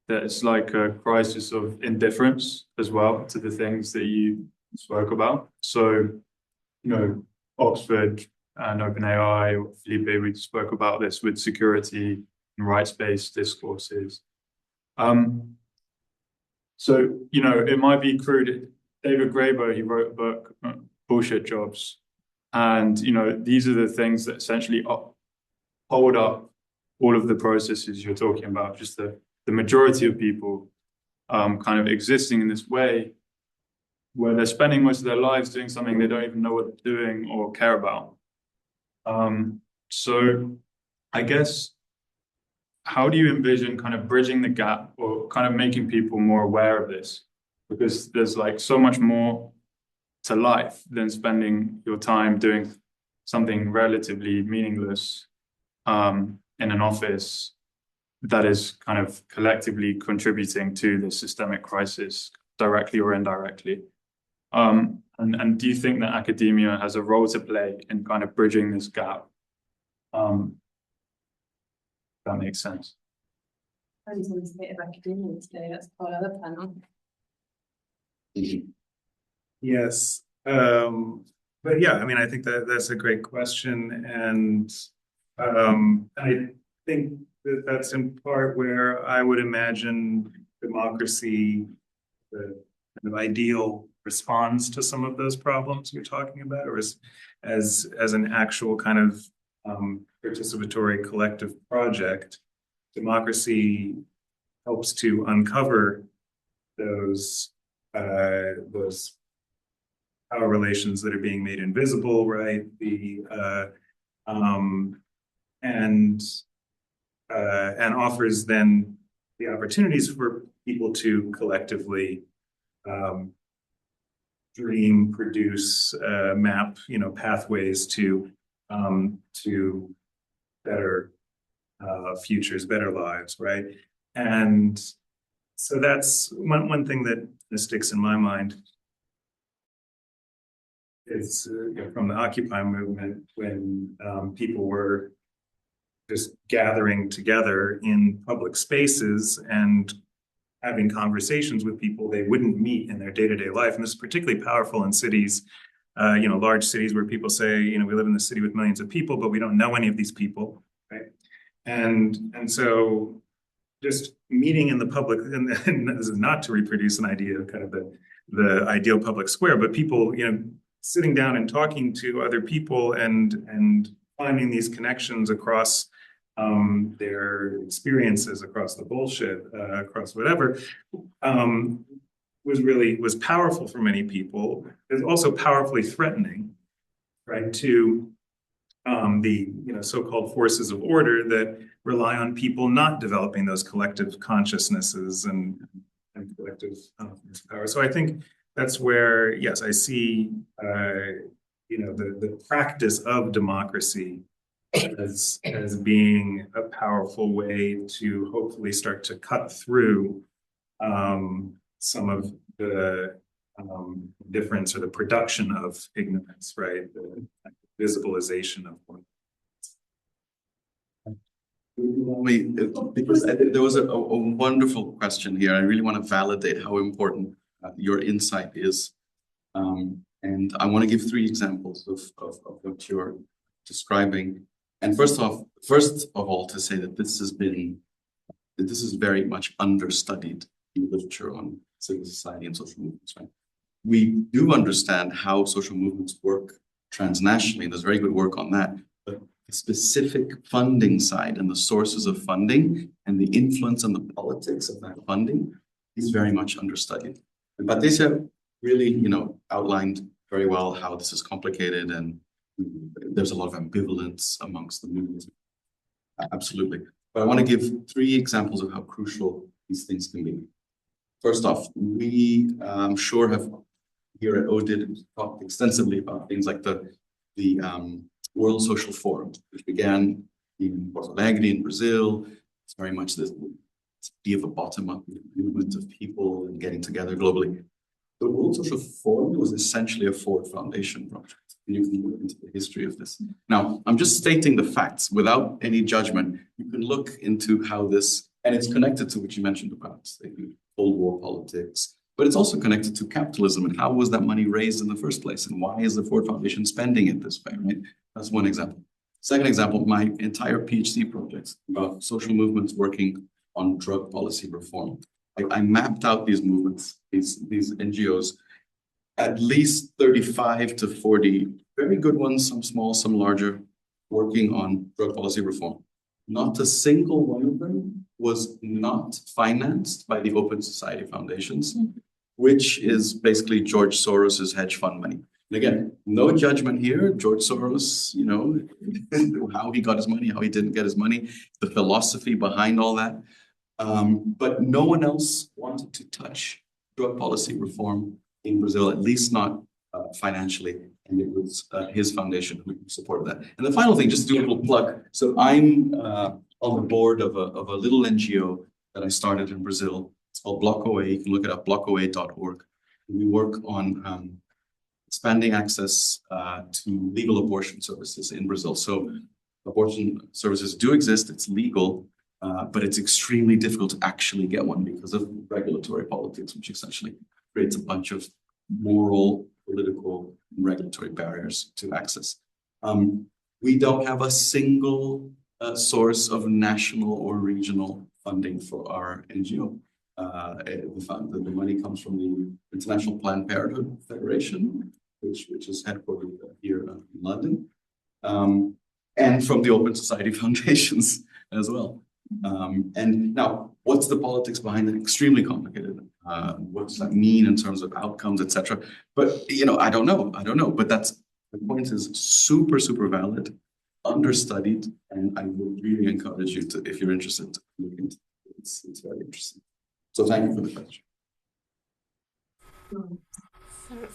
that it's like a crisis of indifference as well to the things that you spoke about. So, Oxford and OpenAI, or Felipe, we spoke about this with security and rights-based discourses. So, it might be crude. David Graeber, he wrote a book, Bullshit Jobs. And, these are the things that essentially hold up all of the processes you're talking about, just the majority of people kind of existing in this way where they're spending most of their lives doing something they don't even know what they're doing or care about. So I guess, how do you envision kind of bridging the gap or kind of making people more aware of this? Because there's like so much more to life than spending your time doing something relatively meaningless in an office that is kind of collectively contributing to the systemic crisis directly or indirectly. And do you think that academia has a role to play in kind of bridging this gap? That makes sense. I was going to say about academia today, that's part of the panel. Yes. But yeah, I mean, I think that's a great question. And I think that's in part where I would imagine democracy, the kind of ideal responds to some of those problems you're talking about, or as an actual kind of participatory collective project. Democracy helps to uncover those power relations that are being made invisible, right? And offers then the opportunities for people to collectively dream, produce, map, pathways to better futures, better lives, right? And so that's one thing that sticks in my mind is from the Occupy movement, when people were just gathering together in public spaces and having conversations with people they wouldn't meet in their day-to-day life. And this is particularly powerful in cities, large cities where people say, we live in the city with millions of people, but we don't know any of these people, right? And so just meeting in the public, and this is not to reproduce an idea of kind of the ideal public square, but people, sitting down and talking to other people and finding these connections across their experiences, across the bullshit, across whatever, was powerful for many people. It's also powerfully threatening, right, to the so-called forces of order that rely on people not developing those collective consciousnesses and collective power. So I think that's where, yes, I see the practice of democracy as being a powerful way to hopefully start to cut through some of the difference or the production of ignorance, right? The visibilization of one. Because there was a wonderful question here. I really want to validate how important your insight is. And I want to give 3 examples of what you're describing. And first of all, to say that this is very much understudied in literature on civil society and social movements, right? We do understand how social movements work transnationally, and there's very good work on that. But the specific funding side and the sources of funding and the influence and the politics of that funding is very much understudied. And Patricia really, outlined very well how this is complicated, and there's a lot of ambivalence amongst the movements. Absolutely. But I want to give 3 examples of how crucial these things can be. First off, we I'm sure have here at ODID talked extensively about things like the World Social Forum, which began in Porto Alegre in Brazil. It's very much this idea of a bottom-up movement of people and getting together globally. The World Social Forum was essentially a Ford Foundation project. And you can look into the history of this. Now, I'm just stating the facts without any judgment. You can look into how this, and it's connected to what you mentioned about the Cold War politics, but it's also connected to capitalism and how was that money raised in the first place, and why is the Ford Foundation spending it this way, right? That's one example. Second example, my entire PhD project about social movements working on drug policy reform. I mapped out these movements, these NGOs, at least 35 to 40, very good ones, some small, some larger, working on drug policy reform. Not a single one of them was not financed by the Open Society Foundations, which is basically George Soros's hedge fund money. And again, no judgment here. George Soros, how he got his money, how he didn't get his money, the philosophy behind all that. But no one else wanted to touch drug policy reform in Brazil, at least not financially. And it was his foundation who supported that. And the final thing, just to do a little plug. So I'm on the board of a little NGO that I started in Brazil. It's called Block OA. You can look it up, blockoa.org. We work on expanding access to legal abortion services in Brazil. So abortion services do exist. It's legal. But it's extremely difficult to actually get one because of regulatory politics, which essentially creates a bunch of moral, political, and regulatory barriers to access. We don't have a single source of national or regional funding for our NGO. The money comes from the International Planned Parenthood Federation, which is headquartered here in London, and from the Open Society Foundations as well. And now, what's the politics behind it? Extremely complicated. What does that mean in terms of outcomes, etc.? But I don't know. But the point is super, super valid, understudied, and I would really encourage you to, if you're interested, to look into it. It's very interesting. So thank you for the question.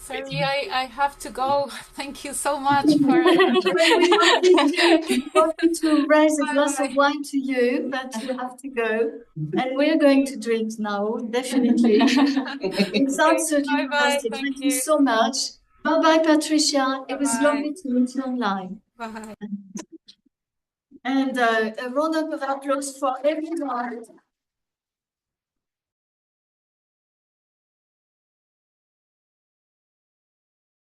Sorry, I have to go. Thank you so much for. We wanted to raise a glass of wine to you, but you have to go. And we're going to drink now, definitely. It's absolutely fantastic. Thank you so much. Bye-bye, Patricia. It was lovely to meet you online. Bye. And a round of applause for everyone.